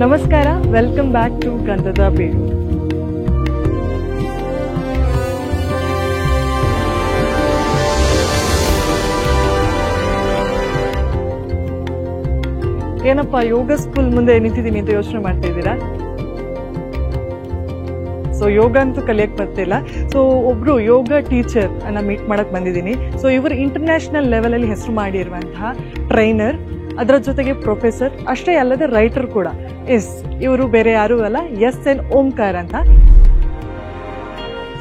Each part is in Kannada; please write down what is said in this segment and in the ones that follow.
ನಮಸ್ಕಾರ, ವೆಲ್ಕಮ್ ಬ್ಯಾಕ್ ಟು ಗಂಧದ ಬೀಡು. ಏನಪ್ಪ ಯೋಗ ಸ್ಕೂಲ್ ಮುಂದೆ ನಿಂತಿದ್ದೀನಿ ಅಂತ ಯೋಚನೆ ಮಾಡ್ತಾ ಇದ್ದೀರಾ? ಸೊ ಯೋಗ ಅಂತೂ ಕಲಿಯಕ್ ಬರ್ತಿಲ್ಲ. ಸೊ ಒಬ್ರು ಯೋಗ ಟೀಚರ್ ಅನ್ನ ಮೀಟ್ ಮಾಡಕ್ ಬಂದಿದ್ದೀನಿ. ಸೊ ಇವರು ಇಂಟರ್ನ್ಯಾಷನಲ್ ಲೆವೆಲ್ ಅಲ್ಲಿ ಹೆಸರು ಮಾಡಿರುವಂತಹ ಟ್ರೈನರ್, ಅದರ ಜೊತೆಗೆ ಪ್ರೊಫೆಸರ್, ಅಷ್ಟೇ ಅಲ್ಲದೆ ರೈಟರ್ ಕೂಡ. ಇವರು ಬೇರೆ ಯಾರೂ ಅಲ್ಲ, ಎಸ್.ಎನ್. ಓಂಕಾರ ಅಂತ.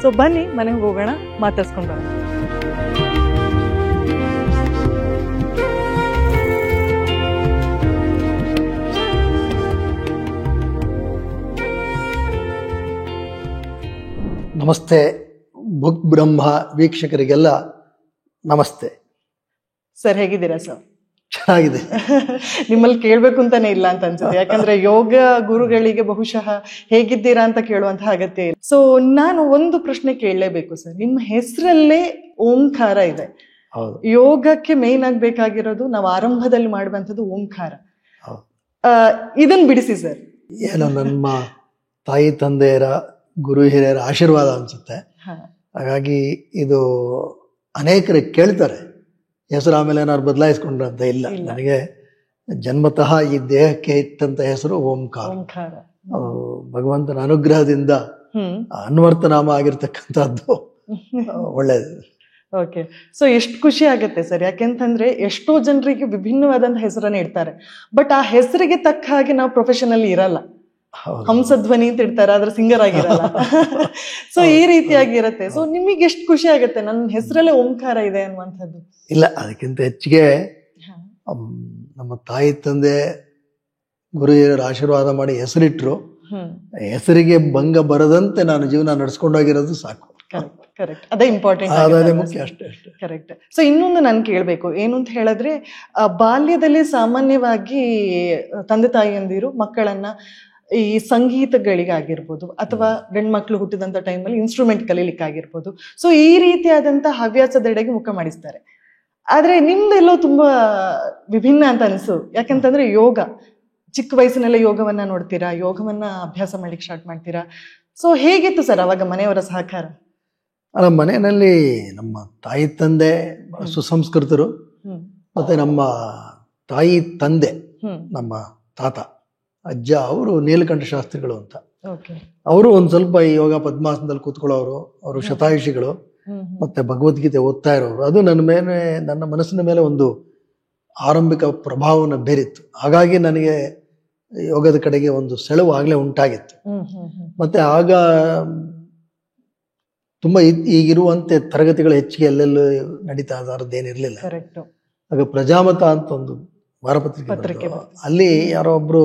ಸೊ ಬನ್ನಿ ಮನೆಗೆ ಹೋಗೋಣ, ಮಾತಾಡ್ಸ್ಕೊಂಡು ಬರೋಣ. ನಮಸ್ತೆ ಬುಕ್ ಬ್ರಹ್ಮ ವೀಕ್ಷಕರಿಗೆಲ್ಲ ನಮಸ್ತೆ. ಸರ್ ಹೇಗಿದ್ದೀರಾ ಸರ್? ಚೆನ್ನಾಗಿದೆ. ನಿಮ್ಮಲ್ಲಿ ಕೇಳ್ಬೇಕು ಅಂತಾನೆ ಇಲ್ಲ ಅಂತ ಅನ್ಸುತ್ತೆ, ಯಾಕಂದ್ರೆ ಯೋಗ ಗುರುಗಳಿಗೆ ಬಹುಶಃ ಹೇಗಿದ್ದೀರಾ ಅಂತ ಕೇಳುವಂತಹ ಅಗತ್ಯ ಇಲ್ಲ. ಸೊ ನಾನು ಒಂದು ಪ್ರಶ್ನೆ ಕೇಳಲೇಬೇಕು ಸರ್. ನಿಮ್ಮ ಹೆಸರಲ್ಲೇ ಓಂಕಾರ ಇದೆ. ಯೋಗಕ್ಕೆ ಮೇನ್ ಆಗ್ಬೇಕಾಗಿರೋದು ನಾವು ಆರಂಭದಲ್ಲಿ ಮಾಡುವಂಥದ್ದು ಓಂಕಾರ. ಇದನ್ನ ಬಿಡಿಸಿ ಸರ್. ಏನೋ ನಮ್ಮ ತಾಯಿ ತಂದೆಯರ ಗುರು ಹಿರಿಯರ ಆಶೀರ್ವಾದ ಅನ್ಸುತ್ತೆ. ಹಾಗಾಗಿ ಇದು ಅನೇಕರಿಗೆ ಕೇಳ್ತಾರೆ ಹೆಸರು, ಆಮೇಲೆ ಏನಾದ್ರು ಬದಲಾಯಿಸ್ಕೊಂಡ್ರಂತ ಇಲ್ಲ. ನನಗೆ ಜನ್ಮತಃ ಈ ದೇಹಕ್ಕೆ ಇಟ್ಟಂತ ಹೆಸರು ಓಂಕಾರ. ಭಗವಂತನ ಅನುಗ್ರಹದಿಂದ ಅನ್ವರ್ಥನಾಮ ಆಗಿರ್ತಕ್ಕಂಥದ್ದು ಒಳ್ಳೇದು. ಓಕೆ. ಸೊ ಎಷ್ಟು ಖುಷಿ ಆಗುತ್ತೆ ಸರ್, ಯಾಕೆಂತಂದ್ರೆ ಎಷ್ಟೋ ಜನರಿಗೆ ವಿಭಿನ್ನವಾದಂತಹ ಹೆಸರನ್ನ ಇಡ್ತಾರೆ, ಬಟ್ ಆ ಹೆಸರಿಗೆ ತಕ್ಕ ಹಾಗೆ ನಾವು ಪ್ರೊಫೆಷನಲ್ ಇರಲ್ಲ. ಹಂಸಧ್ವನಿ ಅಂತ ಇಡ್ತಾರೆ, ಆದ್ರೆ ಸಿಂಗರ್ ಆಗಿರಲ್ಲ. ಸೊ ಈ ರೀತಿಯಾಗಿರತ್ತೆ. ಸೊ ನಿಮಗೆ ಎಷ್ಟು ಖುಷಿ ಆಗುತ್ತೆ ನನ್ನ ಹೆಸರಲ್ಲೇ ಓಂಕಾರ ಇದೆ ಅನ್ನುವಂಥದ್ದು? ಇಲ್ಲ, ಅದಕ್ಕಿಂತ ಹೆಚ್ಚಿಗೆ ನಮ್ಮ ತಾಯಿ ತಂದೆ ಗುರು ಹಿರಿಯರ ಆಶೀರ್ವಾದ ಮಾಡಿ ಹೆಸರಿಟ್ರು, ಹೆಸರಿಗೆ ಭಂಗ ಬರದಂತೆ ನಾನು ಜೀವನ ನಡ್ಸ್ಕೊಂಡೋಗಿರೋದು ಸಾಕು. ಕರೆಕ್ಟ್, ಅದೇ ಇಂಪಾರ್ಟೆಂಟ್, ಅದೇ ಮುಖ್ಯ. ಅಷ್ಟೇ. ಕರೆಕ್ಟ್. ಸೊ ಇನ್ನೊಂದು ನಾನು ಕೇಳಬೇಕು, ಏನು ಅಂತ ಹೇಳಿದ್ರೆ, ಬಾಲ್ಯದಲ್ಲಿ ಸಾಮಾನ್ಯವಾಗಿ ತಂದೆ ತಾಯಿಯಂದಿರು ಮಕ್ಕಳನ್ನ ಈ ಸಂಗೀತಗಳಿಗಾಗಿರ್ಬೋದು ಅಥವಾ ಗಂಡು ಮಕ್ಕಳು ಹುಟ್ಟಿದಂಥ ಟೈಮಲ್ಲಿ ಇನ್ಸ್ಟ್ರೂಮೆಂಟ್ ಕಲೀಲಿಕ್ಕಾಗಿರ್ಬೋದು, ಸೊ ಈ ರೀತಿಯಾದಂಥ ಹವ್ಯಾಸದೆಡೆಗೆ ಮುಖ ಮಾಡಿಸ್ತಾರೆ. ಆದ್ರೆ ನಿಮ್ದೆಲ್ಲೋ ತುಂಬಾ ವಿಭಿನ್ನ ಅಂತ ಅನ್ಸು. ಯಾಕಂತಂದ್ರೆ ಯೋಗ ಚಿಕ್ಕ ವಯಸ್ಸಿನಲ್ಲೇ ಯೋಗವನ್ನ ನೋಡ್ತೀರಾ, ಯೋಗವನ್ನ ಅಭ್ಯಾಸ ಮಾಡ್ಲಿಕ್ಕೆ ಸ್ಟಾರ್ಟ್ ಮಾಡ್ತೀರಾ. ಸೊ ಹೇಗಿತ್ತು ಸರ್ ಅವಾಗ ಮನೆಯವರ ಸಹಕಾರ? ನಮ್ಮ ಮನೆಯಲ್ಲಿ ನಮ್ಮ ತಾಯಿ ತಂದೆ ಸುಸಂಸ್ಕೃತರು, ಮತ್ತೆ ನಮ್ಮ ತಾಯಿ ತಂದೆ ನಮ್ಮ ತಾತ ಅಜ್ಜ ಅವರು ನೀಲಕಂಠ ಶಾಸ್ತ್ರಿಗಳು ಅಂತ. ಅವರು ಒಂದ್ ಸ್ವಲ್ಪ ಈ ಯೋಗ ಪದ್ಮಾಸನದಲ್ಲಿ ಕೂತ್ಕೊಳ್ಳೋರು, ಅವರು ಶತಾಯುಷಿಗಳು, ಮತ್ತೆ ಭಗವದ್ಗೀತೆ ಓದ್ತಾ ಇರೋರು. ಅದು ನನ್ನ ಮನಸ್ಸಿನ ಮೇಲೆ ಒಂದು ಆರಂಭಿಕ ಪ್ರಭಾವನ ಬೀರಿತ್ತು. ಹಾಗಾಗಿ ನನಗೆ ಯೋಗದ ಕಡೆಗೆ ಒಂದು ಸೆಳವು ಆಗ್ಲೇ ಉಂಟಾಗಿತ್ತು. ಮತ್ತೆ ಆಗ ತುಂಬಾ ಈಗಿರುವಂತೆ ತರಗತಿಗಳು ಹೆಚ್ಚಿಗೆ ಎಲ್ಲೆಲ್ಲೂ ನಡೀತಾ ಇದಾರದ್ದೇನಿರ್ಲಿಲ್ಲ. ಆಗ ಪ್ರಜಾಮತ ಅಂತ ಒಂದು ವಾರಪತ್ರಿಕೆ, ಅಲ್ಲಿ ಯಾರೋ ಒಬ್ರು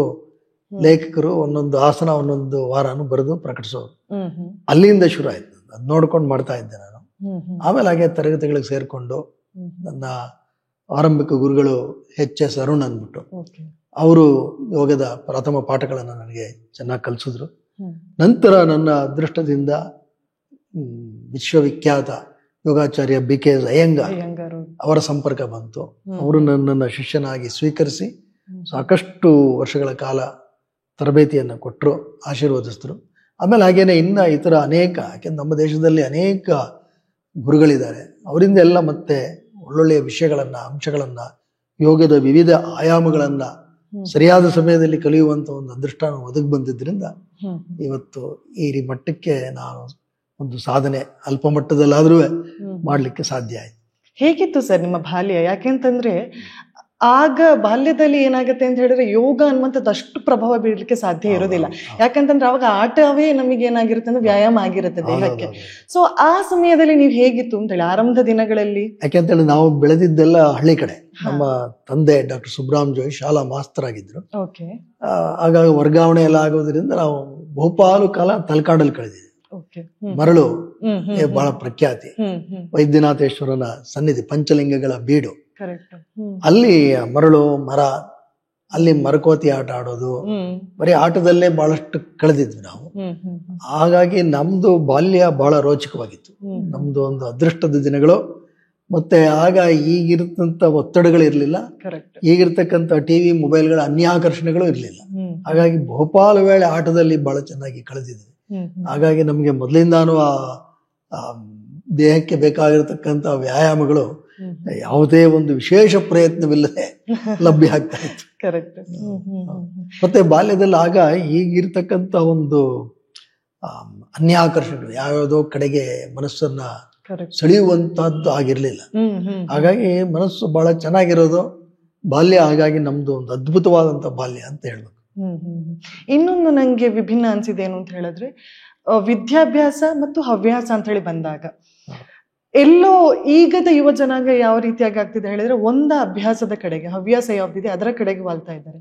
ಲೇಖಕರು ಒಂದೊಂದು ಆಸನ ಒಂದೊಂದು ವಾರನು ಬರೆದು ಪ್ರಕಟಿಸೋರು. ಅಲ್ಲಿಂದ ಶುರು ಆಯ್ತು. ಅದ್ ನೋಡ್ಕೊಂಡು ಮಾಡ್ತಾ ಇದ್ದೆ ನಾನು. ಆಮೇಲೆ ಹಾಗೆ ತರಗತಿಗಳಿಗೆ ಸೇರ್ಕೊಂಡು ನನ್ನ ಆರಂಭಿಕ ಗುರುಗಳು ಎಚ್.ಎಸ್. ಅರುಣ್ ಅಂದ್ಬಿಟ್ಟು, ಅವರು ಯೋಗದ ಪ್ರಥಮ ಪಾಠಗಳನ್ನ ನನಗೆ ಚೆನ್ನಾಗಿ ಕಲಿಸಿದ್ರು. ನಂತರ ನನ್ನ ಅದೃಷ್ಟದಿಂದ ವಿಶ್ವವಿಖ್ಯಾತ ಯೋಗಾಚಾರ್ಯ ಬಿ.ಕೆ.ಎಸ್. ಅಯ್ಯಂಗಾರ್ ಅವರ ಸಂಪರ್ಕ ಬಂತು. ಅವರು ನನ್ನನ್ನು ಶಿಷ್ಯನಾಗಿ ಸ್ವೀಕರಿಸಿ ಸಾಕಷ್ಟು ವರ್ಷಗಳ ಕಾಲ ತರಬೇತಿಯನ್ನು ಕೊಟ್ಟರು, ಆಶೀರ್ವದಿಸಿದ್ರು. ಆಮೇಲೆ ಹಾಗೇನೆ ಇನ್ನ ಇತರ ಅನೇಕ, ಯಾಕೆಂದ್ರೆ ನಮ್ಮ ದೇಶದಲ್ಲಿ ಅನೇಕ ಗುರುಗಳಿದ್ದಾರೆ, ಅವರಿಂದ ಎಲ್ಲ ಮತ್ತೆ ಒಳ್ಳೊಳ್ಳೆಯ ವಿಷಯಗಳನ್ನ, ಅಂಶಗಳನ್ನ, ಯೋಗದ ವಿವಿಧ ಆಯಾಮಗಳನ್ನ ಸರಿಯಾದ ಸಮಯದಲ್ಲಿ ಕಲಿಯುವಂತ ಒಂದು ಅದೃಷ್ಟ ಒದಗಿ ಬಂದಿದ್ರಿಂದ ಇವತ್ತು ಈ ಮಟ್ಟಕ್ಕೆ ನಾನು ಒಂದು ಸಾಧನೆ ಅಲ್ಪ ಮಟ್ಟದಲ್ಲಾದ್ರೂ ಮಾಡ್ಲಿಕ್ಕೆ ಸಾಧ್ಯ ಆಯ್ತು. ಹೇಗಿತ್ತು ಸರ್ ನಿಮ್ಮ ಬಾಲ್ಯ? ಯಾಕೆಂತಂದ್ರೆ ಆಗ ಬಾಲ್ಯದಲ್ಲಿ ಏನಾಗುತ್ತೆ ಅಂತ ಹೇಳಿದ್ರೆ ಯೋಗ ಅನ್ನುವಂಥದ್ದು ಅಷ್ಟು ಪ್ರಭಾವ ಬೀಳಲಿಕ್ಕೆ ಸಾಧ್ಯ ಇರೋದಿಲ್ಲ. ಯಾಕಂತಂದ್ರೆ ಅವಾಗ ಆಟವೇ ನಮಗೆ ಏನಾಗಿರುತ್ತೆ ಅಂದ್ರೆ ವ್ಯಾಯಾಮ ಆಗಿರುತ್ತೆ ದೇಹಕ್ಕೆ. ಸೊ ಆ ಸಮಯದಲ್ಲಿ ನೀವು ಹೇಗಿತ್ತು ಅಂತ ಹೇಳಿ ಆರಂಭದ ದಿನಗಳಲ್ಲಿ? ಯಾಕೆಂತೇಳಿ ನಾವು ಬೆಳೆದಿದ್ದೆಲ್ಲ ಹಳ್ಳಿ ಕಡೆ. ನಮ್ಮ ತಂದೆ ಡಾಕ್ಟರ್ ಸುಬ್ರಾಮ್ ಜೋಯಿ ಶಾಲಾ ಮಾಸ್ತರ್ ಆಗಿದ್ರು. ಆಗಾಗ ವರ್ಗಾವಣೆ ಎಲ್ಲ ಆಗೋದ್ರಿಂದ ನಾವು ಬಹುಪಾಲು ಕಾಲ ತಲಕಾಡಲ್ಲಿ ಕಳೆದಿದ್ವಿ. ಮರಳು ಬಹಳ ಪ್ರಖ್ಯಾತಿ, ವೈದ್ಯನಾಥೇಶ್ವರನ ಸನ್ನಿಧಿ, ಪಂಚಲಿಂಗಗಳ ಬೀಡು. ಅಲ್ಲಿ ಮರಳು ಮರ, ಅಲ್ಲಿ ಮರಕೋತಿ ಆಟ ಆಡೋದು, ಬರೀ ಆಟದಲ್ಲೇ ಬಹಳಷ್ಟು ಕಳೆದಿದ್ವಿ ನಾವು. ಹಾಗಾಗಿ ನಮ್ದು ಬಾಲ್ಯ ಬಹಳ ರೋಚಕವಾಗಿತ್ತು. ನಮ್ದು ಒಂದು ಅದೃಷ್ಟದ ದಿನಗಳು ಮತ್ತೆ ಆಗ ಈಗಿರ್ತಂತ ಒತ್ತಡಗಳಿರ್ಲಿಲ್ಲ, ಕರೆಕ್ಟ್. ಈಗಿರ್ತಕ್ಕಂಥ ಟಿವಿ ಮೊಬೈಲ್ಗಳ ಅನ್ಯಾಕರ್ಷಣೆಗಳು ಇರಲಿಲ್ಲ. ಹಾಗಾಗಿ ಬಹುಪಾಲು ವೇಳೆ ಆಟದಲ್ಲಿ ಬಹಳ ಚೆನ್ನಾಗಿ ಕಳೆದಿದ್ವಿ. ಹಾಗಾಗಿ ನಮಗೆ ಮೊದಲಿಂದಾನು ಆ ದೇಹಕ್ಕೆ ಬೇಕಾಗಿರತಕ್ಕಂಥ ವ್ಯಾಯಾಮಗಳು ಯಾವುದೇ ಒಂದು ವಿಶೇಷ ಪ್ರಯತ್ನವಿಲ್ಲದೆ ಲಭ್ಯ ಆಗ್ತಾ ಇತ್ತು. ಕರೆಕ್ಟ್. ಮತ್ತೆ ಬಾಲ್ಯದಲ್ಲಿ ಆಗ ಈಗಿರ್ತಕ್ಕಂಥ ಒಂದು ಅನ್ಯಾಕರ್ಷಣೆಗಳು ಯಾವ್ಯಾವುದೋ ಕಡೆಗೆ ಮನಸ್ಸನ್ನ ಸೆಳೆಯುವಂತಹದ್ದು ಆಗಿರ್ಲಿಲ್ಲ. ಹಾಗಾಗಿ ಮನಸ್ಸು ಬಹಳ ಚೆನ್ನಾಗಿರೋದು ಬಾಲ್ಯ. ಹಾಗಾಗಿ ನಮ್ದು ಒಂದು ಅದ್ಭುತವಾದಂತ ಬಾಲ್ಯ ಅಂತ ಹೇಳ್ಬೇಕು. ಇನ್ನೊಂದು ನಂಗೆ ವಿಭಿನ್ನ ಅನ್ಸಿದೇನು ಅಂತ ಹೇಳಿದ್ರೆ, ವಿದ್ಯಾಭ್ಯಾಸ ಮತ್ತು ಹವ್ಯಾಸ ಅಂತ ಹೇಳಿ ಬಂದಾಗ ಎಲ್ಲೋ ಈಗದ ಯುವ ಜನಾಂಗ ಯಾವ ರೀತಿಯಾಗಿ ಆಗ್ತಿದೆ ಹೇಳಿದ್ರೆ, ಅಭ್ಯಾಸದ ಕಡೆಗೆ, ಹವ್ಯಾಸ ಯಾವ್ದಿದೆ ಅದರ ಕಡೆಗೆ ವಾಲ್ತಾ ಇದ್ದಾರೆ,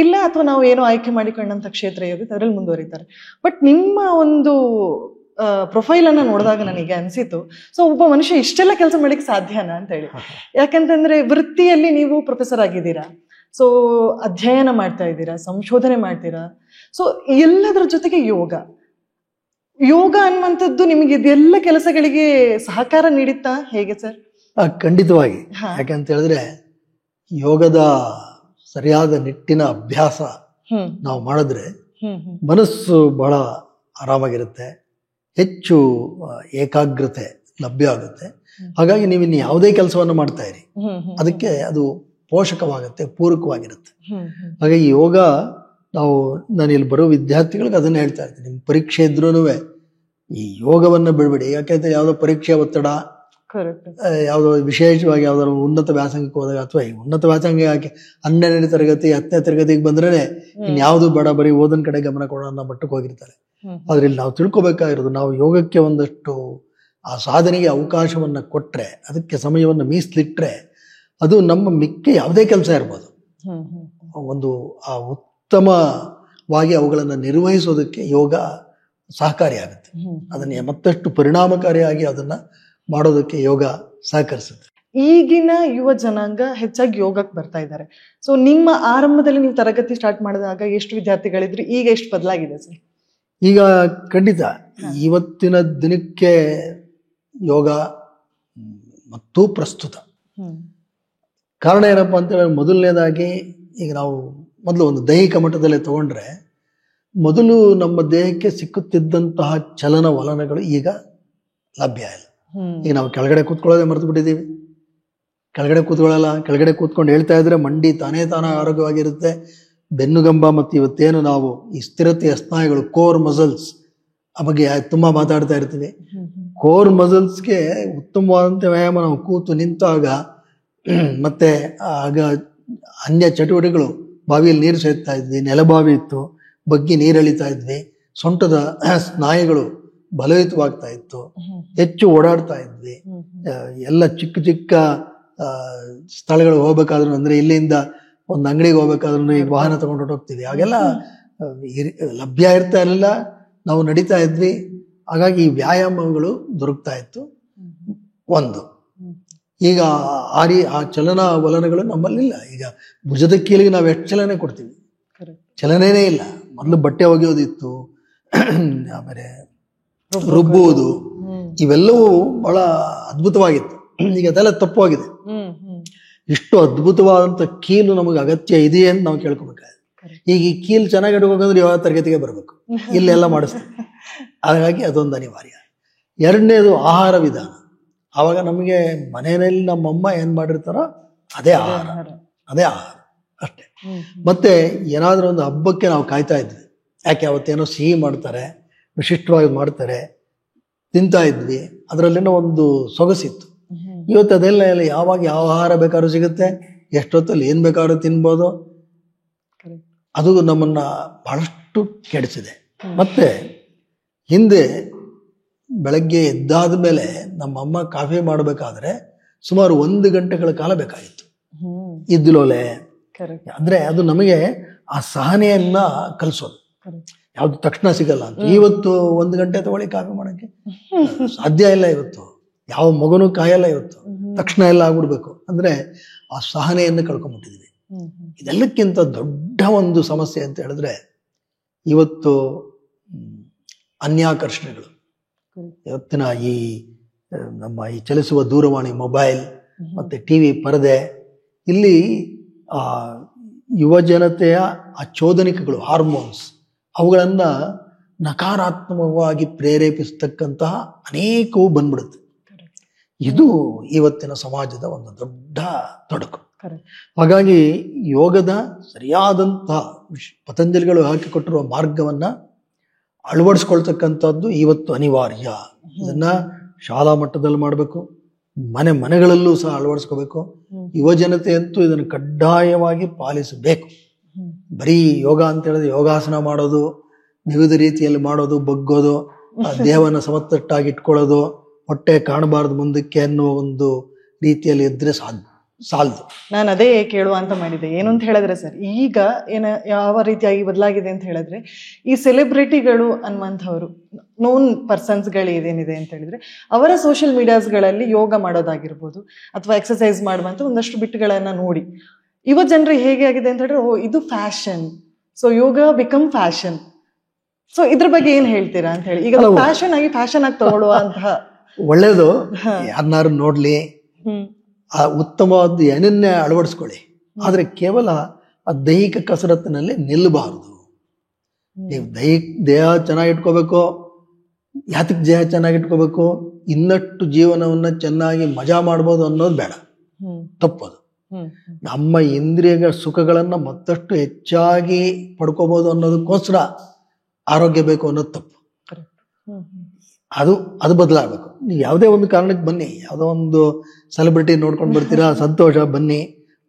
ಇಲ್ಲ ಅಥವಾ ನಾವು ಏನೋ ಆಯ್ಕೆ ಮಾಡಿಕೊಂಡಂತ ಕ್ಷೇತ್ರ ಯಾವ್ದಿದೆ ಅದರಲ್ಲಿ ಮುಂದುವರಿತಾರೆ. ಬಟ್ ನಿಮ್ಮ ಒಂದು ಪ್ರೊಫೈಲ್ ಅನ್ನ ನೋಡಿದಾಗ ನನಗೆ ಅನ್ಸಿತ್ತು, ಸೊ ಒಬ್ಬ ಮನುಷ್ಯ ಇಷ್ಟೆಲ್ಲ ಕೆಲಸ ಮಾಡಲಿಕ್ಕೆ ಸಾಧ್ಯನಾ ಅಂತ ಹೇಳಿ. ಯಾಕಂತಂದ್ರೆ ವೃತ್ತಿಯಲ್ಲಿ ನೀವು ಪ್ರೊಫೆಸರ್ ಆಗಿದ್ದೀರಾ, ಸೊ ಅಧ್ಯಯನ ಮಾಡ್ತಾ ಇದ್ದೀರಾ, ಸಂಶೋಧನೆ ಮಾಡ್ತೀರಾ, ಸೊ ಎಲ್ಲದರ ಜೊತೆಗೆ ಯೋಗ ಅನ್ನುವಂಥದ್ದು ನಿಮಗೆ ಇದೆಲ್ಲ ಕೆಲಸಗಳಿಗೆ ಸಹಕಾರ ನೀಡುತ್ತಾ, ಹೇಗೆ ಸರ್? ಖಂಡಿತವಾಗಿ. ಯಾಕಂತ ಹೇಳಿದ್ರೆ ಯೋಗದ ಸರಿಯಾದ ನಿಟ್ಟಿನ ಅಭ್ಯಾಸ ನಾವು ಮಾಡಿದ್ರೆ ಮನಸ್ಸು ಬಹಳ ಆರಾಮಾಗಿರುತ್ತೆ, ಹೆಚ್ಚು ಏಕಾಗ್ರತೆ ಲಭ್ಯ ಆಗುತ್ತೆ. ಹಾಗಾಗಿ ನೀವು ಇನ್ನು ಯಾವುದೇ ಕೆಲಸವನ್ನು ಮಾಡ್ತಾ ಇರಿ, ಅದಕ್ಕೆ ಅದು ಪೋಷಕವಾಗುತ್ತೆ, ಪೂರಕವಾಗಿರುತ್ತೆ. ಹಾಗಾಗಿ ಯೋಗ ನಾನು ಇಲ್ಲಿ ಬರೋ ವಿದ್ಯಾರ್ಥಿಗಳಿಗೆ ಅದನ್ನ ಹೇಳ್ತಾ ಇರ್ತೀನಿ, ನಿಮ್ಮ ಪರೀಕ್ಷೆ ಇದ್ರೂ ಈ ಯೋಗವನ್ನ ಬಿಡಬೇಡಿ. ಯಾಕೆಂದ್ರೆ ಯಾವುದೋ ಪರೀಕ್ಷೆ ಒತ್ತಡ, ಯಾವುದೋ ವಿಶೇಷವಾಗಿ ಯಾವ್ದಾದ್ರು ಉನ್ನತ ವ್ಯಾಸಂಗಕ್ಕೆ ಹೋದಾಗ, ಅಥವಾ ಈ ಉನ್ನತ ವ್ಯಾಸಂಗ ಯಾಕೆ 12ನೇ ತರಗತಿ 10ನೇ ತರಗತಿಗೆ ಬಂದ್ರೆ ಇನ್ಯಾವುದು ಬೇಡ, ಬರೀ ಓದನ್ ಕಡೆ ಗಮನ ಕೊಡೋ ಅನ್ನೋ ಮಟ್ಟಕ್ಕೆ ಹೋಗಿರ್ತಾರೆ. ಆದ್ರೆ ಇಲ್ಲಿ ನಾವು ತಿಳ್ಕೊಬೇಕಾಗಿರೋದು, ನಾವು ಯೋಗಕ್ಕೆ ಒಂದಷ್ಟು ಆ ಸಾಧನೆಗೆ ಅವಕಾಶವನ್ನ ಕೊಟ್ರೆ, ಅದಕ್ಕೆ ಸಮಯವನ್ನ ಮೀಸಲಿಟ್ರೆ, ಅದು ನಮ್ಮ ಮಿಕ್ಕ ಯಾವುದೇ ಕೆಲಸ ಇರ್ಬೋದು, ಒಂದು ಆ ಉತ್ತಮವಾಗಿ ಅವುಗಳನ್ನು ನಿರ್ವಹಿಸೋದಕ್ಕೆ ಯೋಗ ಸಹಕಾರಿಯಾಗುತ್ತೆ. ಅದನ್ನ ಮತ್ತಷ್ಟು ಪರಿಣಾಮಕಾರಿಯಾಗಿ ಅದನ್ನ ಮಾಡೋದಕ್ಕೆ ಯೋಗ ಸಹಕರಿಸುತ್ತೆ. ಈಗಿನ ಯುವ ಜನಾಂಗ ಹೆಚ್ಚಾಗಿ ಯೋಗಕ್ಕೆ ಬರ್ತಾ ಇದ್ದಾರೆ. ಸೊ ನಿಮ್ಮ ಆರಂಭದಲ್ಲಿ ನೀವು ತರಗತಿ ಸ್ಟಾರ್ಟ್ ಮಾಡಿದಾಗ ಎಷ್ಟು ವಿದ್ಯಾರ್ಥಿಗಳಿದ್ರು, ಈಗ ಎಷ್ಟು ಬದಲಾಗಿದೆ ಸರ್? ಈಗ ಖಂಡಿತ ಇವತ್ತಿನ ದಿನಕ್ಕೆ ಯೋಗ ಮತ್ತು ಪ್ರಸ್ತುತ. ಕಾರಣ ಏನಪ್ಪಾ ಅಂತ ಹೇಳಿದ್ರೆ, ಮೊದಲನೇದಾಗಿ ಈಗ ನಾವು ಮೊದಲು ಒಂದು ದೈಹಿಕ ಮಟ್ಟದಲ್ಲೇ ತಗೊಂಡ್ರೆ, ಮೊದಲು ನಮ್ಮ ದೇಹಕ್ಕೆ ಸಿಕ್ಕುತ್ತಿದ್ದಂತಹ ಚಲನವಲನಗಳು ಈಗ ಲಭ್ಯ ಇಲ್ಲ. ಈಗ ನಾವು ಕೆಳಗಡೆ ಕೂತ್ಕೊಳ್ಳೋದೇ ಮರೆತು ಬಿಟ್ಟಿದ್ದೀವಿ. ಕೆಳಗಡೆ ಕೂತ್ಕೊಳ್ಳಲ್ಲ, ಕೆಳಗಡೆ ಕೂತ್ಕೊಂಡು ಹೇಳ್ತಾ ಇದ್ರೆ ಮಂಡಿ ತಾನೇ ಆರೋಗ್ಯವಾಗಿರುತ್ತೆ. ಬೆನ್ನುಗಂಬ ಮತ್ತು ಇವತ್ತೇನು ನಾವು ಈ ಸ್ಥಿರತೆಯ ಸ್ನಾಯುಗಳು, ಕೋರ್ ಮಸಲ್ಸ್ ಬಗ್ಗೆ ತುಂಬಾ ಮಾತಾಡ್ತಾ ಇರ್ತೀವಿ. ಕೋರ್ ಮಸಲ್ಸ್ಗೆ ಉತ್ತಮವಾದಂಥ ವ್ಯಾಯಾಮ ನಾವು ಕೂತು ನಿಂತಾಗ, ಮತ್ತೆ ಆಗ ಅನ್ಯ ಚಟುವಟಿಕೆಗಳು, ಬಾವಿಯಲ್ಲಿ ನೀರು ಸೇರ್ತಾ ಇದ್ವಿ, ನೆಲಬಾವಿ ಇತ್ತು, ಬಗ್ಗಿ ನೀರೆಳಿತಾ ಇದ್ವಿ, ಸೊಂಟದ ಸ್ನಾಯುಗಳು ಬಲಯುತವಾಗ್ತಾ ಇತ್ತು, ಹೆಚ್ಚು ಓಡಾಡ್ತಾ ಇದ್ವಿ. ಎಲ್ಲ ಚಿಕ್ಕ ಚಿಕ್ಕ ಸ್ಥಳಗಳಿಗೆ ಹೋಗ್ಬೇಕಾದ್ರು, ಅಂದ್ರೆ ಇಲ್ಲಿಂದ ಒಂದು ಅಂಗಡಿಗೆ ಹೋಗ್ಬೇಕಾದ್ರೂ ಈಗ ವಾಹನ ತಗೊಂಡು ಹೊರಟೋಗ್ತೀವಿ, ಹಾಗೆಲ್ಲ ಲಭ್ಯ ಇರ್ತಾ ಇರಲಿಲ್ಲ, ನಾವು ನಡೀತಾ ಇದ್ವಿ. ಹಾಗಾಗಿ ಈ ವ್ಯಾಯಾಮಗಳು ದೊರಕ್ತಾ ಇತ್ತು. ಒಂದು ಈಗ ಆ ಚಲನವಲನಗಳು ನಮ್ಮಲ್ಲಿಲ್ಲ. ಈಗ ಭುಜದ ಕೀಲಿಗೆ ನಾವು ಎಷ್ಟು ಚಲನೆ ಕೊಡ್ತೀವಿ, ಚಲನೇನೇ ಇಲ್ಲ. ಮೊದಲು ಬಟ್ಟೆ ಒಗೆಯೋದಿತ್ತು, ಆಮೇಲೆ ರುಬ್ಬುವುದು, ಇವೆಲ್ಲವೂ ಬಹಳ ಅದ್ಭುತವಾಗಿತ್ತು. ಈಗ ಅದೆಲ್ಲ ತಪ್ಪವಾಗಿದೆ. ಇಷ್ಟು ಅದ್ಭುತವಾದಂಥ ಕೀಲು ನಮಗೆ ಅಗತ್ಯ ಇದೆಯೇ ಅಂತ ನಾವು ಕೇಳ್ಕೊಬೇಕಾಗಿದೆ. ಈಗ ಈ ಕೀಲು ಚೆನ್ನಾಗಿ ಇಟ್ಕೋಬೇಕಂದ್ರೆ ಯಾವ ತರಗತಿಗೆ ಬರಬೇಕು, ಇಲ್ಲೆಲ್ಲ ಮಾಡಿಸ್ತೀವಿ. ಹಾಗಾಗಿ ಅದೊಂದು ಅನಿವಾರ್ಯ. ಎರಡನೇದು ಆಹಾರ ವಿಧಾನ. ಆವಾಗ ನಮಗೆ ಮನೆಯಲ್ಲಿ ನಮ್ಮಮ್ಮ ಏನ್ ಮಾಡಿರ್ತಾರೋ ಅದೇ ಆಹಾರ ಅಷ್ಟೇ. ಮತ್ತೆ ಏನಾದ್ರೂ ಒಂದು ಹಬ್ಬಕ್ಕೆ ನಾವು ಕಾಯ್ತಾ ಇದ್ವಿ, ಯಾಕೆ ಅವತ್ತೇನೋ ಸಿಹಿ ಮಾಡ್ತಾರೆ, ವಿಶಿಷ್ಟವಾಗಿ ಮಾಡ್ತಾರೆ, ತಿಂತಾ ಇದ್ವಿ, ಅದರಲ್ಲೇನೋ ಒಂದು ಸೊಗಸಿತ್ತು. ಇವತ್ತು ಅದೆಲ್ಲ ಯಾವಾಗ ಯಾವ ಆಹಾರ ಬೇಕಾದ್ರೂ ಸಿಗುತ್ತೆ, ಎಷ್ಟೊತ್ತಲ್ಲಿ ಏನ್ ಬೇಕಾದ್ರೂ ತಿನ್ಬೋದು. ಅದು ನಮ್ಮನ್ನ ಬಹಳಷ್ಟು ಕೆಡಿಸಿದೆ. ಮತ್ತೆ ಹಿಂದೆ ಬೆಳಗ್ಗೆ ಎದ್ದಾದ ಮೇಲೆ ನಮ್ಮಮ್ಮ ಕಾಫಿ ಮಾಡಬೇಕಾದ್ರೆ ಸುಮಾರು 1 ಗಂಟೆಗಳ ಕಾಲ ಬೇಕಾಗಿತ್ತು. ಇದ್ದಿಲೋಲೆ ಅಂದ್ರೆ ಅದು ನಮಗೆ ಆ ಸಹನೆಯನ್ನ ಕಲಿಸೋದು. ಯಾವ್ದು ತಕ್ಷಣ ಸಿಗಲ್ಲ ಅಂತ. ಇವತ್ತು 1 ಗಂಟೆ ತಗೊಳ್ಳಿ ಕಾಫಿ ಮಾಡಕ್ಕೆ ಸಾಧ್ಯ ಇಲ್ಲ. ಇವತ್ತು ಯಾವ ಮಗನೂ ಕಾಯಲ್ಲ, ಇವತ್ತು ತಕ್ಷಣ ಎಲ್ಲ ಆಗ್ಬಿಡ್ಬೇಕು. ಅಂದ್ರೆ ಆ ಸಹನೆಯನ್ನು ಕಳ್ಕೊಂಡ್ಬಿಟ್ಟಿದ್ವಿ. ಇದೆಲ್ಲಕ್ಕಿಂತ ದೊಡ್ಡ ಒಂದು ಸಮಸ್ಯೆ ಅಂತ ಹೇಳಿದ್ರೆ ಇವತ್ತು ಅನ್ಯಾಕರ್ಷಣೆಗಳು. ಇವತ್ತಿನ ಈ ನಮ್ಮ ಈ ಚಲಿಸುವ ದೂರವಾಣಿ ಮೊಬೈಲ್ ಮತ್ತು ಟಿ ವಿ ಪರದೆ, ಇಲ್ಲಿ ಯುವಜನತೆಯ ಆ ಚೋದನಿಕಗಳು ಹಾರ್ಮೋನ್ಸ್ ಅವುಗಳನ್ನು ನಕಾರಾತ್ಮಕವಾಗಿ ಪ್ರೇರೇಪಿಸ್ತಕ್ಕಂತಹ ಅನೇಕವು ಬಂದ್ಬಿಡುತ್ತೆ. ಇದು ಇವತ್ತಿನ ಸಮಾಜದ ಒಂದು ದೊಡ್ಡ ತೊಡಕು. ಹಾಗಾಗಿ ಯೋಗದ ಸರಿಯಾದಂಥ ಪತಂಜಲಿಗಳು ಹಾಕಿಕೊಟ್ಟಿರುವ ಮಾರ್ಗವನ್ನು ಅಳವಡಿಸ್ಕೊಳ್ತಕ್ಕಂಥದ್ದು ಇವತ್ತು ಅನಿವಾರ್ಯ. ಇದನ್ನು ಶಾಲಾ ಮಟ್ಟದಲ್ಲಿ ಮಾಡಬೇಕು, ಮನೆಗಳಲ್ಲೂ ಸಹ ಅಳವಡಿಸ್ಕೋಬೇಕು. ಯುವಜನತೆಯಂತೂ ಇದನ್ನು ಕಡ್ಡಾಯವಾಗಿ ಪಾಲಿಸಬೇಕು. ಬರೀ ಯೋಗ ಅಂತ ಹೇಳಿದ್ರೆ ಯೋಗಾಸನ ಮಾಡೋದು, ವಿವಿಧ ರೀತಿಯಲ್ಲಿ ಮಾಡೋದು, ಬಗ್ಗೋದು, ದೇಹವನ್ನು ಸಮತಟ್ಟಾಗಿ ಇಟ್ಕೊಳ್ಳೋದು, ಹೊಟ್ಟೆ ಕಾಣಬಾರದು ಮುಂದಕ್ಕೆ ಅನ್ನುವ ಒಂದು ರೀತಿಯಲ್ಲಿ ಇದ್ರೆ ಸಾಲದು. ನಾನು ಅದೇ ಕೇಳುವ ಅಂತ ಮಾಡಿದ್ದೆ. ಏನು ಅಂತ ಹೇಳಿದ್ರೆ ಸರ್, ಈಗ ಯಾವ ರೀತಿಯಾಗಿ ಬದಲಾಗಿದೆ ಅಂತ ಹೇಳಿದ್ರೆ, ಈ ಸೆಲೆಬ್ರಿಟಿಗಳು ಅನ್ನುವಂಥವ್ರು, ನೋನ್ ಪರ್ಸನ್ಸ್ಗಳಿದೇನಿದೆ ಅಂತ ಹೇಳಿದ್ರೆ, ಅವರ ಸೋಷಿಯಲ್ ಮೀಡಿಯಾಸ್ಗಳಲ್ಲಿ ಯೋಗ ಮಾಡೋದಾಗಿರ್ಬೋದು ಅಥವಾ ಎಕ್ಸಸೈಸ್ ಮಾಡುವಂಥ ಒಂದಷ್ಟು ಬಿಟ್ಟುಗಳನ್ನ ನೋಡಿ ಯುವ ಜನರಿಗೆ ಹೇಗೆ ಆಗಿದೆ ಅಂತ ಹೇಳಿದ್ರೆ, ಓ ಇದು ಫ್ಯಾಷನ್, ಸೊ ಯೋಗ ಬಿಕಮ್ ಫ್ಯಾಷನ್. ಸೊ ಇದ್ರ ಬಗ್ಗೆ ಏನ್ ಹೇಳ್ತೀರಾ ಅಂತ ಹೇಳಿ, ಈಗ ಫ್ಯಾಷನ್ ಆಗಿ ತಗೊಳ್ಳುವಂತಹ ಒಳ್ಳೇದು. ಯಾರನ್ನಾರು ನೋಡ್ಲಿ, ಆ ಉತ್ತಮವಾದ ಏನನ್ನೇ ಅಳವಡಿಸ್ಕೊಳ್ಳಿ, ಆದ್ರೆ ಕೇವಲ ಆ ದೈಹಿಕ ಕಸರತ್ತಿನಲ್ಲಿ ನಿಲ್ಲಬಾರದು. ನೀವು ದೇಹ ಚೆನ್ನಾಗಿಟ್ಕೋಬೇಕು, ಯಾತಕ್ ದೇಹ ಚೆನ್ನಾಗಿಟ್ಕೋಬೇಕು, ಇನ್ನಷ್ಟು ಜೀವನವನ್ನ ಚೆನ್ನಾಗಿ ಮಜಾ ಮಾಡ್ಬೋದು ಅನ್ನೋದು ಬೇಡ, ತಪ್ಪದು. ನಮ್ಮ ಇಂದ್ರಿಯ ಸುಖಗಳನ್ನ ಮತ್ತಷ್ಟು ಹೆಚ್ಚಾಗಿ ಪಡ್ಕೋಬಹುದು ಅನ್ನೋದಕ್ಕೋಸ್ಕರ ಆರೋಗ್ಯ ಬೇಕು ಅನ್ನೋದು ತಪ್ಪು. ಅದು ಬದಲಾಗಬೇಕು. ನೀವು ಯಾವುದೇ ಒಂದು ಕಾರಣಕ್ಕೆ ಬನ್ನಿ, ಯಾವುದೋ ಒಂದು ಸೆಲೆಬ್ರಿಟಿ ನೋಡ್ಕೊಂಡು ಬರ್ತೀರಾ, ಸಂತೋಷ, ಬನ್ನಿ.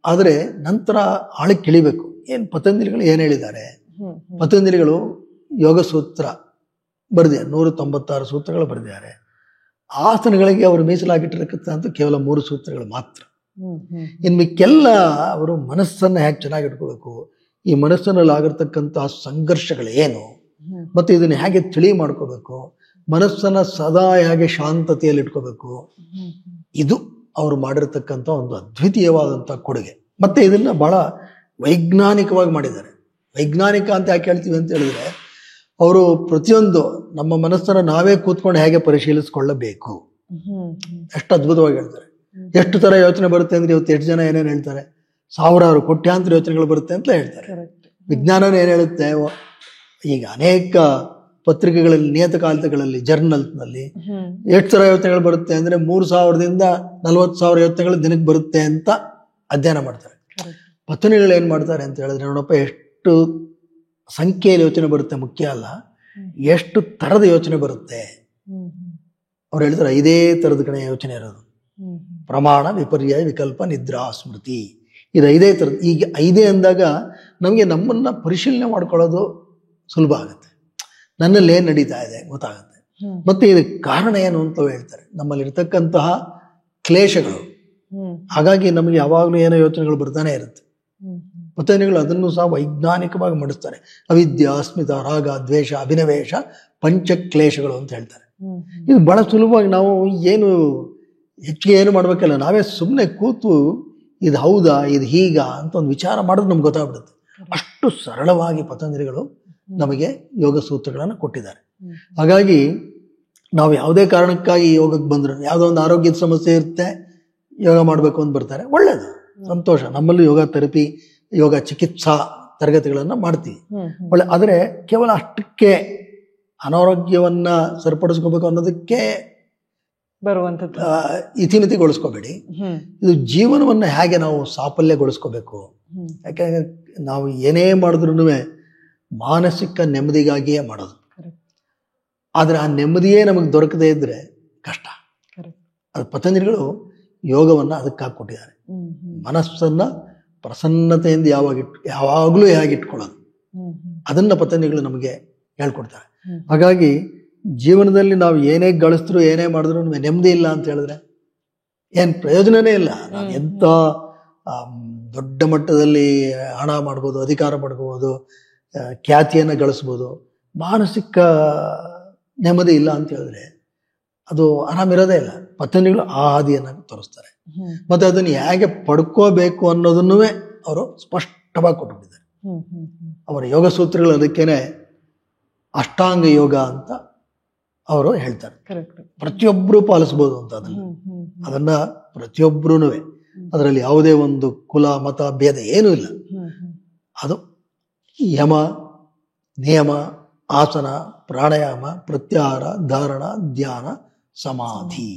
ಆದರೆ ನಂತರ ಆಳಕ್ಕೆ ಇಳಿಬೇಕು. ಪತಂಜಲಿಗಳು ಏನು ಹೇಳಿದ್ದಾರೆ? ಪತಂಜಲಿಗಳು ಯೋಗ ಸೂತ್ರ ಬರೆದಿದ್ದಾರೆ, 196 ಸೂತ್ರಗಳು ಬರೆದಿದ್ದಾರೆ. ಆಸನಗಳಿಗೆ ಅವರು ಮೀಸಲಾಗಿಟ್ಟಿರತಕ್ಕಂಥ ಕೇವಲ 3 ಸೂತ್ರಗಳು ಮಾತ್ರ. ಇನ್ನು ಮಿಕ್ಕೆಲ್ಲ ಅವರು ಮನಸ್ಸನ್ನು ಹೇಗೆ ಚೆನ್ನಾಗಿಟ್ಕೋಬೇಕು, ಈ ಮನಸ್ಸಿನಲ್ಲಿ ಆಗಿರ್ತಕ್ಕಂತಹ ಸಂಘರ್ಷಗಳು ಏನು, ಮತ್ತೆ ಇದನ್ನು ಹೇಗೆ ತಿಳಿ ಮಾಡ್ಕೋಬೇಕು, ಮನಸ್ಸನ್ನ ಸದಾ ಹೇಗೆ ಶಾಂತತೆಯಲ್ಲಿ ಇಟ್ಕೋಬೇಕು, ಇದು ಅವರು ಮಾಡಿರ್ತಕ್ಕಂಥ ಒಂದು ಅದ್ವಿತೀಯವಾದಂಥ ಕೊಡುಗೆ. ಮತ್ತೆ ಇದನ್ನ ಬಹಳ ವೈಜ್ಞಾನಿಕವಾಗಿ ಮಾಡಿದ್ದಾರೆ. ವೈಜ್ಞಾನಿಕ ಅಂತ ಯಾಕೆ ಹೇಳ್ತೀವಿ ಅಂತ ಹೇಳಿದ್ರೆ, ಅವರು ಪ್ರತಿಯೊಂದು ನಮ್ಮ ಮನಸ್ಸನ್ನು ನಾವೇ ಕೂತ್ಕೊಂಡು ಹೇಗೆ ಪರಿಶೀಲಿಸ್ಕೊಳ್ಳಬೇಕು, ಎಷ್ಟು ಅದ್ಭುತವಾಗಿ ಹೇಳ್ತಾರೆ. ಎಷ್ಟು ತರ ಯೋಚನೆ ಬರುತ್ತೆ ಅಂದ್ರೆ ಇವತ್ತು ಎಷ್ಟು ಜನ ಏನೇನು ಹೇಳ್ತಾರೆ, ಸಾವಿರಾರು ಕೋಟ್ಯಾಂತರ ಯೋಚನೆಗಳು ಬರುತ್ತೆ ಅಂತ ಹೇಳ್ತಾರೆ. ವಿಜ್ಞಾನನೇ ಏನು ಹೇಳುತ್ತೆ, ಈಗ ಅನೇಕ ಪತ್ರಿಕೆಗಳಲ್ಲಿ, ನಿಯತಕಾಲಿಕಗಳಲ್ಲಿ, ಜರ್ನಲ್ಸ್ನಲ್ಲಿ ಎಷ್ಟು ತರ ಯೋಚನೆಗಳು ಬರುತ್ತೆ ಅಂದ್ರೆ 3,000ದಿಂದ 40,000 ಯೋಚನೆಗಳು ದಿನಕ್ಕೆ ಬರುತ್ತೆ ಅಂತ ಅಧ್ಯಯನ ಮಾಡ್ತಾರೆ. ಪತ್ನಿಗಳು ಏನ್ ಮಾಡ್ತಾರೆ ಅಂತ ಹೇಳಿದ್ರೆ, ನೋಡಪ್ಪ ಎಷ್ಟು ಸಂಖ್ಯೆಯಲ್ಲಿ ಯೋಚನೆ ಬರುತ್ತೆ ಮುಖ್ಯ ಅಲ್ಲ, ಎಷ್ಟು ತರದ ಯೋಚನೆ ಬರುತ್ತೆ. ಅವ್ರು ಹೇಳ್ತಾರೆ 5 ತರದ ಕಡೆ ಯೋಚನೆ ಇರೋದು: ಪ್ರಮಾಣ, ವಿಪರ್ಯಾಯ, ವಿಕಲ್ಪ, ನಿದ್ರಾ, ಸ್ಮೃತಿ. ಇದು 5 ತರದ್ದು. ಈಗ 5 ಅಂದಾಗ ನಮಗೆ ನಮ್ಮನ್ನ ಪರಿಶೀಲನೆ ಮಾಡ್ಕೊಳ್ಳೋದು ಸುಲಭ ಆಗುತ್ತೆ, ನನ್ನಲ್ಲಿ ಏನ್ ನಡೀತಾ ಇದೆ ಗೊತ್ತಾಗುತ್ತೆ. ಮತ್ತೆ ಇದಕ್ಕೆ ಕಾರಣ ಏನು ಅಂತ ಹೇಳ್ತಾರೆ, ನಮ್ಮಲ್ಲಿ ಇರ್ತಕ್ಕಂತಹ ಕ್ಲೇಶಗಳು. ಹಾಗಾಗಿ ನಮಗೆ ಯಾವಾಗಲೂ ಏನೋ ಯೋಚನೆಗಳು ಬರ್ತಾನೆ ಇರುತ್ತೆ. ಪತಂಜಲಿಗಳು ಅದನ್ನು ಸಹ ವೈಜ್ಞಾನಿಕವಾಗಿ ಮಾಡಿಸ್ತಾರೆ. ಅವಿದ್ಯಾ, ಅಸ್ಮಿತ, ರಾಗ, ದ್ವೇಷ, ಅಭಿನವೇಶ, ಪಂಚಕ್ಲೇಶಗಳು ಅಂತ ಹೇಳ್ತಾರೆ. ಇದು ಬಹಳ ಸುಲಭವಾಗಿ ನಾವು ಹೆಚ್ಚಿಗೆ ಏನು ಮಾಡ್ಬೇಕಲ್ಲ, ನಾವೇ ಸುಮ್ಮನೆ ಕೂತು ಇದು ಹೌದಾ, ಇದು ಹೀಗ ಅಂತ ಒಂದು ವಿಚಾರ ಮಾಡಿದ್ರೆ ನಮ್ಗೆ ಗೊತ್ತಾಗ್ಬಿಡುತ್ತೆ. ಅಷ್ಟು ಸರಳವಾಗಿ ಪತಂಜಲಿಗಳು ನಮಗೆ ಯೋಗ ಸೂತ್ರಗಳನ್ನು ಕೊಟ್ಟಿದ್ದಾರೆ. ಹಾಗಾಗಿ ನಾವು ಯಾವುದೇ ಕಾರಣಕ್ಕಾಗಿ ಯೋಗಕ್ಕೆ ಬಂದ್ರು, ಯಾವುದೋ ಒಂದು ಆರೋಗ್ಯದ ಸಮಸ್ಯೆ ಇರುತ್ತೆ, ಯೋಗ ಮಾಡಬೇಕು ಅಂತ ಬರ್ತಾರೆ, ಒಳ್ಳೇದು, ಸಂತೋಷ. ನಮ್ಮಲ್ಲೂ ಯೋಗ ಥೆರಪಿ, ಯೋಗ ಚಿಕಿತ್ಸಾ ತರಗತಿಗಳನ್ನ ಮಾಡ್ತೀವಿ, ಒಳ್ಳೆ. ಆದರೆ ಕೇವಲ ಅಷ್ಟಕ್ಕೆ ಅನಾರೋಗ್ಯವನ್ನ ಸರಿಪಡಿಸ್ಕೋಬೇಕು ಅನ್ನೋದಕ್ಕೆ ಬರುವಂಥದ್ದು ಇತಿಮಿತಿಗೊಳಿಸ್ಕೋಬೇಡಿ. ಇದು ಜೀವನವನ್ನ ಹೇಗೆ ನಾವು ಸಾಫಲ್ಯಗೊಳಿಸ್ಕೋಬೇಕು. ಯಾಕೆಂದ್ರೆ ನಾವು ಏನೇ ಮಾಡಿದ್ರು ಮಾನಸಿಕ ನೆಮ್ಮದಿಗಾಗಿಯೇ ಮಾಡೋದು. ಆದ್ರೆ ಆ ನೆಮ್ಮದಿಯೇ ನಮಗೆ ದೊರಕದೇ ಇದ್ರೆ ಕಷ್ಟ. ಅದು ಪತಂಜಲಿಗಳು ಯೋಗವನ್ನ ಅದಕ್ಕೆ ಹಾಕೊಟ್ಟಿದ್ದಾರೆ. ಮನಸ್ಸನ್ನ ಪ್ರಸನ್ನತೆಯಿಂದ ಯಾವಾಗಲೂ ಹೇಗಿಟ್ಕೊಳ್ಳೋದು, ಅದನ್ನ ಪತಂಜಲಿಗಳು ನಮಗೆ ಹೇಳ್ಕೊಡ್ತಾರೆ. ಹಾಗಾಗಿ ಜೀವನದಲ್ಲಿ ನಾವು ಏನೇ ಗಳಿಸಿದ್ರು ಏನೇ ಮಾಡಿದ್ರು ನೆಮ್ಮದಿ ಇಲ್ಲ ಅಂತ ಹೇಳಿದ್ರೆ ಏನ್ ಪ್ರಯೋಜನನೇ ಇಲ್ಲ. ನಾವು ಎಂತ ದೊಡ್ಡ ಮಟ್ಟದಲ್ಲಿ ಹಣ ಮಾಡ್ಬೋದು, ಅಧಿಕಾರ ಮಾಡ್ಕೋಬೋದು, ಖ್ಯಾತಿಯನ್ನು ಗಳಿಸ್ಬೋದು, ಮಾನಸಿಕ ನೆಮ್ಮದಿ ಇಲ್ಲ ಅಂತ ಹೇಳಿದ್ರೆ ಅದು ಆರಾಮಿರೋದೇ ಇಲ್ಲ. ಪತಂಜಲಿಗಳು ಆ ಹಾದಿಯನ್ನು ತೋರಿಸ್ತಾರೆ. ಮತ್ತೆ ಅದನ್ನು ಹೇಗೆ ಪಡ್ಕೋಬೇಕು ಅನ್ನೋದನ್ನೂ ಅವರು ಸ್ಪಷ್ಟವಾಗಿ ಕೊಟ್ಬಿಟ್ಟಿದ್ದಾರೆ. ಅವರ ಯೋಗ ಸೂತ್ರಗಳು ಅದಕ್ಕೇನೆ ಅಷ್ಟಾಂಗ ಯೋಗ ಅಂತ ಅವರು ಹೇಳ್ತಾರೆ. ಕರೆಕ್ಟ್. ಪ್ರತಿಯೊಬ್ಬರು ಪಾಲಿಸ್ಬೋದು ಅಂತ ಅದನ್ನ ಪ್ರತಿಯೊಬ್ಬರೂ, ಅದರಲ್ಲಿ ಯಾವುದೇ ಒಂದು ಕುಲ ಮತ ಭೇದ ಏನೂ ಇಲ್ಲ. ಅದು ಯಮ ನಿಯಮ ಆಸನ ಪ್ರಾಣಾಯಾಮ ಪ್ರತ್ಯಾಹಾರ ಧಾರಣ ಧ್ಯಾನ ಸಮಾಧಿ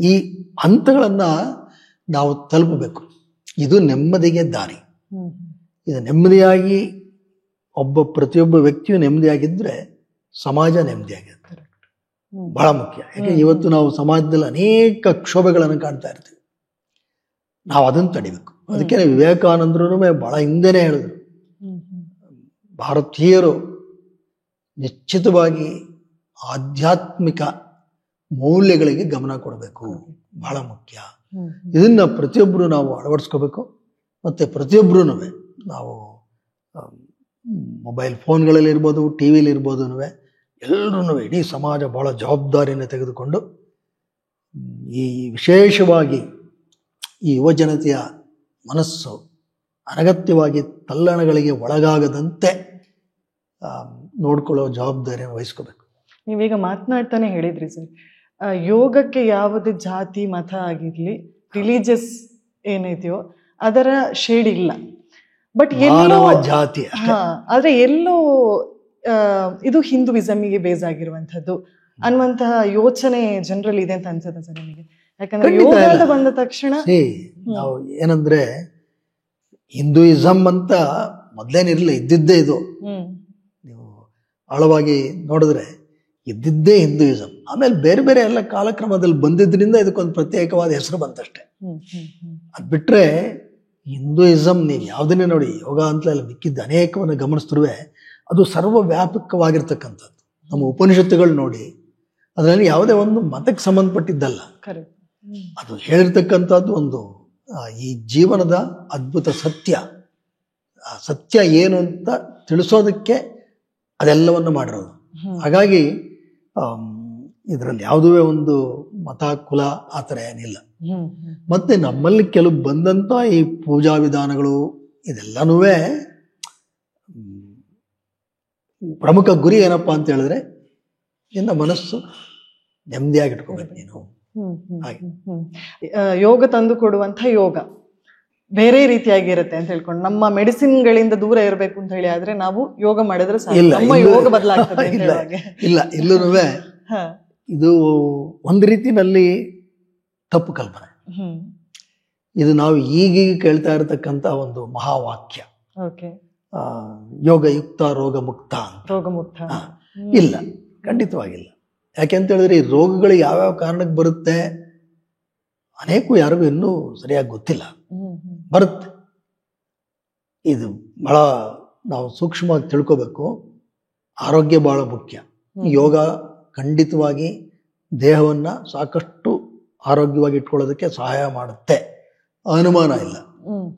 ಈ ಹಂತಗಳನ್ನ ನಾವು ತಲುಪಬೇಕು. ಇದು ನೆಮ್ಮದಿಗೆ ದಾರಿ. ಇದು ನೆಮ್ಮದಿಯಾಗಿ ಪ್ರತಿಯೊಬ್ಬ ವ್ಯಕ್ತಿಯು ನೆಮ್ಮದಿಯಾಗಿದ್ರೆ ಸಮಾಜ ನೆಮ್ಮದಿಯಾಗಿರುತ್ತೆ. ಬಹಳ ಮುಖ್ಯ. ಯಾಕೆ ಇವತ್ತು ನಾವು ಸಮಾಜದಲ್ಲಿ ಅನೇಕ ಕ್ಷೋಭೆಗಳನ್ನು ಕಾಣ್ತಾ ಇರ್ತೀವಿ. ನಾವು ಅದನ್ನು ತಡಿಬೇಕು. ಅದಕ್ಕೆ ವಿವೇಕಾನಂದರು ಬಹಳ ಹಿಂದೆನೇ ಹೇಳಿದ್ರು, ಭಾರತೀಯರು ನಿಶ್ಚಿತವಾಗಿ ಆಧ್ಯಾತ್ಮಿಕ ಮೌಲ್ಯಗಳಿಗೆ ಗಮನ ಕೊಡಬೇಕು, ಬಹಳ ಮುಖ್ಯ. ಇದನ್ನ ಪ್ರತಿಯೊಬ್ಬರು ನಾವು ಅಳವಡಿಸ್ಕೋಬೇಕು. ಮತ್ತೆ ಪ್ರತಿಯೊಬ್ಬರೂ ನಾವು ಮೊಬೈಲ್ ಫೋನ್ಗಳಲ್ಲಿ ಇರ್ಬೋದು, ಟಿ ವಿಲಿ ಇರ್ಬೋದು, ಎಲ್ಲರೂ ಇಡೀ ಸಮಾಜ ಬಹಳ ಜವಾಬ್ದಾರಿಯನ್ನು ತೆಗೆದುಕೊಂಡು ಈ ವಿಶೇಷವಾಗಿ ಈ ಯುವಜನತೆಯ ಮನಸ್ಸು ಅನಗತ್ಯವಾಗಿ ತಲ್ಲಣಗಳಿಗೆ ಒಳಗಾಗದಂತೆ ನೋಡ್ಕೊಳ್ಳೋ ಜವಾಬ್ದಾರಿಯನ್ನು ವಹಿಸ್ಕೋಬೇಕು. ನೀವೀಗ ಮಾತನಾಡ್ತಾನೆ ಹೇಳಿದ್ರಿ ಸರ್, ಯೋಗಕ್ಕೆ ಯಾವುದೇ ಜಾತಿ ಮತ ಆಗಿರ್ಲಿ ರಿಲಿಜಿಯಸ್ ಏನೈತೆಯೋ ಅದರ ಶೇಡ್ ಇಲ್ಲ. ಬಟ್ ಎಲ್ಲೋ ಜಾತಿ ಆದ್ರೆ ಎಲ್ಲೋ ಇದು ಹಿಂದೂಯಿಸಮ್ಗೆ ಬೇಸ್ ಆಗಿರುವಂತದ್ದು ಅನ್ನುವಂತಹ ಯೋಚನೆ ಜನರಲ್ಲಿ ಇದೆ ಅಂತ ಅನ್ಸುತ್ತೆ ಸರ್ ನಿಮಗೆ? ಯಾಕಂದ್ರೆ ಯೋಗ ಬಂದ ತಕ್ಷಣ ನಾವು ಏನಂದ್ರೆ ಹಿಂದೂಯಿಸಮ್ ಅಂತ ಮೊದ್ಲೇನಿರ್ಲಿಲ್ಲ, ಇದ್ದಿದ್ದೇ ಇದು. ನೀವು ಆಳವಾಗಿ ನೋಡಿದ್ರೆ ಇದ್ದಿದ್ದೇ ಹಿಂದೂಯಿಸಮ್. ಆಮೇಲೆ ಬೇರೆ ಬೇರೆ ಎಲ್ಲ ಕಾಲಕ್ರಮದಲ್ಲಿ ಬಂದಿದ್ರಿಂದ ಇದಕ್ಕೊಂದು ಪ್ರತ್ಯೇಕವಾದ ಹೆಸರು ಬಂತಷ್ಟೆ. ಅದ್ ಬಿಟ್ರೆ ಹಿಂದೂಯಿಸಮ್ ನೀವು ಯಾವುದನ್ನೇ ನೋಡಿ, ಯೋಗ ಅಂತಲೇ ಮಿಕ್ಕಿದ್ದ ಅನೇಕವನ್ನು ಗಮನಿಸಿದ್ರೂ ಅದು ಸರ್ವವ್ಯಾಪಕವಾಗಿರ್ತಕ್ಕಂಥದ್ದು. ನಮ್ಮ ಉಪನಿಷತ್ತುಗಳು ನೋಡಿ, ಅದರಲ್ಲಿ ಯಾವುದೇ ಒಂದು ಮತಕ್ಕೆ ಸಂಬಂಧಪಟ್ಟಿದ್ದಲ್ಲ. ಅದು ಹೇಳಿರ್ತಕ್ಕಂಥದ್ದು ಒಂದು ಈ ಜೀವನದ ಅದ್ಭುತ ಸತ್ಯ. ಆ ಸತ್ಯ ಏನು ಅಂತ ತಿಳಿಸೋದಕ್ಕೆ ಅದೆಲ್ಲವನ್ನು ಮಾಡಿರೋದು. ಹಾಗಾಗಿ ಇದರಲ್ಲಿ ಯಾವುದೇ ಒಂದು ಮತ ಕುಲ ಆ ಥರ ಏನಿಲ್ಲ. ಮತ್ತೆ ನಮ್ಮಲ್ಲಿ ಕೆಲವು ಬಂದಂತ ಈ ಪೂಜಾ ವಿಧಾನಗಳು ಇದೆಲ್ಲನೂ ಪ್ರಮುಖ ಗುರಿ ಏನಪ್ಪಾ ಅಂತ ಹೇಳಿದ್ರೆ ನಿನ್ನ ಮನಸ್ಸು ನೆಮ್ಮದಿಯಾಗಿಟ್ಕೋಬೇಕು ನೀನು. ಯೋಗ ತಂದು ಕೊಡುವಂತ ಯೋಗ ಬೇರೆ ರೀತಿಯಾಗಿರುತ್ತೆ ಅಂತ ಹೇಳ್ಕೊಂಡು ನಮ್ಮ ಮೆಡಿಸಿನ್ಗಳಿಂದ ದೂರ ಇರಬೇಕು ಅಂತ ಹೇಳಿ ಆದ್ರೆ ನಾವು ಯೋಗ ಮಾಡಿದ್ರೆ ನಮ್ಮ ಯೋಗ ಬದಲಾಗ್ತದೆ. ಇಲ್ಲ, ಇಲ್ಲೂ ಇದು ಒಂದು ರೀತಿನಲ್ಲಿ ತಪ್ಪು ಕಲ್ಪನೆ. ಇದು ನಾವು ಈಗೀಗ ಕೇಳ್ತಾ ಇರತಕ್ಕಂತ ಒಂದು ಮಹಾವಾಕ್ಯ, ಯೋಗಯುಕ್ತ ರೋಗ ಮುಕ್ತ. ಇಲ್ಲ, ಖಂಡಿತವಾಗಿಲ್ಲ. ಯಾಕೆಂತ ಹೇಳಿದ್ರೆ ಈ ರೋಗಗಳು ಯಾವ್ಯಾವ ಕಾರಣಕ್ಕೆ ಬರುತ್ತೆ ಯಾರಿಗೂ ಇನ್ನೂ ಸರಿಯಾಗಿ ಗೊತ್ತಿಲ್ಲ. ಬರುತ್ತೆ. ಇದು ಬಹಳ ನಾವು ಸೂಕ್ಷ್ಮವಾಗಿ ತಿಳ್ಕೋಬೇಕು. ಆರೋಗ್ಯ ಬಹಳ ಮುಖ್ಯ. ಯೋಗ ಖಂಡಿತವಾಗಿ ದೇಹವನ್ನ ಸಾಕಷ್ಟು ಆರೋಗ್ಯವಾಗಿ ಇಟ್ಕೊಳ್ಳೋದಕ್ಕೆ ಸಹಾಯ ಮಾಡುತ್ತೆ, ಅನುಮಾನ ಇಲ್ಲ.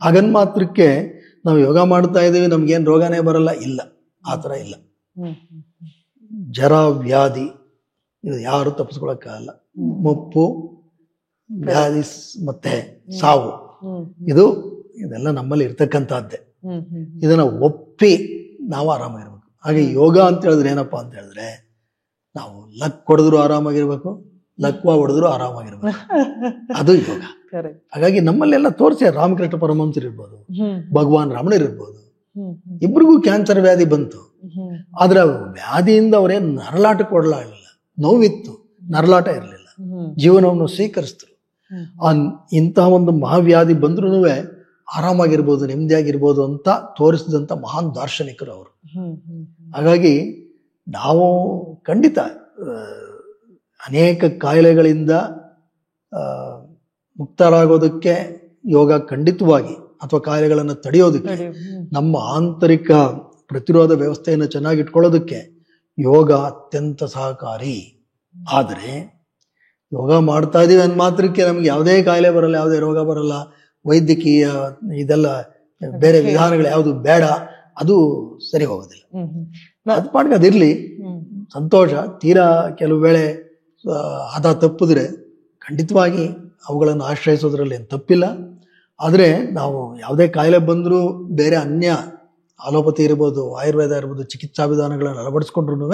ಹಾಗನ್ ಮಾತ್ರಕ್ಕೆ ನಾವು ಯೋಗ ಮಾಡ್ತಾ ಇದ್ದೀವಿ ನಮ್ಗೇನು ರೋಗನೇ ಬರಲ್ಲ, ಇಲ್ಲ, ಆ ಥರ ಇಲ್ಲ. ಜರ ವ್ಯಾಧಿ ಇದು ಯಾರು ತಪ್ಪಿಸ್ಕೊಳಕ್ಕಾಗಲ್ಲ. ಮುಪ್ಪು ವ್ಯಾಧಿ ಮತ್ತೆ ಸಾವು ಇದೆಲ್ಲ ನಮ್ಮಲ್ಲಿ ಇರ್ತಕ್ಕಂಥದ್ದೇ. ಇದನ್ನ ಒಪ್ಪಿ ನಾವು ಆರಾಮಾಗಿರ್ಬೇಕು. ಹಾಗೆ ಯೋಗ ಅಂತ ಹೇಳಿದ್ರೆ ಏನಪ್ಪಾ ಅಂತ ಹೇಳಿದ್ರೆ ನಾವು ಲಕ್ ಹೊಡೆದ್ರು ಆರಾಮಾಗಿರ್ಬೇಕು, ಲಕ್ವ ಹೊಡೆದ್ರು ಆರಾಮಾಗಿರ್ಬೇಕು, ಅದು ಯೋಗ. ಹಾಗಾಗಿ ನಮ್ಮಲ್ಲೆಲ್ಲ ತೋರಿಸಿ ರಾಮಕೃಷ್ಣ ಪರಮಹಂಸರು ಇರ್ಬೋದು, ಭಗವಾನ್ ರಮಣರು ಇರ್ಬೋದು, ಇಬ್ರಿಗೂ ಕ್ಯಾನ್ಸರ್ ವ್ಯಾಧಿ ಬಂತು. ಆದ್ರೆ ವ್ಯಾಧಿಯಿಂದ ಅವ್ರೇನು ನರಳಾಟಕ್ಕೆ ಕೊಡಲಾಗಲಿಲ್ಲ, ನೋವಿತ್ತು, ನರಳಾಟ ಇರಲಿಲ್ಲ, ಜೀವನವನ್ನು ಸ್ವೀಕರಿಸಿದ್ರು. ಇಂತಹ ಒಂದು ಮಹಾವ್ಯಾಧಿ ಬಂದ್ರೂ ಆರಾಮಾಗಿರ್ಬೋದು, ನೆಮ್ಮದಿಯಾಗಿರ್ಬೋದು ಅಂತ ತೋರಿಸಿದಂತ ಮಹಾನ್ ದಾರ್ಶನಿಕರು ಅವರು. ಹಾಗಾಗಿ ನಾವು ಖಂಡಿತ ಅನೇಕ ಕಾಯಿಲೆಗಳಿಂದ ಮುಕ್ತರಾಗೋದಕ್ಕೆ ಯೋಗ ಖಂಡಿತವಾಗಿ, ಅಥವಾ ಕಾಯಿಲೆಗಳನ್ನು ತಡೆಯೋದಕ್ಕೆ, ನಮ್ಮ ಆಂತರಿಕ ಪ್ರತಿರೋಧ ವ್ಯವಸ್ಥೆಯನ್ನು ಚೆನ್ನಾಗಿಟ್ಕೊಳ್ಳೋದಕ್ಕೆ ಯೋಗ ಅತ್ಯಂತ ಸಹಕಾರಿ. ಆದರೆ ಯೋಗ ಮಾಡ್ತಾ ಇದೀವಿ ಅಂದ ಮಾತ್ರಕ್ಕೆ ನಮ್ಗೆ ಯಾವುದೇ ಕಾಯಿಲೆ ಬರಲ್ಲ, ಯಾವುದೇ ರೋಗ ಬರಲ್ಲ, ವೈದ್ಯಕೀಯ ಇದೆಲ್ಲ ಬೇರೆ ವಿಧಾನಗಳು ಯಾವುದು ಬೇಡ, ಅದು ಸರಿ ಹೋಗೋದಿಲ್ಲ. ಅದ್ ಪಾಡ್ಗೆ ಅದಿರ್ಲಿ, ಸಂತೋಷ. ತೀರಾ ಕೆಲವು ವೇಳೆ ಹದ ತಪ್ಪಿದ್ರೆ ಖಂಡಿತವಾಗಿ ಅವುಗಳನ್ನು ಆಶ್ರಯಿಸೋದ್ರಲ್ಲಿ ಏನು ತಪ್ಪಿಲ್ಲ. ಆದರೆ ನಾವು ಯಾವುದೇ ಕಾಯಿಲೆ ಬಂದರೂ ಬೇರೆ ಅನ್ಯ ಆಲೋಪತಿ ಇರ್ಬೋದು, ಆಯುರ್ವೇದ ಇರ್ಬೋದು, ಚಿಕಿತ್ಸಾ ವಿಧಾನಗಳನ್ನು ಅಳವಡಿಸ್ಕೊಂಡ್ರೂ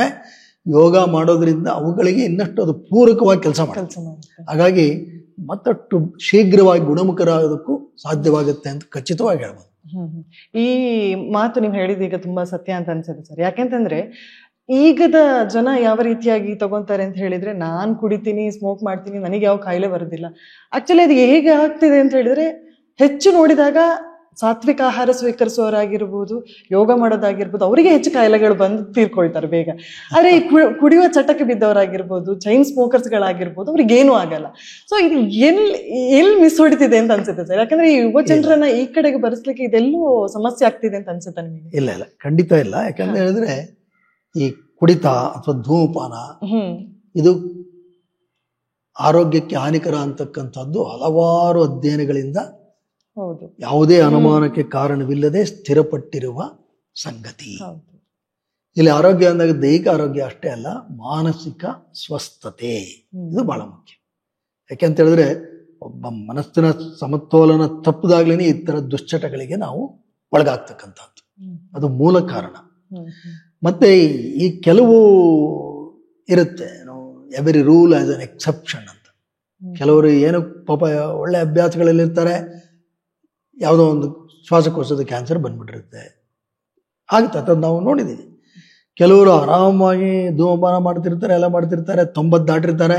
ಯೋಗ ಮಾಡೋದ್ರಿಂದ ಅವುಗಳಿಗೆ ಇನ್ನಷ್ಟು ಅದು ಪೂರಕವಾಗಿ ಕೆಲಸ ಮಾಡುತ್ತೆ. ಹಾಗಾಗಿ ಮತ್ತಷ್ಟು ಶೀಘ್ರವಾಗಿ ಗುಣಮುಖರಾಗೋದಕ್ಕೂ ಸಾಧ್ಯವಾಗುತ್ತೆ ಅಂತ ಖಚಿತವಾಗಿ ಹೇಳ್ಬೋದು. ಈ ಮಾತು ನೀವು ಹೇಳಿದೀಗ ತುಂಬಾ ಸತ್ಯ ಅಂತ ಅನ್ಸುತ್ತೆ ಸರ್. ಯಾಕೆಂತಂದ್ರೆ ಈಗದ ಜನ ಯಾವ ರೀತಿಯಾಗಿ ತಗೊಂತಾರೆ ಅಂತ ಹೇಳಿದ್ರೆ, ನಾನ್ ಕುಡಿತೀನಿ, ಸ್ಮೋಕ್ ಮಾಡ್ತೀನಿ, ನನಗೆ ಯಾವ ಕಾಯಿಲೆ ಬರೋದಿಲ್ಲ. ಆಕ್ಚುಲಿ ಅದು ಹೇಗೆ ಆಗ್ತಿದೆ ಅಂತ ಹೇಳಿದ್ರೆ, ಹೆಚ್ಚು ನೋಡಿದಾಗ ಸಾತ್ವಿಕ ಆಹಾರ ಸ್ವೀಕರಿಸುವವರಾಗಿರ್ಬೋದು, ಯೋಗ ಮಾಡೋದಾಗಿರ್ಬೋದು, ಅವರಿಗೆ ಹೆಚ್ಚು ಕಾಯಿಲೆಗಳು ಬಂದು ತೀರ್ಕೊಳ್ತಾರೆ ಬೇಗ. ಆದ್ರೆ ಈ ಕುಡಿಯುವ ಚಟಕ್ಕೆ ಬಿದ್ದವರಾಗಿರ್ಬೋದು, ಚೈನ್ ಸ್ಮೋಕರ್ಸ್ಗಳಾಗಿರ್ಬೋದು, ಅವ್ರಿಗೆ ಏನೂ ಆಗಲ್ಲ. ಸೊ ಇದು ಎಲ್ಲಿ ಮಿಸ್ ಹೊಡಿತಿದೆ ಅಂತ ಅನ್ಸುತ್ತೆ ಸರ್? ಯಾಕಂದ್ರೆ ಈ ಯುವ ಜನರನ್ನ ಈ ಕಡೆಗೆ ಬರೆಸ್ಲಿಕ್ಕೆ ಇದೆಲ್ಲೂ ಸಮಸ್ಯೆ ಆಗ್ತಿದೆ ಅಂತ ಅನ್ಸುತ್ತೆ ನಿಮಗೆ? ಇಲ್ಲ, ಖಂಡಿತ ಇಲ್ಲ. ಯಾಕಂದ್ರೆ ಹೇಳಿದ್ರೆ ಈ ಕುಡಿತ ಅಥವಾ ಧೂಮಪಾನ ಇದು ಆರೋಗ್ಯಕ್ಕೆ ಹಾನಿಕರ ಅಂತಕ್ಕಂಥದ್ದು ಹಲವಾರು ಅಧ್ಯಯನಗಳಿಂದ ಯಾವುದೇ ಅನುಮಾನಕ್ಕೆ ಕಾರಣವಿಲ್ಲದೆ ಸ್ಥಿರಪಟ್ಟಿರುವ ಸಂಗತಿ. ಇಲ್ಲಿ ಆರೋಗ್ಯ ಅಂದಾಗ ದೈಹಿಕ ಆರೋಗ್ಯ ಅಷ್ಟೇ ಅಲ್ಲ, ಮಾನಸಿಕ ಸ್ವಸ್ಥತೆ ಇದು ಬಹಳ ಮುಖ್ಯ. ಯಾಕೆಂತ ಹೇಳಿದ್ರೆ ಒಬ್ಬ ಮನಸ್ಸಿನ ಸಮತೋಲನ ತಪ್ಪದಾಗ್ಲೇನೆ ಈ ತರ ದುಶ್ಚಟಗಳಿಗೆ ನಾವು ಒಳಗಾಗ್ತಕ್ಕಂಥದ್ದು, ಅದು ಮೂಲ ಕಾರಣ. ಮತ್ತೆ ಈ ಕೆಲವು ಇರುತ್ತೆ, every rule as an exception ಅಂತ. ಕೆಲವರು ಏನು ಪಾಪ ಒಳ್ಳೆ ಅಭ್ಯಾಸಗಳಲ್ಲಿ ಇರ್ತಾರೆ, ಯಾವುದೋ ಒಂದು ಶ್ವಾಸಕೋಶದ ಕ್ಯಾನ್ಸರ್ ಬಂದ್ಬಿಟ್ಟಿರುತ್ತೆ, ಆಗುತ್ತೆ. ಅದು ನಾವು ನೋಡಿದ್ದೀವಿ. ಕೆಲವರು ಆರಾಮಾಗಿ ಧೂಮಪಾನ ಮಾಡ್ತಿರ್ತಾರೆ, ಎಲ್ಲ ಮಾಡ್ತಿರ್ತಾರೆ, 90 ದಾಟಿರ್ತಾರೆ,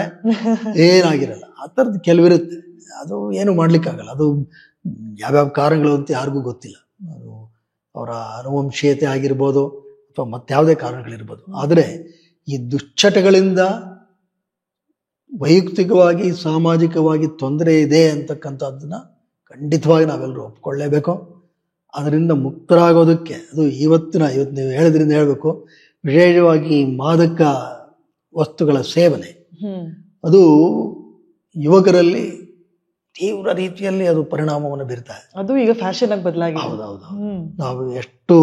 ಏನಾಗಿರಲ್ಲ. ಆ ಥರದ್ದು ಕೆಲವಿರುತ್ತೆ, ಅದು ಏನು ಮಾಡ್ಲಿಕ್ಕಾಗಲ್ಲ. ಅದು ಯಾವ್ಯಾವ ಕಾರಣಗಳು ಅಂತ ಯಾರಿಗೂ ಗೊತ್ತಿಲ್ಲ. ಅದು ಅವರ ಅನುವಂಶೀಯತೆ ಆಗಿರ್ಬೋದು ಅಥವಾ ಮತ್ತಾವುದೇ ಕಾರಣಗಳಿರ್ಬೋದು. ಆದರೆ ಈ ದುಶ್ಚಟಗಳಿಂದ ವೈಯಕ್ತಿಕವಾಗಿ ಸಾಮಾಜಿಕವಾಗಿ ತೊಂದರೆ ಇದೆ ಅಂತಕ್ಕಂಥದ್ದನ್ನ ಖಂಡಿತವಾಗಿ ನಾವೆಲ್ಲರೂ ಒಪ್ಕೊಳ್ಳೇಬೇಕು. ಅದರಿಂದ ಮುಕ್ತರಾಗೋದಕ್ಕೆ ಅದು ಇವತ್ತು ನೀವು ಹೇಳೋದ್ರಿಂದ ಹೇಳಬೇಕು, ವಿಶೇಷವಾಗಿ ಮಾದಕ ವಸ್ತುಗಳ ಸೇವನೆ ಅದು ಯುವಕರಲ್ಲಿ ತೀವ್ರ ರೀತಿಯಲ್ಲಿ ಅದು ಪರಿಣಾಮವನ್ನು ಬೀರ್ತಾ ಇದೆ. ಅದು ಈಗ ಫ್ಯಾಷನ್ ಆಗಿ ಬದಲಾಗಿದೆ. ಹೌದೌದು. ನಾವು ಎಷ್ಟು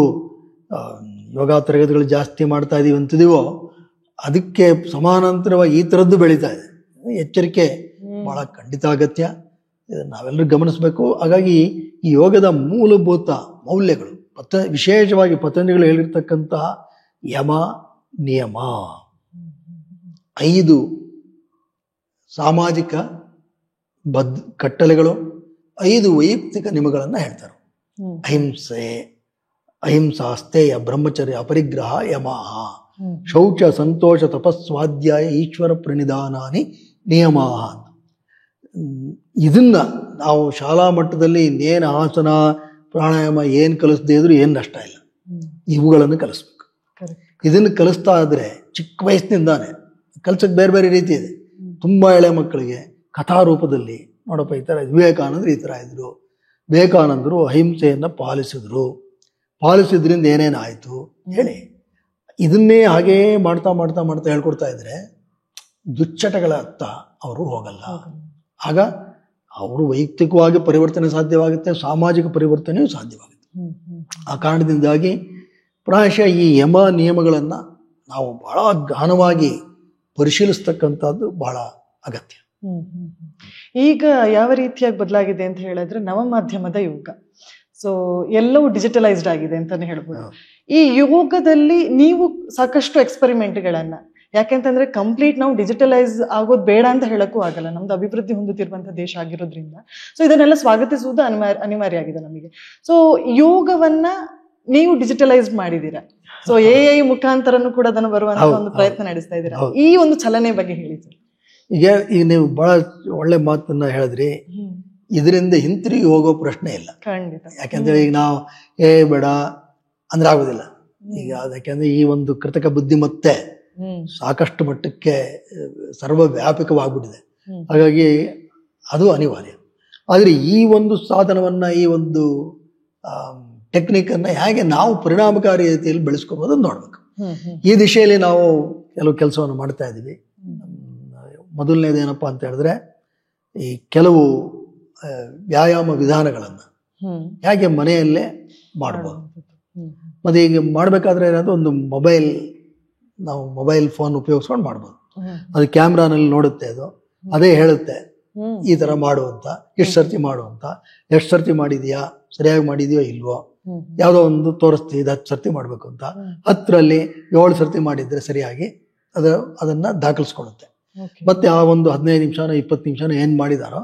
ಯೋಗ ತರಗತಿಗಳು ಜಾಸ್ತಿ ಮಾಡ್ತಾ ಇದೀವಿ ಅಂತಿದೀವೋ ಅದಕ್ಕೆ ಸಮಾನಾಂತರವಾಗಿ ಈ ಥರದ್ದು ಬೆಳೀತಾ ಇದೆ. ಎಚ್ಚರಿಕೆ ಬಹಳ ಖಂಡಿತ ಅಗತ್ಯ, ಇದನ್ನು ನಾವೆಲ್ಲರೂ ಗಮನಿಸಬೇಕು. ಹಾಗಾಗಿ ಈ ಯೋಗದ ಮೂಲಭೂತ ಮೌಲ್ಯಗಳು ವಿಶೇಷವಾಗಿ ಪತಂಜಲಿಗಳು ಹೇಳಿರ್ತಕ್ಕಂತಹ ಯಮ ನಿಯಮ, 5 ಸಾಮಾಜಿಕ ಕಟ್ಟಳೆಗಳು, 5 ವೈಯಕ್ತಿಕ ನಿಯಮಗಳನ್ನು ಹೇಳ್ತಾರೆ. ಅಹಿಂಸಾ, ಸ್ಥೇಯ, ಬ್ರಹ್ಮಚರ್ಯ, ಅಪರಿಗ್ರಹ, ಯಮಃ, ಶೌಚ, ಸಂತೋಷ, ತಪಸ್ವಾಧ್ಯಾಯ, ಈಶ್ವರ ಪ್ರಣಿಧಾನಾನಿ ನಿಯಮಃ. ಇದನ್ನ ನಾವು ಶಾಲಾ ಮಟ್ಟದಲ್ಲಿ ಇನ್ನೇನು ಆಸನ ಪ್ರಾಣಾಯಾಮ ಏನು ಕಲಿಸದೇ ಇದ್ರು ಏನು ನಷ್ಟ ಇಲ್ಲ, ಇವುಗಳನ್ನು ಕಲಿಸ್ಬೇಕು. ಇದನ್ನು ಕಲಿಸ್ತಾ ಇದ್ರೆ ಚಿಕ್ಕ ವಯಸ್ಸಿನಿಂದಾನೆ ಕಲ್ಸಕ್ಕೆ ಬೇರೆ ಬೇರೆ ರೀತಿ ಇದೆ. ತುಂಬಾ ಎಳೆ ಮಕ್ಕಳಿಗೆ ಕಥಾರೂಪದಲ್ಲಿ ನೋಡಪ್ಪ ಈ ಥರ ವಿವೇಕಾನಂದರು ಈ ಥರ ಇದ್ರು, ವಿವೇಕಾನಂದರು ಅಹಿಂಸೆಯನ್ನು ಪಾಲಿಸಿದ್ರಿಂದ ಏನೇನಾಯಿತು ಹೇಳಿ ಇದನ್ನೇ ಹಾಗೇ ಮಾಡ್ತಾ ಮಾಡ್ತಾ ಮಾಡ್ತಾ ಹೇಳ್ಕೊಡ್ತಾ ಇದ್ರೆ ದುಶ್ಚಟಗಳ ಅತ್ತ ಅವರು ಹೋಗಲ್ಲ. ಆಗ ಅವರು ವೈಯಕ್ತಿಕವಾಗಿ ಪರಿವರ್ತನೆ ಸಾಧ್ಯವಾಗುತ್ತೆ, ಸಾಮಾಜಿಕ ಪರಿವರ್ತನೆಯೂ ಸಾಧ್ಯವಾಗುತ್ತೆ. ಆ ಕಾರಣದಿಂದಾಗಿ ಪ್ರಾಯಶಃ ಈ ಯಮ ನಿಯಮಗಳನ್ನು ನಾವು ಬಹಳ ಗಹನವಾಗಿ ಪರಿಶೀಲಿಸ್ತಕ್ಕಂಥದ್ದು ಬಹಳ ಅಗತ್ಯ. ಈಗ ಯಾವ ರೀತಿಯಾಗಿ ಬದಲಾಗಿದೆ ಅಂತ ಹೇಳಿದ್ರೆ ನವಮಾಧ್ಯಮದ ಯುಗ. ಸೊ ಎಲ್ಲವೂ ಡಿಜಿಟಲೈಸ್ಡ್ ಆಗಿದೆ ಅಂತಾನೆ ಹೇಳ್ಬೋದು. ಈ ಯೋಗದಲ್ಲಿ ನೀವು ಸಾಕಷ್ಟು ಎಕ್ಸ್ಪೆರಿಮೆಂಟ್ಗಳನ್ನ, ಯಾಕೆಂತಂದ್ರೆ ಕಂಪ್ಲೀಟ್ ನಾವು ಡಿಜಿಟಲೈಸ್ ಆಗೋದು ಬೇಡ ಅಂತ ಹೇಳಕ್ಕೂ ಆಗಲ್ಲ, ನಮ್ದು ಅಭಿವೃದ್ಧಿ ಹೊಂದುತ್ತಿರುವಂತಹ ದೇಶ ಆಗಿರೋದ್ರಿಂದ. ಸೊ ಇದನ್ನೆಲ್ಲ ಸ್ವಾಗತಿಸುವುದು ಅನಿವಾರ್ಯ ಆಗಿದೆ ನಮಗೆ. ಸೊ ಯೋಗವನ್ನ ನೀವು ಡಿಜಿಟಲೈಸ್ ಮಾಡಿದೀರಾ, ಸೊ AI ಮುಖಾಂತರನು ಕೂಡ ಅದನ್ನು ಬರುವಂತ ಒಂದು ಪ್ರಯತ್ನ ನಡೆಸ್ತಾ ಇದ್ದೀರಾ. ಈ ಒಂದು ಚಲನೆ ಬಗ್ಗೆ ಹೇಳಿ ಸರ್. ಈಗ ನೀವು ಬಹಳ ಒಳ್ಳೆ ಮಾತನ್ನ ಹೇಳಿದ್ರಿ. ಇದರಿಂದ ಹಿಂತಿರುಗಿ ಹೋಗೋ ಪ್ರಶ್ನೆ ಇಲ್ಲ ಖಂಡಿತ. ಯಾಕೆಂದ್ರೆ ಈಗ ನಾವು ಬೇಡ ಅಂದ್ರೆ ಆಗುದಿಲ್ಲ. ಈಗ ಯಾಕೆಂದ್ರೆ ಈ ಒಂದು ಕೃತಕ ಬುದ್ಧಿಮತ್ತೆ ಸಾಕಷ್ಟು ಮಟ್ಟಕ್ಕೆ ಸರ್ವವ್ಯಾಪಕವಾಗ್ಬಿಟ್ಟಿದೆ. ಹಾಗಾಗಿ ಅದು ಅನಿವಾರ್ಯ. ಆದರೆ ಈ ಒಂದು ಸಾಧನವನ್ನ, ಈ ಒಂದು ಟೆಕ್ನಿಕ್ ಅನ್ನ ಹೇಗೆ ನಾವು ಪರಿಣಾಮಕಾರಿ ರೀತಿಯಲ್ಲಿ ಬೆಳೆಸ್ಕೋಬಹುದು ನೋಡ್ಬೇಕು. ಈ ದಿಶೆಯಲ್ಲಿ ನಾವು ಕೆಲವು ಕೆಲಸವನ್ನು ಮಾಡ್ತಾ ಇದ್ದೀವಿ. ಮೊದಲನೇದೇನಪ್ಪ ಅಂತ ಹೇಳಿದ್ರೆ, ಈ ಕೆಲವು ವ್ಯಾಯಾಮ ವಿಧಾನಗಳನ್ನು ಹೇಗೆ ಮನೆಯಲ್ಲೇ ಮಾಡ್ಬೋದು. ಮತ್ತೆ ಈಗ ಮಾಡಬೇಕಾದ್ರೆ ಏನಾದ್ರು ಒಂದು ನಾವು ಮೊಬೈಲ್ ಫೋನ್ ಉಪಯೋಗಿಸ್ಕೊಂಡು ಮಾಡ್ಬೋದು. ಅದು ಕ್ಯಾಮ್ರಾನಲ್ಲಿ ನೋಡುತ್ತೆ, ಅದೇ ಹೇಳುತ್ತೆ ಈ ತರ ಮಾಡುವಂತ, ಎಷ್ಟು ಸರ್ತಿ ಮಾಡುವಂತ, ಎಷ್ಟು ಸರ್ತಿ ಮಾಡಿದೀಯಾ, ಸರಿಯಾಗಿ ಮಾಡಿದೀಯೋ ಇಲ್ವೋ, ಯಾವುದೋ ಒಂದು ತೋರಿಸ್ತೀವಿ 10 ಸರ್ತಿ ಮಾಡ್ಬೇಕು ಅಂತ, 10ರಲ್ಲಿ 7 ಸರ್ತಿ ಮಾಡಿದ್ರೆ ಸರಿಯಾಗಿ ಅದನ್ನ ದಾಖಲಿಸ್ಕೊಳ್ಳುತ್ತೆ. ಮತ್ತೆ ಆ ಒಂದು 15 ನಿಮಿಷನೋ 20 ನಿಮಿಷನೋ ಏನ್ ಮಾಡಿದಾರೋ,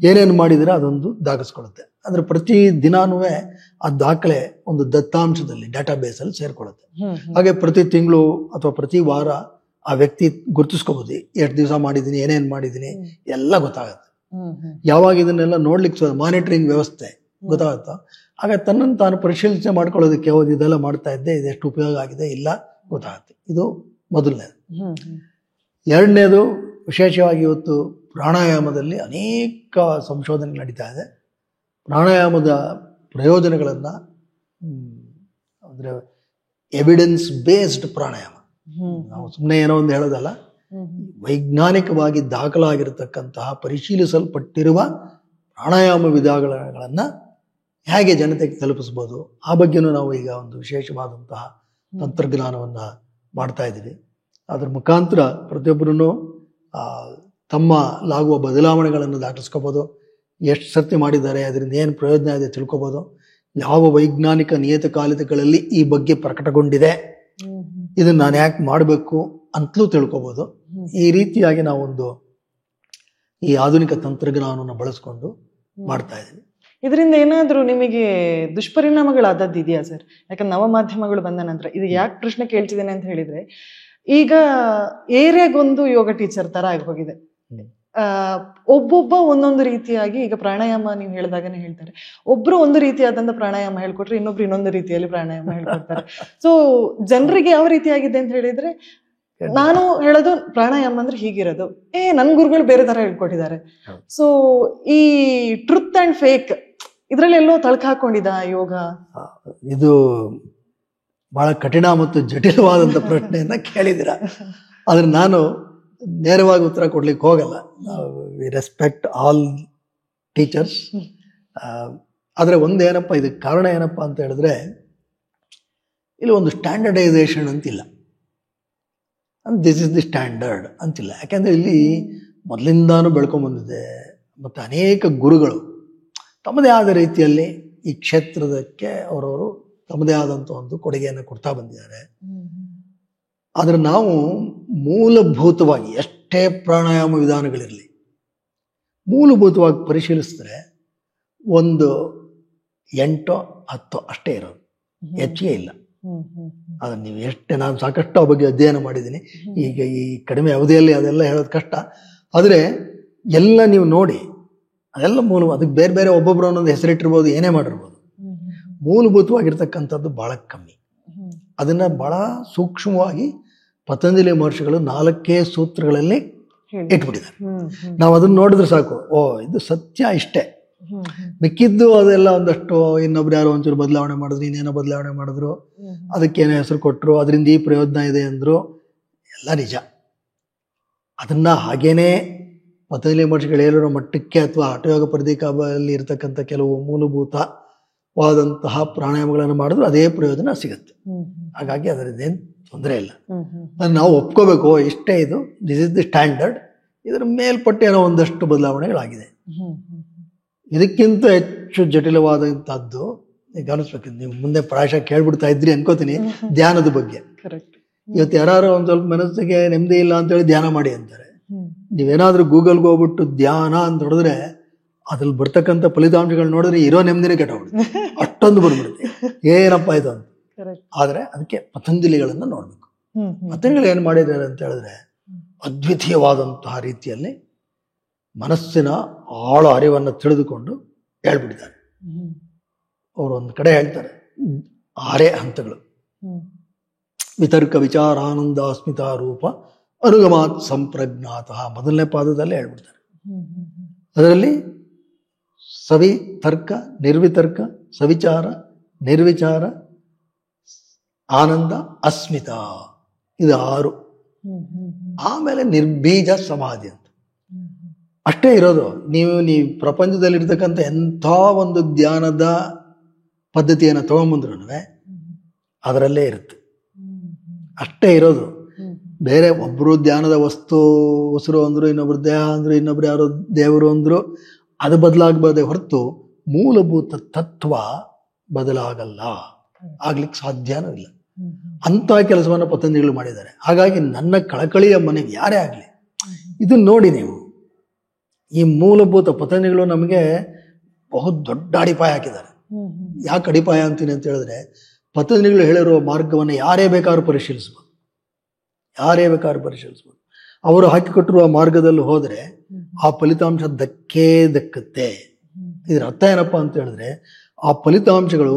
ಏನೇನು ಮಾಡಿದ್ರೆ ಅದೊಂದು ದಾಖಲಿಸ್ಕೊಳ್ಳುತ್ತೆ. ಅಂದ್ರೆ ಪ್ರತಿ ದಿನಾನೂ ಆ ದಾಖಲೆ ಒಂದು ದತ್ತಾಂಶದಲ್ಲಿ ಡಾಟಾಬೇಸ್ ಅಲ್ಲಿ ಸೇರ್ಕೊಳ್ಳುತ್ತೆ. ಹಾಗೆ ಪ್ರತಿ ತಿಂಗಳು ಅಥವಾ ಪ್ರತಿ ವಾರ ಆ ವ್ಯಕ್ತಿ ಗುರುತಿಸ್ಕೋಬಹುದು, ಎಷ್ಟು ದಿವಸ ಮಾಡಿದೀನಿ, ಏನೇನ್ ಮಾಡಿದೀನಿ ಎಲ್ಲ ಗೊತ್ತಾಗುತ್ತೆ. ಯಾವಾಗ ಇದನ್ನೆಲ್ಲ ನೋಡ್ಲಿಕ್ಕೆ ಮಾನಿಟರಿಂಗ್ ವ್ಯವಸ್ಥೆ ಗೊತ್ತಾಗುತ್ತೋ ಆಗ ತನ್ನನ್ನು ತಾನು ಪರಿಶೀಲನೆ ಮಾಡ್ಕೊಳ್ಳೋದಕ್ಕೆ ಇದೆಲ್ಲ ಮಾಡ್ತಾ ಇದ್ದೆ, ಇದೆಷ್ಟು ಉಪಯೋಗ ಆಗಿದೆ ಇಲ್ಲ ಗೊತ್ತಾಗುತ್ತೆ. ಇದು ಮೊದಲನೇದು. ಎರಡನೇದು, ವಿಶೇಷವಾಗಿ ಇವತ್ತು ಪ್ರಾಣಾಯಾಮದಲ್ಲಿ ಅನೇಕ ಸಂಶೋಧನೆ ನಡೀತಾ ಇದೆ. ಪ್ರಾಣಾಯಾಮದ ಪ್ರಯೋಜನಗಳನ್ನು ಅಂದರೆ ಎವಿಡೆನ್ಸ್ ಬೇಸ್ಡ್ ಪ್ರಾಣಾಯಾಮ, ನಾವು ಸುಮ್ಮನೆ ಏನೋ ಒಂದು ಹೇಳೋದಲ್ಲ, ವೈಜ್ಞಾನಿಕವಾಗಿ ದಾಖಲಾಗಿರತಕ್ಕಂತಹ ಪರಿಶೀಲಿಸಲ್ಪಟ್ಟಿರುವ ಪ್ರಾಣಾಯಾಮ ವಿಧಾನಗಳನ್ನು ಹೇಗೆ ಜನತೆಗೆ ತಲುಪಿಸ್ಬೋದು ಆ ಬಗ್ಗೆನೂ ನಾವು ಈಗ ಒಂದು ವಿಶೇಷವಾದಂತಹ ತಂತ್ರಜ್ಞಾನವನ್ನು ಮಾಡ್ತಾ ಇದ್ದೀವಿ. ಅದ್ರ ಮುಖಾಂತರ ಪ್ರತಿಯೊಬ್ಬರೂ ತಮ್ಮಲ್ಲಾಗುವ ಬದಲಾವಣೆಗಳನ್ನು ದಾಖಲಿಸ್ಕೋಬೋದು, ಎಷ್ಟು ಸರ್ತಿ ಮಾಡಿದ್ದಾರೆ, ಅದರಿಂದ ಏನು ಪ್ರಯೋಜನ ಇದೆ ತಿಳ್ಕೊಬೋದು, ಯಾವ ವೈಜ್ಞಾನಿಕ ನಿಯತಕಾಲಿಕಗಳಲ್ಲಿ ಈ ಬಗ್ಗೆ ಪ್ರಕಟಗೊಂಡಿದೆ, ಇದನ್ನು ನಾನು ಯಾಕೆ ಮಾಡಬೇಕು ಅಂತಲೂ ತಿಳ್ಕೊಬೋದು. ಈ ರೀತಿಯಾಗಿ ನಾವೊಂದು ಈ ಆಧುನಿಕ ತಂತ್ರಜ್ಞಾನವನ್ನು ಬಳಸ್ಕೊಂಡು ಮಾಡ್ತಾ ಇದ್ದೀವಿ. ಇದರಿಂದ ಏನಾದರೂ ನಿಮಗೆ ದುಷ್ಪರಿಣಾಮಗಳಾದದ್ದು ಇದೆಯಾ ಸರ್? ಯಾಕಂದ್ರೆ ನವಮಾಧ್ಯಮಗಳು ಬಂದ ನಂತರ ಇದು ಯಾಕೆ ಪ್ರಶ್ನೆ ಕೇಳ್ತಿದ್ದೇನೆ ಅಂತ ಹೇಳಿದ್ರೆ, ಈಗ ಏರಿಯಾಗೊಂದು ಯೋಗ ಟೀಚರ್ ತರ ಆಗಿ ಹೋಗಿದೆ. ಒಬ್ಬೊಬ್ಬ ಒಂದೊಂದು ರೀತಿಯಾಗಿ, ಈಗ ಪ್ರಾಣಾಯಾಮ ನೀವು ಹೇಳಿದಾಗನೇ ಹೇಳ್ತಾರೆ, ಒಬ್ರು ಒಂದು ರೀತಿಯಾದಂತ ಪ್ರಾಣಾಯಾಮ ಹೇಳ್ಕೊಟ್ರೆ ಇನ್ನೊಬ್ರು ಇನ್ನೊಂದು ರೀತಿಯಲ್ಲಿ ಪ್ರಾಣಾಯಾಮ ಹೇಳ್ಕೊಡ್ತಾರೆ. ಸೊ ಜನರಿಗೆ ಯಾವ ರೀತಿಯಾಗಿದೆ ಅಂತ ಹೇಳಿದ್ರೆ, ನಾನು ಹೇಳೋದು ಪ್ರಾಣಾಯಾಮ ಅಂದ್ರೆ ಹೀಗಿರೋದು, ನನ್ ಗುರುಗಳು ಬೇರೆ ತರ ಹೇಳ್ಕೊಟ್ಟಿದ್ದಾರೆ. ಸೊ ಈ ಟ್ರುತ್ ಅಂಡ್ ಫೇಕ್ ಇದ್ರಲ್ಲೆಲ್ಲೋ ತಳ್ಕ ಹಾಕೊಂಡಿದ ಯೋಗ. ಇದು ಬಹಳ ಕಠಿಣ ಮತ್ತು ಜಟಿಲವಾದಂಥ ಪ್ರಶ್ನೆಯನ್ನ ಕೇಳಿದಿರ. ಆದ್ರೆ ನಾನು ನೇರವಾಗಿ ಉತ್ತರ ಕೊಡ್ಲಿಕ್ಕೆ ಹೋಗಲ್ಲ. We respect all teachers. ಆದರೆ ಒಂದೇನಪ್ಪ, ಇದಕ್ಕೆ ಕಾರಣ ಏನಪ್ಪ ಅಂತ ಹೇಳಿದ್ರೆ, ಇಲ್ಲಿ ಒಂದು ಸ್ಟ್ಯಾಂಡರ್ಡೈಸೇಷನ್ ಅಂತಿಲ್ಲ, ದಿಸ್ ಇಸ್ ದಿ ಸ್ಟ್ಯಾಂಡರ್ಡ್ ಅಂತಿಲ್ಲ. ಯಾಕೆಂದ್ರೆ ಇಲ್ಲಿ ಮೊದಲಿಂದಾನು ಬೆಳ್ಕೊಂಡ್ಬಂದಿದೆ. ಮತ್ತು ಅನೇಕ ಗುರುಗಳು ತಮ್ಮದೇ ಆದ ರೀತಿಯಲ್ಲಿ ಈ ಕ್ಷೇತ್ರದಕ್ಕೆ ಅವರವರು ತಮ್ಮದೇ ಆದಂಥ ಒಂದು ಕೊಡುಗೆಯನ್ನು ಕೊಡ್ತಾ ಬಂದಿದ್ದಾರೆ. ಆದರೆ ನಾವು ಮೂಲಭೂತವಾಗಿ ಎಷ್ಟೇ ಪ್ರಾಣಾಯಾಮ ವಿಧಾನಗಳಿರಲಿ, ಮೂಲಭೂತವಾಗಿ ಪರಿಶೀಲಿಸಿದ್ರೆ ಒಂದು 8-10 ಅಷ್ಟೇ ಇರೋದು, ಹೆಚ್ಚಿಗೆ ಇಲ್ಲ. ಅದನ್ನು ನೀವು ಎಷ್ಟೇ, ನಾನು ಸಾಕಷ್ಟು ಆ ಬಗ್ಗೆ ಅಧ್ಯಯನ ಮಾಡಿದ್ದೀನಿ. ಈಗ ಈ ಕಡಿಮೆ ಅವಧಿಯಲ್ಲಿ ಅದೆಲ್ಲ ಹೇಳೋದು ಕಷ್ಟ. ಆದರೆ ಎಲ್ಲ ನೀವು ನೋಡಿ, ಅದೆಲ್ಲ ಅದಕ್ಕೆ ಬೇರೆ ಬೇರೆ ಒಬ್ಬೊಬ್ಬರು ಒಂದೊಂದು ಹೆಸರಿಟ್ಟಿರ್ಬೋದು, ಏನೇ ಮಾಡಿರ್ಬೋದು. ಮೂಲಭೂತವಾಗಿರ್ತಕ್ಕಂಥದ್ದು ಬಹಳ ಕಮ್ಮಿ. ಅದನ್ನ ಬಹಳ ಸೂಕ್ಷ್ಮವಾಗಿ ಪತಂಜಲಿ ಮಹರ್ಷಿಗಳು 4 ಸೂತ್ರಗಳಲ್ಲಿ ಇಟ್ಬಿಟ್ಟಿದ್ದಾರೆ. ನಾವು ಅದನ್ನ ನೋಡಿದ್ರೆ ಸಾಕು, ಇದು ಸತ್ಯ ಇಷ್ಟೇ. ಮಿಕ್ಕಿದ್ದು ಅದೆಲ್ಲ ಒಂದಷ್ಟು ಇನ್ನೊಬ್ರು ಯಾರೋ ಒಂಚೂರು ಬದಲಾವಣೆ ಮಾಡಿದ್ರು, ಇನ್ನೇನೋ ಬದಲಾವಣೆ ಮಾಡಿದ್ರು, ಅದಕ್ಕೇನೋ ಹೆಸರು ಕೊಟ್ಟರು, ಅದರಿಂದ ಈ ಪ್ರಯೋಜನ ಇದೆ ಅಂದ್ರು, ಎಲ್ಲ ನಿಜ. ಅದನ್ನ ಹಾಗೇನೆ ಪತಂಜಲಿ ಮಹರ್ಷಿಗಳು ಹೇಳಿರೋ ಮಟ್ಟಕ್ಕೆ ಅಥವಾ ಹಠಯೋಗ ಪ್ರದೀಕದಲ್ಲಿ ಇರತಕ್ಕಂಥ ಕೆಲವು ಮೂಲಭೂತವಾದಂತಹ ಪ್ರಾಣಾಯಾಮಗಳನ್ನು ಮಾಡಿದ್ರು ಅದೇ ಪ್ರಯೋಜನ ಸಿಗುತ್ತೆ. ಹಾಗಾಗಿ ಅದರದ್ದೇನು ತೊಂದರೆ ಇಲ್ಲ. ನಾವು ಒಪ್ಕೋಬೇಕು, ಇಷ್ಟೇ ಇದು, ದಿಸ್ ಇಸ್ ದಿ ಸ್ಟ್ಯಾಂಡರ್ಡ್. ಇದರ ಮೇಲ್ಪಟ್ಟೇನೋ ಒಂದಷ್ಟು ಬದಲಾವಣೆಗಳಾಗಿದೆ. ಇದಕ್ಕಿಂತ ಹೆಚ್ಚು ಜಟಿಲವಾದಂತಹದ್ದು ಗಮನಿಸ್ಬೇಕು. ನೀವು ಮುಂದೆ ಪ್ರಾಯಶಃ ಕೇಳ್ಬಿಡ್ತಾ ಇದ್ರಿ ಅನ್ಕೋತೀನಿ ಧ್ಯಾನದ ಬಗ್ಗೆ. ಇವತ್ತು ಯಾರು ಒಂದ್ ಸ್ವಲ್ಪ ಮನಸ್ಸಿಗೆ ನೆಮ್ಮದಿ ಇಲ್ಲ ಅಂತೇಳಿ ಧ್ಯಾನ ಮಾಡಿ ಅಂತಾರೆ. ನೀವೇನಾದ್ರೂ ಗೂಗಲ್ಗೆ ಹೋಗ್ಬಿಟ್ಟು ಧ್ಯಾನ ಅಂತ ಹೊಡೆದ್ರೆ ಅದ್ರಲ್ಲಿ ಬರ್ತಕ್ಕಂಥ ಫಲಿತಾಂಶಗಳು ನೋಡಿದ್ರೆ ಇರೋ ನೆಮ್ಮದಿನೇ ಕೆಟ್ಟೋಗ್ಬಿಡುತ್ತೆ, ಅಷ್ಟೊಂದು ಬಂದ್ಬಿಡುತ್ತೆ. ಏನಪ್ಪ ಇದು ಅಂತ. ಆದ್ರೆ ಅದಕ್ಕೆ ಪತಂಜಲಿಗಳನ್ನ ನೋಡ್ಬೇಕು. ಪತಂಜಲಿ ಏನ್ ಮಾಡಿದ್ದಾರೆ ಅಂತ ಹೇಳಿದ್ರೆ, ಅದ್ವಿತೀಯವಾದಂತಹ ರೀತಿಯಲ್ಲಿ ಮನಸ್ಸಿನ ಆಳ ಅರಿವನ್ನು ತಿಳಿದುಕೊಂಡು ಹೇಳ್ಬಿಟ್ಟಿದ್ದಾರೆ. ಅವರು ಒಂದು ಕಡೆ ಹೇಳ್ತಾರೆ 6 ಹಂತಗಳು. ವಿತರ್ಕ ವಿಚಾರ ಆನಂದ ಅಸ್ಮಿತಾ ರೂಪ ಅನುಗಮಾತ್ ಸಂಪ್ರಜ್ಞಾತಃ, ಮೊದಲನೇ ಪಾದದಲ್ಲೇ ಹೇಳ್ಬಿಡ್ತಾರೆ. ಅದರಲ್ಲಿ ಸವಿತರ್ಕ, ನಿರ್ವಿತರ್ಕ, ಸವಿಚಾರ, ನಿರ್ವಿಚಾರ, ಆನಂದ, ಅಸ್ಮಿತಾ, ಇದು 6. ಆಮೇಲೆ ನಿರ್ಬೀಜ ಸಮಾಧಿ ಅಂತ ಅಷ್ಟೇ ಇರೋದು. ನೀವು ಪ್ರಪಂಚದಲ್ಲಿರ್ತಕ್ಕಂಥ ಎಂಥ ಒಂದು ಧ್ಯಾನದ ಪದ್ಧತಿಯನ್ನು ತಗೊಂಬಂದ್ರು ಅದರಲ್ಲೇ ಇರುತ್ತೆ, ಅಷ್ಟೇ ಇರೋದು. ಬೇರೆ ಒಬ್ರು ಧ್ಯಾನದ ಉಸಿರು ಅಂದ್ರು, ಇನ್ನೊಬ್ರು ದೇಹ ಅಂದ್ರು, ಇನ್ನೊಬ್ರು ಯಾರೋ ದೇವರು ಅಂದ್ರು, ಅದು ಬದಲಾಗಬಹುದೇ ಹೊರತು ಮೂಲಭೂತ ತತ್ವ ಬದಲಾಗಲ್ಲ, ಆಗ್ಲಿಕ್ಕೆ ಸಾಧ್ಯನೂ ಇಲ್ಲ. ಅಂಥ ಕೆಲಸವನ್ನು ಪತಂಜಲಿಗಳು ಮಾಡಿದ್ದಾರೆ. ಹಾಗಾಗಿ ನನ್ನ ಕಳಕಳಿಯ ಮನೆಗೆ ಯಾರೇ ಆಗಲಿ ಇದನ್ನು ನೋಡಿ ನೀವು, ಈ ಮೂಲಭೂತ ಪತಂಜಲಿಗಳು ನಮಗೆ ಬಹು ದೊಡ್ಡ ಅಡಿಪಾಯ ಹಾಕಿದ್ದಾರೆ. ಯಾಕೆ ಅಡಿಪಾಯ ಅಂತೀನಿ ಅಂತ ಹೇಳಿದ್ರೆ, ಪತಂಜಲಿಗಳು ಹೇಳಿರುವ ಮಾರ್ಗವನ್ನು ಯಾರೇ ಬೇಕಾದ್ರೂ ಪರಿಶೀಲಿಸ್ಬೋದು. ಅವರು ಹಾಕಿಕೊಟ್ಟಿರುವ ಮಾರ್ಗದಲ್ಲಿ ಹೋದರೆ ಆ ಫಲಿತಾಂಶ ದಕ್ಕುತ್ತೆ. ಇದರ ಅರ್ಥ ಏನಪ್ಪಾ ಅಂತ ಹೇಳಿದ್ರೆ, ಆ ಫಲಿತಾಂಶಗಳು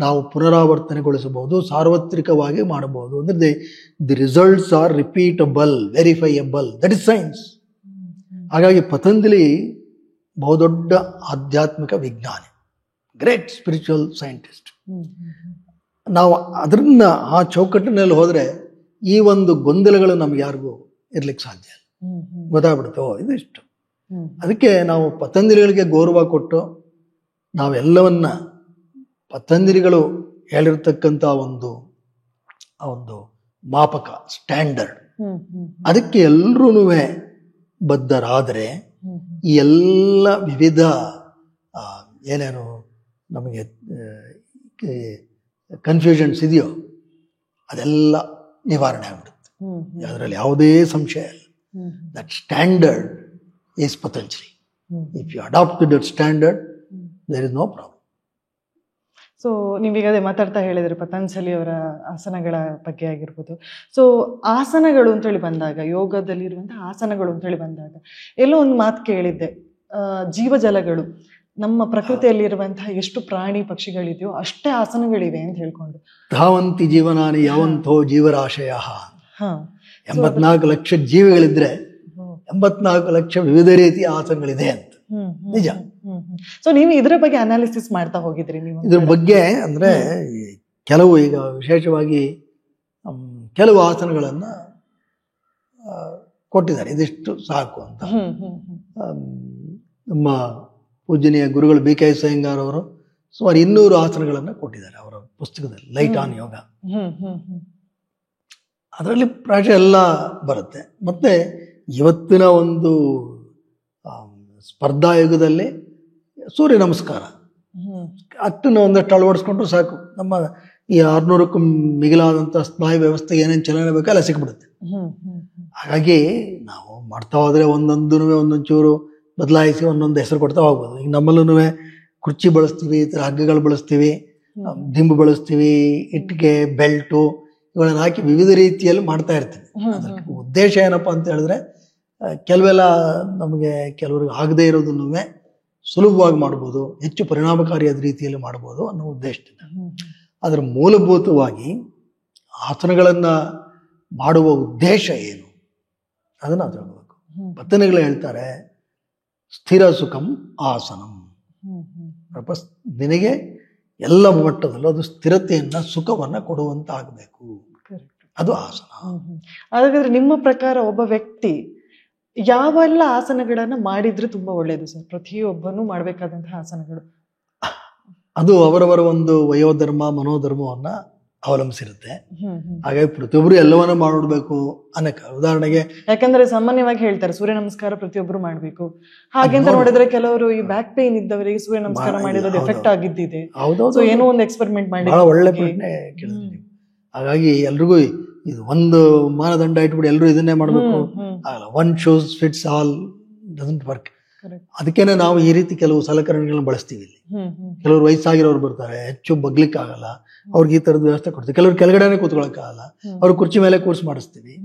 ನಾವು ಪುನರಾವರ್ತನೆಗೊಳಿಸಬಹುದು, ಸಾರ್ವತ್ರಿಕವಾಗಿ ಮಾಡಬಹುದು. ಅಂದ್ರೆ the results are repeatable, verifiable, that is science. ಹಾಗಾಗಿ ಪತಂಜಲಿ ಬಹುದೊಡ್ಡ ಆಧ್ಯಾತ್ಮಿಕ ವಿಜ್ಞಾನಿ, ಗ್ರೇಟ್ ಸ್ಪಿರಿಚುವಲ್ ಸೈಂಟಿಸ್ಟ್. ನಾವು ಅದನ್ನ ಆ ಚೌಕಟ್ಟಿನಲ್ಲಿ ಹೋದರೆ ಈ ಒಂದು ಗೊಂದಲಗಳು ನಮ್ಗೆ ಯಾರಿಗೂ ಇರ್ಲಿಕ್ಕೆ ಸಾಧ್ಯ ಇಲ್ಲ. ಗೊತ್ತಾಗ್ಬಿಡುತ್ತೆ, ಇದು ಇಷ್ಟು. ಅದಕ್ಕೆ ನಾವು ಪತಂಜಲಿಗಳಿಗೆ ಗೌರವ ಕೊಟ್ಟು ನಾವೆಲ್ಲವನ್ನ ಪತಂಜಲಿಗಳು ಹೇಳಿರ್ತಕ್ಕಂಥ ಒಂದು ಮಾಪಕ, ಸ್ಟ್ಯಾಂಡರ್ಡ್, ಅದಕ್ಕೆ ಎಲ್ರೂ ಬದ್ಧರಾದರೆ ಈ ಎಲ್ಲ ವಿವಿಧ ಏನೇನು ನಮಗೆ ಕನ್ಫ್ಯೂಷನ್ಸ್ ಇದೆಯೋ ಅದೆಲ್ಲ ನಿವಾರಣೆ ಆಗ್ಬಿಡುತ್ತೆ. ಅದರಲ್ಲಿ ಯಾವುದೇ ಸಂಶಯ ಇಲ್ಲ. That standard is Patanjali. If you adopt that standard, there is no problem. So ನೀವೀಗ ಅದೇ ಮಾತಾಡ್ತಾ ಹೇಳಿದ್ರಿ ಪತಂಜಲಿ ಅವರ ಆಸನಗಳ ಬಗ್ಗೆ ಆಗಿರ್ಬೋದು. ಸೊ ಆಸನಗಳು ಅಂತೇಳಿ ಬಂದಾಗ, ಯೋಗದಲ್ಲಿರುವಂತಹ ಆಸನಗಳು ಅಂತೇಳಿ ಬಂದಾಗ ಎಲ್ಲೋ ಒಂದು ಮಾತು ಕೇಳಿದ್ದೆ, ಜೀವಜಲಗಳು, ನಮ್ಮ ಪ್ರಕೃತಿಯಲ್ಲಿರುವಂತಹ ಎಷ್ಟು ಪ್ರಾಣಿ ಪಕ್ಷಿಗಳಿದೆಯೋ ಅಷ್ಟೇ ಆಸನಗಳಿವೆ ಅಂತ ಹೇಳ್ಕೊಂಡು. ಧಾವಂತಿ ಜೀವನಾನಿ ಯಾವಂತೋ ಜೀವರಾಶಯ. 84 ಲಕ್ಷ ಜೀವಿಗಳಿದ್ರೆ 84 ಲಕ್ಷ ವಿವಿಧ ರೀತಿಯ ಆಸನಗಳಿದೆ ಅಂತ. ನಿಜ. ಸೊ ನೀವು ಇದ್ರ ಬಗ್ಗೆ ಅನಾಲಿಸಿಸ್ ಮಾಡ್ತಾ ಹೋಗಿದ್ರಿ ನೀವು? ಇದ್ರ ಬಗ್ಗೆ ಅಂದ್ರೆ ಕೆಲವು, ಈಗ ವಿಶೇಷವಾಗಿ ಕೆಲವು ಆಸನಗಳನ್ನ ಕೊಟ್ಟಿದ್ದಾರೆ, ಇದಿಷ್ಟು ಸಾಕು ಅಂತ. ನಮ್ಮ ಪೂಜನೀಯ ಗುರುಗಳು BK ಅಯ್ಯಂಗಾರ್ ಅವರು ಸುಮಾರು 200 ಆಸನಗಳನ್ನು ಕೊಟ್ಟಿದ್ದಾರೆ ಅವರ ಪುಸ್ತಕದಲ್ಲಿ, ಲೈಟ್ ಆನ್ ಯೋಗ. ಅದರಲ್ಲಿ ಪ್ರಾಯಶಃ ಎಲ್ಲ ಬರುತ್ತೆ. ಮತ್ತೆ ಇವತ್ತಿನ ಒಂದು ಸ್ಪರ್ಧಾ ಯುಗದಲ್ಲಿ ಸೂರ್ಯ ನಮಸ್ಕಾರ ಅಷ್ಟನ್ನು ಒಂದಷ್ಟು ಅಳವಡಿಸ್ಕೊಂಡ್ರು ಸಾಕು. ನಮ್ಮ ಈ 600ಕ್ಕೂ ಮಿಗಿಲಾದಂಥ ಸ್ನಾಯು ವ್ಯವಸ್ಥೆಗೆ ಏನೇನು ಚಲನೆ ಬೇಕೋ ಎಲ್ಲ ಸಿಕ್ಬಿಡುತ್ತೆ. ಹಾಗಾಗಿ ನಾವು ಮಾಡ್ತಾ ಹೋದ್ರೆ ಒಂದೊಂದು ಚೂರು ಬದಲಾಯಿಸಿ ಒಂದೊಂದು ಹೆಸರು ಕೊಡ್ತಾ ಹೋಗ್ಬೋದು. ಈಗ ನಮ್ಮಲ್ಲೂ ಕುರ್ಚಿ ಬಳಸ್ತೀವಿ, ಈ ಥರ ಹಗ್ಗಗಳು ಬಳಸ್ತೀವಿ, ದಿಂಬು ಬಳಸ್ತೀವಿ, ಇಟ್ಟಿಗೆ, ಬೆಲ್ಟು ಇವುಗಳನ್ನ ಹಾಕಿ ವಿವಿಧ ರೀತಿಯಲ್ಲಿ ಮಾಡ್ತಾ ಇರ್ತೀವಿ. ಅದಕ್ಕೆ ಉದ್ದೇಶ ಏನಪ್ಪಾ ಅಂತ ಹೇಳಿದ್ರೆ, ಕೆಲವೆಲ್ಲ ನಮಗೆ ಕೆಲವ್ರಿಗೆ ಆಗದೇ ಇರೋದನ್ನು ಸುಲಭವಾಗಿ ಮಾಡ್ಬೋದು, ಹೆಚ್ಚು ಪರಿಣಾಮಕಾರಿಯಾದ ರೀತಿಯಲ್ಲಿ ಮಾಡ್ಬೋದು ಅನ್ನೋ ಉದ್ದೇಶದಿಂದ. ಅದರ ಮೂಲಭೂತವಾಗಿ ಆಸನಗಳನ್ನ ಮಾಡುವ ಉದ್ದೇಶ ಏನು ಅದನ್ನು ನಾವು ತಿಳ್ಕೋಬೇಕು. ಪತಂಜಲಿಗಳು ಹೇಳ್ತಾರೆ, ಸ್ಥಿರ ಸುಖಂ ಆಸನಂ. ನಿನಗೆ ಎಲ್ಲ ಮಟ್ಟದಲ್ಲೂ ಅದು ಸ್ಥಿರತೆಯನ್ನ, ಸುಖವನ್ನ ಕೊಡುವಂತ ಆಗಬೇಕು, ಅದು ಆಸನ. ಹಾಗಾದ್ರೆ ನಿಮ್ಮ ಪ್ರಕಾರ ಒಬ್ಬ ವ್ಯಕ್ತಿ ಯಾವೆಲ್ಲ ಆಸನಗಳನ್ನ ಮಾಡಿದ್ರೆ ತುಂಬಾ ಒಳ್ಳೇದು ಸರ್? ಪ್ರತಿಯೊಬ್ಬನು ಮಾಡ್ಬೇಕಾದಂತಹ ಆಸನಗಳು ಅದು ಅವರವರ ಒಂದು ವಯೋಧರ್ಮ, ಮನೋಧರ್ಮವನ್ನ ಅವಲಂಬಿಸಿರುತ್ತೆ. ಹಾಗಾಗಿ ಪ್ರತಿಯೊಬ್ಬರು ಎಲ್ಲವನ್ನ ಮಾಡಬೇಕು ಅನ್ನಕ. ಉದಾಹರಣೆಗೆ, ಯಾಕಂದ್ರೆ ಸಾಮಾನ್ಯವಾಗಿ ಹೇಳ್ತಾರೆ ಸೂರ್ಯ ನಮಸ್ಕಾರ ಪ್ರತಿಯೊಬ್ಬರು ಮಾಡ್ಬೇಕು. ಹಾಗೆಂತ ನೋಡಿದ್ರೆ ಕೆಲವರು ಈ ಬ್ಯಾಕ್ ಪೇನ್ ಇದ್ದವರಿಗೆ ಸೂರ್ಯ ನಮಸ್ಕಾರ ಮಾಡಿರೋದು ಎಫೆಕ್ಟ್ ಆಗಿದ್ದಿದೆ. ಹೌದೌದು, ಏನೋ ಒಂದು ಎಕ್ಸ್ಪೆರಿಮೆಂಟ್ ಮಾಡಿ ಬಹಳ ಒಳ್ಳೆ ಪ್ರಶ್ನೆ ಕೇಳಿದ್ರಿ. ಹಾಗಾಗಿ ಎಲ್ರಿಗೂ ಇದು ಒಂದು ಮಾನದಂಡ ಇಟ್ಬಿಟ್ಟು ಎಲ್ಲರೂ ಇದನ್ನೇ ಮಾಡ್ಬೇಕು ಆಗಲ್ಲ. One shoes fits all doesn't work. ಅದಕ್ಕೇನೆ ನಾವು ಈ ರೀತಿ ಕೆಲವು ಸಲಕರಣೆಗಳನ್ನ ಬಳಸ್ತೀವಿ. ಇಲ್ಲಿ ಕೆಲವರು ವಯಸ್ಸಾಗಿರೋರು ಬರ್ತಾರೆ, ಹೆಚ್ಚು ಬಗ್ಲಿಕ್ಕೆ ಆಗಲ್ಲ, ಅವ್ರಿಗೆ ಈ ತರದ ವ್ಯವಸ್ಥೆ ಕೊಡ್ತೀವಿ. ಕೆಲವ್ರು ಕೆಳಗಡೆನೆ ಕೂತ್ಕೊಳಕ್ ಆಗಲ್ಲ, ಅವ್ರು ಕುರ್ಚಿ ಮೇಲೆ ಕೂರ್ಸ್ ಮಾಡಿಸ್ತೀವಿ.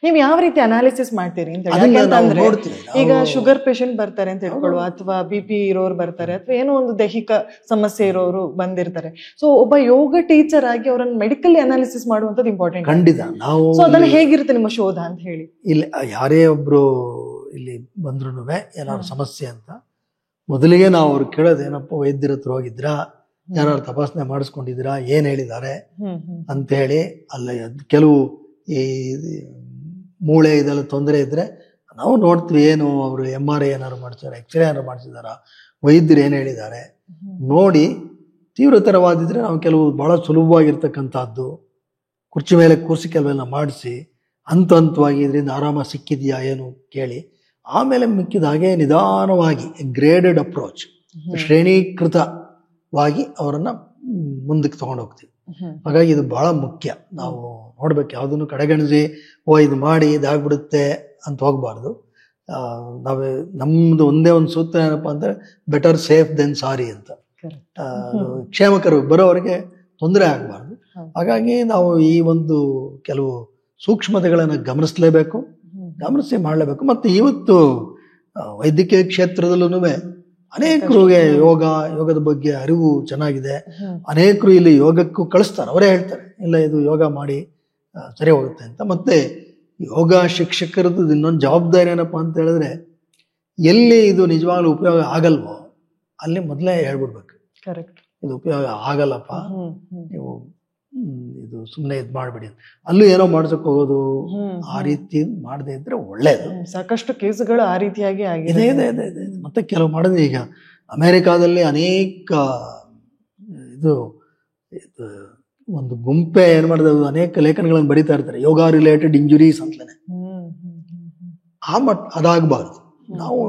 ನೀವ್ ಯಾವ ರೀತಿ ಅನಾಲಿಸಿಸ್ ಮಾಡ್ತೀರಿ ಅಂತ ಹೇಳಿ? ಈಗ ಶುಗರ್ ಪೇಷಂಟ್ ಬರ್ತಾರೆ ಅಂತ ಹೇಳ್ಕೊಳ್ಳುವ, ಅಥವಾ BP ಇರೋರು ಬರ್ತಾರೆ, ಅಥವಾ ಏನೋ ಒಂದು ದೈಹಿಕ ಸಮಸ್ಯೆ ಇರೋರು ಬಂದಿರ್ತಾರೆ. ಸೊ ಒಬ್ಬ ಯೋಗ ಟೀಚರ್ ಆಗಿ ಅವರನ್ನ ಮೆಡಿಕಲಿ ಅನಾಲಿಸಿಸ್ ಮಾಡುವಂತದ್ದು ಇಂಪಾರ್ಟೆಂಟ್. ಖಂಡಿತ. ನಾವು ಅದನ್ನ ಹೇಗಿರುತ್ತೆ ನಿಮ್ಮ ಶೋಧ ಅಂತ ಹೇಳಿ? ಇಲ್ಲಿ ಯಾರೇ ಒಬ್ರು ಇಲ್ಲಿ ಬಂದ್ರು ಏನಾದ್ರು ಸಮಸ್ಯೆ ಅಂತ ಮೊದಲಿಗೆ ನಾವು ಅವ್ರು ಕೇಳೋದು ಏನಪ್ಪ, ವೈದ್ಯರ ಹತ್ರ ಹೋಗಿದ್ರಾ, ಯಾರು ತಪಾಸಣೆ ಮಾಡಿಸ್ಕೊಂಡಿದ್ದೀರಾ, ಏನ್ ಹೇಳಿದ್ದಾರೆ ಅಂತ ಹೇಳಿ. ಅಲ್ಲ ಕೆಲವು ಈ ಮೂಳೆ ಇದೆಲ್ಲ ತೊಂದರೆ ಇದ್ರೆ ನಾವು ನೋಡ್ತೀವಿ, ಏನು ಅವರು MRI ಏನಾದ್ರು ಮಾಡ್ತಾರೆ, ಎಕ್ಸ್ರೇ ಏನಾದ್ರು ಮಾಡಿಸಿದಾರ, ವೈದ್ಯರು ಏನು ಹೇಳಿದ್ದಾರೆ ನೋಡಿ. ತೀವ್ರತರವಾದಿದ್ರೆ ನಾವು ಕೆಲವು ಬಹಳ ಸುಲಭವಾಗಿರ್ತಕ್ಕಂಥದ್ದು ಕುರ್ಚಿ ಮೇಲೆ ಕೂರಿಸಿ ಕೆಲವೆಲ್ಲ ಮಾಡಿಸಿ ಹಂತವಾಗಿ ಇದರಿಂದ ಆರಾಮ ಸಿಕ್ಕಿದೆಯಾ ಏನು ಕೇಳಿ, ಆಮೇಲೆ ಮಿಕ್ಕಿದ ಹಾಗೆ ನಿಧಾನವಾಗಿ ಗ್ರೇಡೆಡ್ ಅಪ್ರೋಚ್, ಶ್ರೇಣೀಕೃತವಾಗಿ ಅವರನ್ನ ಮುಂದಕ್ಕೆ ತಗೊಂಡು ಹೋಗ್ತೀವಿ. ಹಾಗಾಗಿ ಇದು ಬಹಳ ಮುಖ್ಯ. ನಾವು ನೋಡ್ಬೇಕು, ಯಾವುದನ್ನು ಕಡೆಗಣಿಸಿ ಇದು ಮಾಡಿ ಇದಾಗ್ಬಿಡುತ್ತೆ ಅಂತ ಹೋಗ್ಬಾರ್ದು. ನಾವೇ ನಮ್ದು ಒಂದೇ ಒಂದು ಸೂತ್ರ ಏನಪ್ಪಾ ಅಂದ್ರೆ ಬೆಟರ್ ಸೇಫ್ ದೆನ್ ಸಾರಿ ಅಂತ. ಕ್ಷೇಮಕರು ಬರೋವರೆಗೆ ತೊಂದರೆ ಆಗಬಾರ್ದು. ಹಾಗಾಗಿ ನಾವು ಈ ಒಂದು ಕೆಲವು ಸೂಕ್ಷ್ಮತೆಗಳನ್ನು ಗಮನಿಸಲೇಬೇಕು, ಗಮನಿಸಿ ಮಾಡಲೇಬೇಕು. ಮತ್ತು ಇವತ್ತು ವೈದ್ಯಕೀಯ ಕ್ಷೇತ್ರದಲ್ಲೂ ಅನೇಕರಿಗೆ ಯೋಗದ ಬಗ್ಗೆ ಅರಿವು ಚೆನ್ನಾಗಿದೆ. ಅನೇಕರು ಇಲ್ಲಿ ಯೋಗಕ್ಕೂ ಕಳಿಸ್ತಾರೆ, ಅವರೇ ಹೇಳ್ತಾರೆ ಇಲ್ಲ ಇದು ಯೋಗ ಮಾಡಿ ಸರಿ ಹೋಗುತ್ತೆ ಅಂತ. ಮತ್ತೆ ಯೋಗ ಶಿಕ್ಷಕರದ್ದು ಇನ್ನೊಂದು ಜವಾಬ್ದಾರಿ ಏನಪ್ಪಾ ಅಂತ ಹೇಳಿದ್ರೆ, ಎಲ್ಲಿ ಇದು ನಿಜವಾಗ್ಲೂ ಉಪಯೋಗ ಆಗಲ್ವೋ ಅಲ್ಲಿ ಮೊದಲೇ ಹೇಳ್ಬಿಡ್ಬೇಕು, ಇದು ಉಪಯೋಗ ಆಗಲ್ಲಪ್ಪ, ನೀವು ಇದು ಸುಮ್ಮನೆ ಇದು ಮಾಡ್ಬಿಡಿ. ಅಲ್ಲೂ ಏನೋ ಮಾಡ್ಸಕ್ ಹೋಗೋದು, ಆ ರೀತಿ ಮಾಡದೇ ಇದ್ರೆ ಒಳ್ಳೇದು. ಸಾಕಷ್ಟು ಕೇಸುಗಳು ಆ ರೀತಿಯಾಗಿ ಆಗಿದೆ. ಇದೆ. ಮತ್ತೆ ಕೆಲವು ಮಾಡಿದ್ರೆ ಈಗ ಅಮೆರಿಕಾದಲ್ಲಿ ಅನೇಕ ಇದು ಒಂದು ಗುಂಪೆ ಏನ್ ಮಾಡಿದೆ, ಅನೇಕ ಲೇಖನಗಳನ್ನು ಬರೀತಾ ಇರ್ತಾರೆ, ಯೋಗ ರಿಲೇಟೆಡ್ ಇಂಜುರೀಸ್ ಅಂತಲೇ. ಅದಾಗಬಾರ್ದು. ನಾವು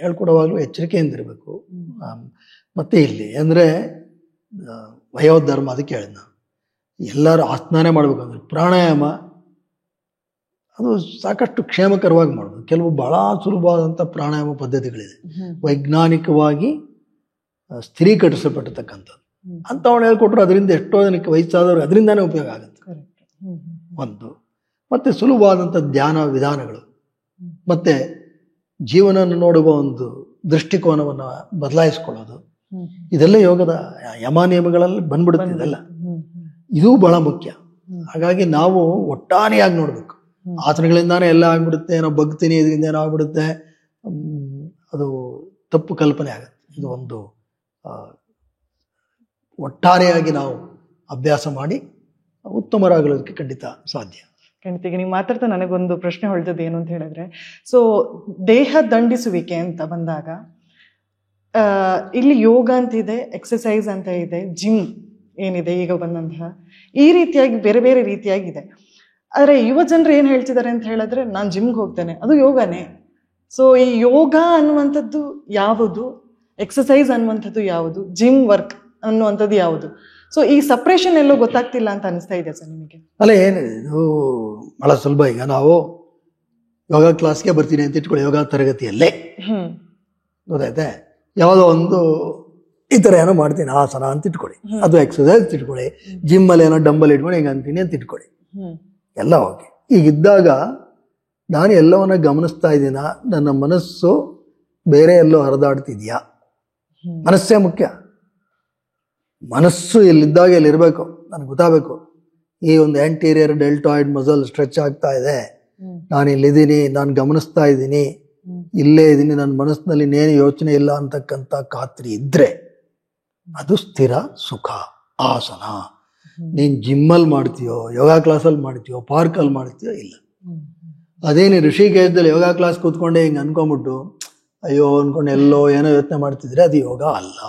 ಹೇಳ್ಕೊಡುವಾಗಲೂ ಎಚ್ಚರಿಕೆಯಿಂದ ಇರಬೇಕು. ಮತ್ತೆ ಇಲ್ಲಿ ಅಂದ್ರೆ ವಯೋಧರ್ಮ, ಅದಕ್ಕೆ ಹೇಳಿದ ನಾವು ಎಲ್ಲರೂ ಆಸನ ಮಾಡ್ಬೇಕು ಅಂದ್ರೆ ಪ್ರಾಣಾಯಾಮ ಅದು ಸಾಕಷ್ಟು ಕ್ಷೇಮಕರವಾಗಿ ಮಾಡ್ಬೋದು. ಕೆಲವು ಬಹಳ ಸುಲಭವಾದಂಥ ಪ್ರಾಣಾಯಾಮ ಪದ್ಧತಿಗಳಿದೆ, ವೈಜ್ಞಾನಿಕವಾಗಿ ಸ್ಥಿರೀಕರಿಸಲ್ಪಟ್ಟಿರ್ತಕ್ಕಂಥದ್ದು. ಅಂಥವಳು ಹೇಳ್ಕೊಟ್ರು ಅದರಿಂದ ಎಷ್ಟೋ ಜನಕ್ಕೆ ವಯಸ್ಸಾದವ್ರು ಅದರಿಂದಾನೇ ಉಪಯೋಗ ಆಗುತ್ತೆ. ಒಂದು ಮತ್ತೆ ಸುಲಭವಾದಂಥ ಧ್ಯಾನ ವಿಧಾನಗಳು, ಮತ್ತೆ ಜೀವನ ನೋಡುವ ಒಂದು ದೃಷ್ಟಿಕೋನವನ್ನು ಬದಲಾಯಿಸ್ಕೊಳ್ಳೋದು, ಇದೆಲ್ಲ ಯೋಗದ ಯಮ ನಿಯಮಗಳಲ್ಲಿ ಬಂದ್ಬಿಡುತ್ತೆ. ಇದೆಲ್ಲ ಇದು ಬಹಳ ಮುಖ್ಯ. ಹಾಗಾಗಿ ನಾವು ಒಟ್ಟಾರೆಯಾಗಿ ನೋಡ್ಬೇಕು. ಆಸನಗಳಿಂದಾನೇ ಎಲ್ಲ ಆಗ್ಬಿಡುತ್ತೆ, ನಾವು ಬಗ್ತೀನಿ ಇದರಿಂದ ಏನೋ ಆಗ್ಬಿಡುತ್ತೆ, ಅದು ತಪ್ಪು ಕಲ್ಪನೆ ಆಗುತ್ತೆ. ಇದು ಒಂದು ಒಟ್ಟಾರೆಯಾಗಿ ನಾವು ಅಭ್ಯಾಸ ಮಾಡಿ ಉತ್ತಮರಾಗಲಿಕ್ಕೆ ಖಂಡಿತ ಸಾಧ್ಯ. ಖಂಡಿತ. ಈಗ ನೀವು ಮಾತಾಡ್ತಾ ನನಗೊಂದು ಪ್ರಶ್ನೆ ಹೊಳ್ದದ್ದು ಏನು ಅಂತ ಹೇಳಿದ್ರೆ, ಸೊ ದೇಹ ದಂಡಿಸುವಿಕೆ ಅಂತ ಬಂದಾಗ ಇಲ್ಲಿ ಯೋಗ ಅಂತಿದೆ, ಎಕ್ಸಸೈಸ್ ಅಂತ ಇದೆ, ಜಿಮ್ ಏನಿದೆ ಈಗ ಬಂದಂತಹ, ಈ ರೀತಿಯಾಗಿ ಬೇರೆ ಬೇರೆ ರೀತಿಯಾಗಿದೆ. ಆದರೆ ಯುವ ಜನರು ಏನು ಹೇಳ್ತಿದ್ದಾರೆ ಅಂತ ಹೇಳಿದ್ರೆ, ನಾನು ಜಿಮ್ಗೆ ಹೋಗ್ತೇನೆ, ಅದು ಯೋಗನೇ. ಸೊ ಈ ಯೋಗ ಅನ್ನುವಂಥದ್ದು ಯಾವುದು, ಎಕ್ಸಸೈಸ್ ಅನ್ನುವಂಥದ್ದು ಯಾವುದು, ಜಿಮ್ ವರ್ಕ್ ಅನ್ನುವಂಥದ್ದು ಯಾವುದು? ಸೊ ಈ ಸಪ್ರೇಷನ್ ಎಲ್ಲೋ ಗೊತ್ತಾಗ್ತಿಲ್ಲ ಅಂತ ಅನಿಸ್ತಾ ಇದೆ ಸರ್ ನಿಮಗೆ? ಅಲ್ಲ, ಏನಿದು ಬಹಳ ಸುಲಭ. ಈಗ ನಾವು ಯೋಗ ಕ್ಲಾಸ್ಗೆ ಬರ್ತೀನಿ ಅಂತ ಇಟ್ಕೊಳ್ಳಿ, ಯೋಗ ತರಗತಿಯಲ್ಲೇ ಗೊತ್ತಾಯ್ತೆ, ಯಾವುದೋ ಒಂದು ಈ ಥರ ಏನೋ ಮಾಡ್ತೀನಿ ಆಸನ ಅಂತ ಇಟ್ಕೊಳ್ಳಿ, ಅದು ಎಕ್ಸಸೈಸ್ ಇಟ್ಕೊಳ್ಳಿ, ಜಿಮ್ಮಲ್ಲಿ ಏನೋ ಡಂಬಲ್ ಇಟ್ಕೊಂಡು ಹಿಂಗೆ ಅಂತೀನಿ ಅಂತ ಇಟ್ಕೊಳ್ಳಿ, ಎಲ್ಲ ಓಕೆ. ಈಗಿದ್ದಾಗ ನಾನು ಎಲ್ಲವನ್ನ ಗಮನಿಸ್ತಾ ಇದ್ದೀನ, ನನ್ನ ಮನಸ್ಸು ಬೇರೆ ಎಲ್ಲೋ ಹರಿದಾಡ್ತಿದ್ಯಾ? ಮನಸ್ಸೇ ಮುಖ್ಯ. ಮನಸ್ಸು ಇಲ್ಲಿದ್ದಾಗ ಇಲ್ಲಿರ್ಬೇಕು, ನನಗೆ ಗೊತ್ತಾಗಬೇಕು ಈ ಒಂದು ಆಂಟೀರಿಯರ್ ಡೆಲ್ಟಾಯ್ಡ್ ಮಸಲ್ ಸ್ಟ್ರೆಚ್ ಆಗ್ತಾ ಇದೆ, ನಾನು ಇಲ್ಲಿದ್ದೀನಿ, ನಾನು ಗಮನಿಸ್ತಾ ಇದ್ದೀನಿ, ಇಲ್ಲೇ ಇದ್ದೀನಿ, ನನ್ನ ಮನಸ್ಸಿನಲ್ಲಿ ಇನ್ನೇನು ಯೋಚನೆ ಇಲ್ಲ ಅಂತಕ್ಕಂಥ ಖಾತ್ರಿ ಇದ್ರೆ ಅದು ಸ್ಥಿರ ಸುಖ ಆಸನ. ನೀನು ಜಿಮ್ಮಲ್ಲಿ ಮಾಡ್ತೀಯೋ, ಯೋಗ ಕ್ಲಾಸಲ್ಲಿ ಮಾಡ್ತೀಯೋ, ಪಾರ್ಕಲ್ಲಿ ಮಾಡ್ತೀಯೋ, ಇಲ್ಲ. ಅದೇನು ಋಷಿಕೇಶದಲ್ಲಿ ಯೋಗ ಕ್ಲಾಸ್ ಕೂತ್ಕೊಂಡೆ ಹಿಂಗೆ ಅನ್ಕೊಂಬಿಟ್ಟು ಅಯ್ಯೋ ಅನ್ಕೊಂಡು ಎಲ್ಲೋ ಏನೋ ಯೋಚನೆ ಮಾಡ್ತಿದ್ರೆ ಅದು ಯೋಗ ಅಲ್ಲ.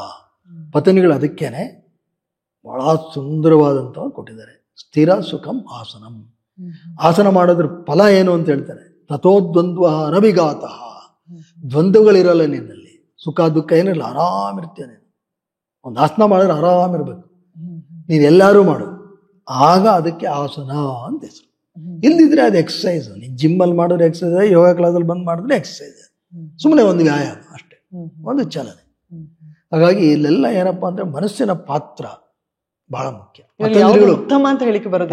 ಪತಂಜಲಿಗಳು ಅದಕ್ಕೇನೆ ಬಹಳ ಸುಂದರವಾದಂಥ ಕೊಟ್ಟಿದ್ದಾರೆ, ಸ್ಥಿರ ಸುಖಂ ಆಸನಂ. ಆಸನ ಮಾಡೋದ್ರ ಫಲ ಏನು ಅಂತ ಹೇಳ್ತಾರೆ, ತಥೋದ್ವಂದ್ವ ಅನಭಿಘಾತಃ. ದ್ವಂದ್ವಗಳಿರಲ್ಲ ನಿನ್ನಲ್ಲಿ, ಸುಖ ದುಃಖ ಏನಿರಲ್ಲ, ಆರಾಮಿರ್ತೇನೆ. ಒಂದು ಆಸನ ಮಾಡಿದ್ರೆ ಆರಾಮಿರ್ಬೇಕು. ನೀನು ಎಲ್ಲರೂ ಮಾಡು, ಆಗ ಅದಕ್ಕೆ ಆಸನ ಅಂತ ಹೆಸರು. ಇಲ್ದಿದ್ರೆ ಅದು ಎಕ್ಸಸೈಸ್. ನೀನು ಜಿಮ್ಮಲ್ಲಿ ಮಾಡಿದ್ರೆ ಎಕ್ಸಸೈಸ್, ಯೋಗ ಕ್ಲಾಸಲ್ಲಿ ಬಂದು ಮಾಡಿದ್ರೆ ಎಕ್ಸಸೈಸ್, ಸುಮ್ಮನೆ ಒಂದು ವ್ಯಾಯಾಮ ಅಷ್ಟೇ, ಒಂದು ಚಲನೆ. ಹಾಗಾಗಿ ಇಲ್ಲೆಲ್ಲ ಏನಪ್ಪಾ ಅಂದ್ರೆ ಮನಸ್ಸಿನ ಪಾತ್ರ ಬಹಳ ಮುಖ್ಯ.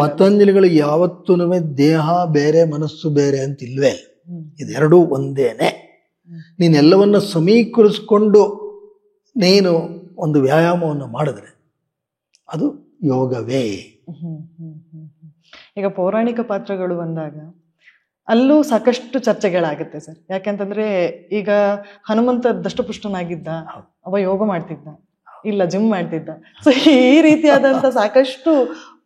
ಪತಂಜಲಿಗಳು ಯಾವತ್ತೂ ದೇಹ ಬೇರೆ ಮನಸ್ಸು ಬೇರೆ ಅಂತ ಇಲ್ವೇ ಇಲ್ಲ, ಇದೆರಡೂ ಒಂದೇನೆ. ನೀನೆಲ್ಲವನ್ನ ಸಮೀಕರಿಸ್ಕೊಂಡು ನೀನು ಒಂದು ವ್ಯಾಯಾಮವನ್ನು ಮಾಡಿದ್ರೆ ಅದು ಯೋಗವೇ. ಈಗ ಪೌರಾಣಿಕ ಪಾತ್ರಗಳು ಬಂದಾಗ ಅಲ್ಲೂ ಸಾಕಷ್ಟು ಚರ್ಚೆಗಳಾಗುತ್ತೆ ಸರ್. ಯಾಕೆಂತಂದ್ರೆ ಈಗ ಹನುಮಂತ ದಷ್ಟಪುಷ್ಟನಾಗಿದ್ದ, ಅವ ಯೋಗ ಮಾಡ್ತಿದ್ದ, ಇಲ್ಲ ಜಿಮ್ ಮಾಡ್ತಿದ್ದ. ಸೊ ಈ ರೀತಿಯಾದಂತ ಸಾಕಷ್ಟು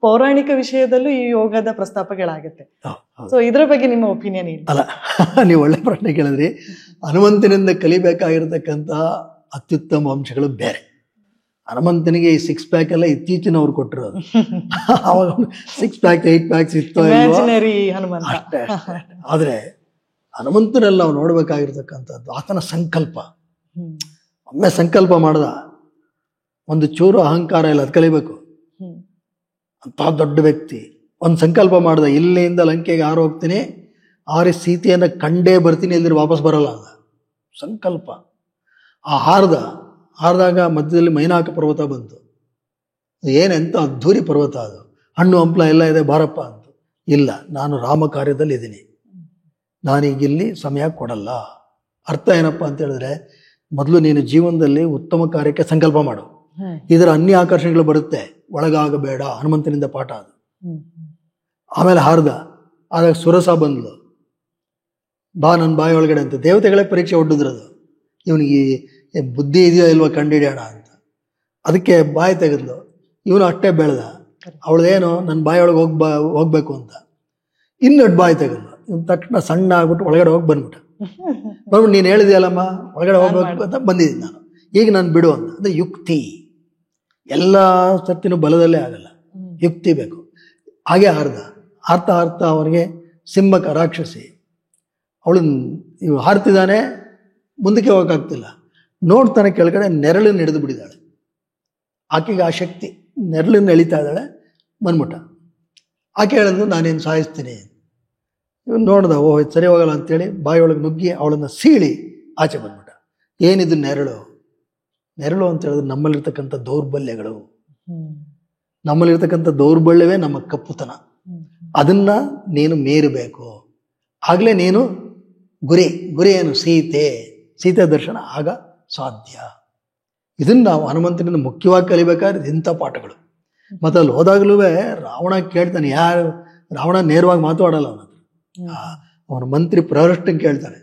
ಪೌರಾಣಿಕ ವಿಷಯದಲ್ಲೂ ಈ ಯೋಗದ ಪ್ರಸ್ತಾಪಗಳಾಗುತ್ತೆ. ಸೊ ಇದ್ರ ಬಗ್ಗೆ ನಿಮ್ಮ ಒಪಿನಿಯನ್ ಏನು? ಅಲ್ಲ, ನೀವು ಒಳ್ಳೆ ಪ್ರಶ್ನೆ ಕೇಳಿದ್ರಿ. ಹನುಮಂತನಿಂದ ಕಲಿಬೇಕಾಗಿರ್ತಕ್ಕಂಥ ಅತ್ಯುತ್ತಮ ಅಂಶಗಳು ಬೇರೆ. ಹನುಮಂತನಿಗೆ ಈ 6 ಪ್ಯಾಕ್ ಎಲ್ಲ ಇತ್ತೀಚಿನವ್ರು ಕೊಟ್ಟಿರೋದು. ಅವಾಗ 6 ಪ್ಯಾಕ್ 8 ಪ್ಯಾಕ್ಸ್ ಇತ್ತು ಅಷ್ಟೇ. ಆದ್ರೆ ಹನುಮಂತನೆಲ್ಲ ನಾವು ನೋಡ್ಬೇಕಾಗಿರ್ತಕ್ಕಂಥದ್ದು ಆತನ ಸಂಕಲ್ಪ. ಒಮ್ಮೆ ಸಂಕಲ್ಪ ಮಾಡ್ದ, ಒಂದು ಚೂರು ಅಹಂಕಾರ ಇಲ್ಲ, ಅದು ಕಲಿಬೇಕು. ಅಂತಹ ದೊಡ್ಡ ವ್ಯಕ್ತಿ ಒಂದು ಸಂಕಲ್ಪ ಮಾಡ್ದ, ಇಲ್ಲಿಂದ ಲಂಕೆಗೆ ಹಾರು ಹೋಗ್ತೀನಿ, ಹಾರಿ ಸೀತೆಯನ್ನು ಕಂಡೇ ಬರ್ತೀನಿ, ಇಲ್ದಿರ ವಾಪಸ್ ಬರಲ್ಲ ಅಂದ ಸಂಕಲ್ಪ. ಆ ಹಾರಿದಾಗ ಮಧ್ಯದಲ್ಲಿ ಮೈನಾಕ ಪರ್ವತ ಬಂತು. ಏನೆಂತ ಅದ್ಧೂರಿ ಪರ್ವತ ಅದು, ಹಣ್ಣು ಹಂಪಲ ಎಲ್ಲ ಇದೆ, ಬಾರಪ್ಪ ಅಂತ. ಇಲ್ಲ, ನಾನು ರಾಮ ಕಾರ್ಯದಲ್ಲಿ ಇದ್ದೀನಿ, ನಾನೀಗಿಲ್ಲಿ ಸಮಯ ಕೊಡಲ್ಲ. ಅರ್ಥ ಏನಪ್ಪ ಅಂತ ಹೇಳಿದ್ರೆ, ಮೊದಲು ನೀನು ಜೀವನದಲ್ಲಿ ಉತ್ತಮ ಕಾರ್ಯಕ್ಕೆ ಸಂಕಲ್ಪ ಮಾಡು, ಇದರ ಅನ್ಯ ಆಕರ್ಷಣೆಗಳು ಬರುತ್ತೆ, ಒಳಗಾಗಬೇಡ. ಹನುಮಂತನಿಂದ ಪಾಠ ಅದು. ಆಮೇಲೆ ಆದಾಗ ಸುರಸ ಬಂದ್ಲು, ಬಾ ನನ್ನ ಬಾಯಿ ಒಳಗಡೆ ಅಂತ. ದೇವತೆಗಳೇ ಪರೀಕ್ಷೆ ಒಡ್ಡಿದ್ರದು, ಇವನಿಗೆ ಬುದ್ಧಿ ಇದೆಯೋ ಇಲ್ವೋ ಕಂಡಿಡಿಯೋಣ ಅಂತ. ಅದಕ್ಕೆ ಬಾಯಿ ತೆಗೆದ್ಲು. ಇವನು ಅಷ್ಟೇ ಬೆಳೆದ, ಅವಳದೇನು ನನ್ನ ಬಾಯಿ ಒಳಗೆ ಹೋಗ್ಬೇಕು ಅಂತ ಇನ್ನೊಟ್ಟು ಬಾಯಿ ತೆಗೆದ್ಲು. ಇವ್ನ ತಕ್ಷಣ ಸಣ್ಣ ಆಗ್ಬಿಟ್ಟು ಒಳಗಡೆ ಹೋಗಿ ಬಂದ್ಬಿಟ್ಟು ನೀನು ಹೇಳಿದೆಯಲ್ಲಮ್ಮ ಒಳಗಡೆ ಹೋಗ್ಬೇಕು ಅಂತ ಬಂದಿದ್ದೀನಿ ನಾನು, ಈಗ ನಾನು ಬಿಡು ಅಂತ. ಅಂದರೆ ಯುಕ್ತಿ, ಎಲ್ಲ ಸತ್ತಿನೂ ಬಲದಲ್ಲೇ ಆಗಲ್ಲ, ಯುಕ್ತಿ ಬೇಕು. ಹಾಗೆ ಹಾರ್ತಾ ಅವನಿಗೆ ಸಿಂಹಕ ರಾಕ್ಷಸಿ, ಅವಳು ಇವು ಹಾರ್ತಿದ್ದಾನೆ, ಮುಂದಕ್ಕೆ ಹೋಗೋಕ್ಕಾಗ್ತಿಲ್ಲ. ನೋಡ್ತಾನೆ ಕೆಳಗಡೆ ನೆರಳನ್ನು ಹಿಡಿದು ಬಿಡಿದಾಳೆ. ಆಕೆಗೆ ಆ ಶಕ್ತಿ, ನೆರಳನ್ನು ಎಳಿತಾ ಇದ್ದಾಳೆ. ಬಂದ್ಬಿಟ್ಟ. ಆಕೆ ಹೇಳಿದ್ಲು ನಾನೇನು ಸಾಯಿಸ್ತೀನಿ. ಇವನು ನೋಡ್ದ, ಓಹ್ ಇದು ಸರಿ ಹೋಗಲ್ಲ ಅಂತೇಳಿ ಬಾಯಿಯೊಳಗೆ ನುಗ್ಗಿ ಅವಳನ್ನು ಸೀಳಿ ಆಚೆ ಬಂದ್ಬಿಟ್ಟ. ಏನಿದು ನೆರಳು ಅಂತ ಹೇಳಿದ್ರೆ ನಮ್ಮಲ್ಲಿರ್ತಕ್ಕಂಥ ದೌರ್ಬಲ್ಯಗಳು, ನಮ್ಮಲ್ಲಿರ್ತಕ್ಕಂಥ ದೌರ್ಬಲ್ಯವೇ ನಮ್ಮ ಕಪ್ಪುತನ. ಅದನ್ನ ನೀನು ಮೀರಬೇಕು. ಆಗಲೇ ನೀನು ಗುರಿ ಏನು? ಸೀತೆ ದರ್ಶನ ಆಗ ಸಾಧ್ಯ. ಇದನ್ನು ನಾವು ಹನುಮಂತನಿಂದ ಮುಖ್ಯವಾಗಿ ಕಲಿಬೇಕಾದ್ರೆ ಇಂಥ ಪಾಠಗಳು. ಮತ್ತು ಅಲ್ಲಿ ಹೋದಾಗಲೂ ರಾವಣ ಕೇಳ್ತಾನೆ, ರಾವಣ ನೇರವಾಗಿ ಮಾತಾಡಲ್ಲ ಅವನ ಹತ್ರ. ಅವನ ಮಂತ್ರಿ ಪ್ರಹೃಷ್ಟಂಗೆ ಕೇಳ್ತಾನೆ,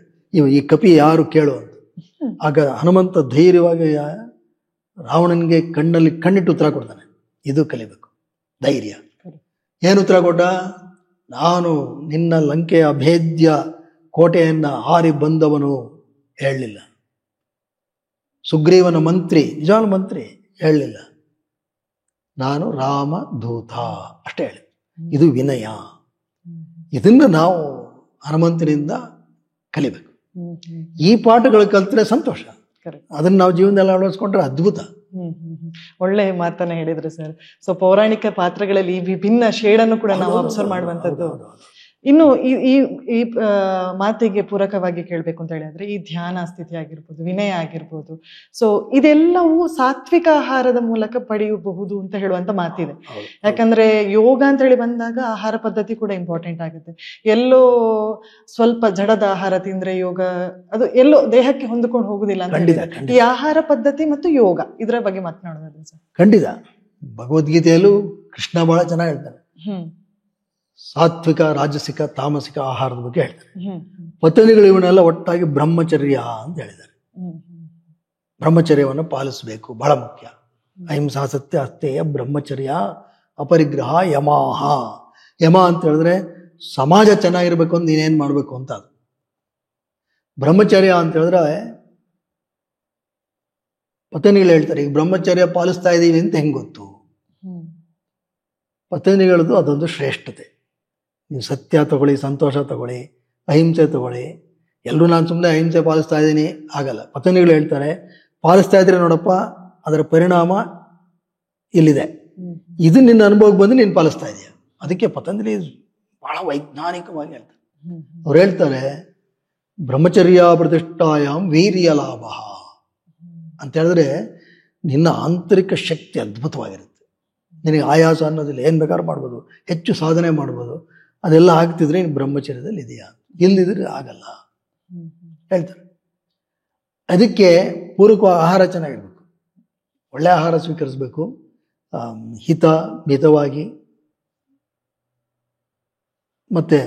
ಈ ಕಪಿ ಯಾರು ಕೇಳು ಅಂತ. ಆಗ ಹನುಮಂತ ಧೈರ್ಯವಾಗಿ ರಾವಣನಿಗೆ ಕಣ್ಣಿಟ್ಟು ಉತ್ತರ ಕೊಡ್ತಾನೆ. ಇದು ಕಲಿಬೇಕು, ಧೈರ್ಯ. ಏನು ಉತ್ತರ ಕೊಟ್ಟ? ನಾನು ನಿನ್ನ ಲಂಕೆಯ ಅಭೇದ್ಯ ಕೋಟೆಯನ್ನ ಹಾರಿ ಬಂದವನು ಹೇಳಲಿಲ್ಲ. ಸುಗ್ರೀವನ ಮಂತ್ರಿ, ನಿಜವಾದ ಮಂತ್ರಿ ಹೇಳಲಿಲ್ಲ. ನಾನು ರಾಮ ದೂತ ಅಷ್ಟೇ ಹೇಳಿ. ಇದು ವಿನಯ. ಇದನ್ನು ನಾವು ಹನುಮಂತನಿಂದ ಕಲಿಬೇಕು. ಈ ಪಾಠಗಳು ಕಲ್ತ್ರೆ ಸಂತೋಷ. ಅದನ್ನ ನಾವು ಜೀವನದಲ್ಲಿ ಅಳವಡಿಸ್ಕೊಂಡ್ರೆ ಅದ್ಭುತ. ಒಳ್ಳೆ ಮಾತನ್ನ ಹೇಳಿದ್ರು ಸರ್. ಸೊ ಪೌರಾಣಿಕ ಪಾತ್ರಗಳಲ್ಲಿ ಈ ವಿಭಿನ್ನ ಶೇಡನ್ನು ಕೂಡ ನಾವು ಅಬ್ಸರ್ವ್ ಮಾಡುವಂಥದ್ದು. ಇನ್ನು ಈ ಮಾತಿಗೆ ಪೂರಕವಾಗಿ ಕೇಳಬೇಕು ಅಂತ ಹೇಳಿದ್ರೆ, ಈ ಧ್ಯಾನ ಸ್ಥಿತಿ ಆಗಿರ್ಬೋದು, ವಿನಯ ಆಗಿರ್ಬೋದು, ಸೊ ಇದೆಲ್ಲವೂ ಸಾತ್ವಿಕ ಆಹಾರದ ಮೂಲಕ ಪಡೆಯಬಹುದು ಅಂತ ಹೇಳುವಂತ ಮಾತಿದೆ. ಯಾಕಂದ್ರೆ ಯೋಗ ಅಂತ ಹೇಳಿ ಬಂದಾಗ ಆಹಾರ ಪದ್ಧತಿ ಕೂಡ ಇಂಪಾರ್ಟೆಂಟ್ ಆಗುತ್ತೆ. ಎಲ್ಲೋ ಸ್ವಲ್ಪ ಜಡದ ಆಹಾರ ತಿಂದ್ರೆ ಯೋಗ ಅದು ಎಲ್ಲೋ ದೇಹಕ್ಕೆ ಹೊಂದಿಕೊಂಡು ಹೋಗುದಿಲ್ಲ ಅಂತ ಹೇಳಿದ್ರೆ, ಈ ಆಹಾರ ಪದ್ಧತಿ ಮತ್ತು ಯೋಗ ಇದರ ಬಗ್ಗೆ ಮಾತನಾಡೋದಾದ್ರೆ ಸರ್. ಖಂಡಿತ. ಭಗವದ್ಗೀತೆಯಲ್ಲೂ ಕೃಷ್ಣ ಬಹಳ ಚೆನ್ನಾಗಿ ಹೇಳ್ತಾನೆ. ಸಾತ್ವಿಕ, ರಾಜಸಿಕ, ತಾಮಸಿಕ ಆಹಾರದ ಬಗ್ಗೆ ಹೇಳ್ತಾರೆ. ಪತಂಜಲಿಗಳು ಇವನ್ನೆಲ್ಲ ಒಟ್ಟಾಗಿ ಬ್ರಹ್ಮಚರ್ಯ ಅಂತ ಹೇಳಿದ್ದಾರೆ. ಬ್ರಹ್ಮಚರ್ಯವನ್ನು ಪಾಲಿಸಬೇಕು, ಬಹಳ ಮುಖ್ಯ. ಅಹಿಂಸಾ ಸತ್ಯ ಅಸ್ತೇಯ ಬ್ರಹ್ಮಚರ್ಯ ಅಪರಿಗ್ರಹ ಯಮಾಹ. ಯಮ ಅಂತ ಹೇಳಿದ್ರೆ ಸಮಾಜ ಚೆನ್ನಾಗಿರ್ಬೇಕು ಅಂತ ನೀನೇನ್ ಮಾಡ್ಬೇಕು ಅಂತ. ಅದು ಬ್ರಹ್ಮಚರ್ಯ ಅಂತ ಹೇಳಿದ್ರೆ ಪತಂಜಲಿಗಳು ಹೇಳ್ತಾರೆ, ಈಗ ಬ್ರಹ್ಮಚರ್ಯ ಪಾಲಿಸ್ತಾ ಇದ್ದೀವಿ ಅಂತ ಹೆಂಗ್ ಗೊತ್ತು? ಪತಂಜಲಿಗಳದ್ದು ಅದೊಂದು ಶ್ರೇಷ್ಠತೆ. ನೀವು ಸತ್ಯ ತಗೊಳ್ಳಿ, ಸಂತೋಷ ತಗೊಳ್ಳಿ, ಅಹಿಂಸೆ ತಗೊಳ್ಳಿ. ಎಲ್ಲರೂ ನಾನು ಸುಮ್ಮನೆ ಅಹಿಂಸೆ ಪಾಲಿಸ್ತಾ ಇದ್ದೀನಿ ಆಗಲ್ಲ. ಪತಂಜಲಿಗಳು ಹೇಳ್ತಾರೆ, ಪಾಲಿಸ್ತಾ ಇದ್ರೆ ನೋಡಪ್ಪ ಅದರ ಪರಿಣಾಮ ಇಲ್ಲಿದೆ, ಇದು ನಿನ್ನ ಅನುಭವಕ್ಕೆ ಬಂದು ನೀನು ಪಾಲಿಸ್ತಾ ಇದೆಯಾ. ಅದಕ್ಕೆ ಪತಂಜಲಿ ಬಹಳ ವೈಜ್ಞಾನಿಕವಾಗಿ ಹೇಳ್ತಾರೆ. ಅವ್ರು ಹೇಳ್ತಾರೆ, ಬ್ರಹ್ಮಚರ್ಯ ಪ್ರತಿಷ್ಠಾಯಾಮ್ ವೀರ್ಯ ಲಾಭ ಅಂತ ಹೇಳಿದ್ರೆ ನಿನ್ನ ಆಂತರಿಕ ಶಕ್ತಿ ಅದ್ಭುತವಾಗಿರುತ್ತೆ. ನಿನಗೆ ಆಯಾಸ ಅನ್ನೋದಿಲ್ಲ, ಏನು ಬೇಕಾದ್ರೂ ಮಾಡ್ಬೋದು, ಹೆಚ್ಚು ಸಾಧನೆ ಮಾಡ್ಬೋದು. ಅದೆಲ್ಲ ಆಗ್ತಿದ್ರೆ ನೀನು ಬ್ರಹ್ಮಚರ್ಯದಲ್ಲಿ ಇದೆಯಾ, ಇಲ್ಲದಿದ್ರೆ ಆಗಲ್ಲ ಹೇಳ್ತಾರೆ. ಅದಕ್ಕೆ ಪೂರಕವಾಗಿ ಆಹಾರ ಚೆನ್ನಾಗಿರ್ಬೇಕು, ಒಳ್ಳೆ ಆಹಾರ ಸ್ವೀಕರಿಸಬೇಕು, ಮಿತವಾಗಿ, ಮತ್ತೆ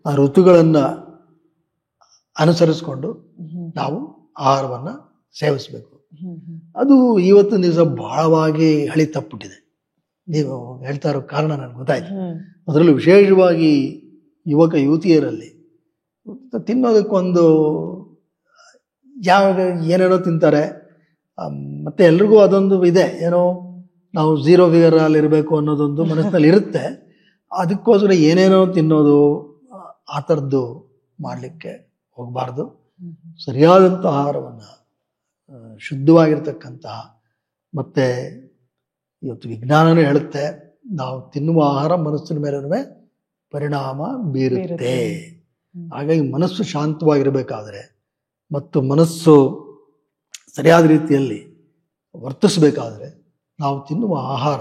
ಆ ಋತುಗಳನ್ನು ಅನುಸರಿಸ್ಕೊಂಡು ನಾವು ಆಹಾರವನ್ನು ಸೇವಿಸಬೇಕು. ಅದು ಇವತ್ತಿನ ದಿವಸ ಬಹಳವಾಗಿ ಹಳಿ ತಪ್ಪಿಟ್ಟಿದೆ. ನೀವು ಹೇಳ್ತಾ ಇರೋ ಕಾರಣ ನನಗೆ ಗೊತ್ತಾಯ್ತು. ಅದರಲ್ಲೂ ವಿಶೇಷವಾಗಿ ಯುವಕ ಯುವತಿಯರಲ್ಲಿ ತಿನ್ನೋದಕ್ಕೊಂದು ಏನೇನೋ ತಿಂತಾರೆ. ಮತ್ತೆ ಎಲ್ರಿಗೂ ಅದೊಂದು ಇದೆ, ಏನೋ ನಾವು ಝೀರೋ ಫಿಗರ್ ಅಲ್ಲಿ ಇರಬೇಕು ಅನ್ನೋದೊಂದು ಮನಸ್ಸಿನಲ್ಲಿ ಇರುತ್ತೆ. ಅದಕ್ಕೋಸ್ಕರ ಏನೇನೋ ತಿನ್ನೋದು, ಆ ಥರದ್ದು ಮಾಡಲಿಕ್ಕೆ ಹೋಗಬಾರ್ದು. ಸರಿಯಾದಂಥ ಆಹಾರವನ್ನು, ಶುದ್ಧವಾಗಿರ್ತಕ್ಕಂತಹ, ಮತ್ತೆ ಇವತ್ತು ವಿಜ್ಞಾನನೂ ಹೇಳುತ್ತೆ ನಾವು ತಿನ್ನುವ ಆಹಾರ ಮನಸ್ಸಿನ ಮೇಲೂ ಪರಿಣಾಮ ಬೀರುತ್ತೆ. ಹಾಗಾಗಿ ಮನಸ್ಸು ಶಾಂತವಾಗಿರಬೇಕಾದ್ರೆ ಮತ್ತು ಮನಸ್ಸು ಸರಿಯಾದ ರೀತಿಯಲ್ಲಿ ವರ್ತಿಸಬೇಕಾದ್ರೆ ನಾವು ತಿನ್ನುವ ಆಹಾರ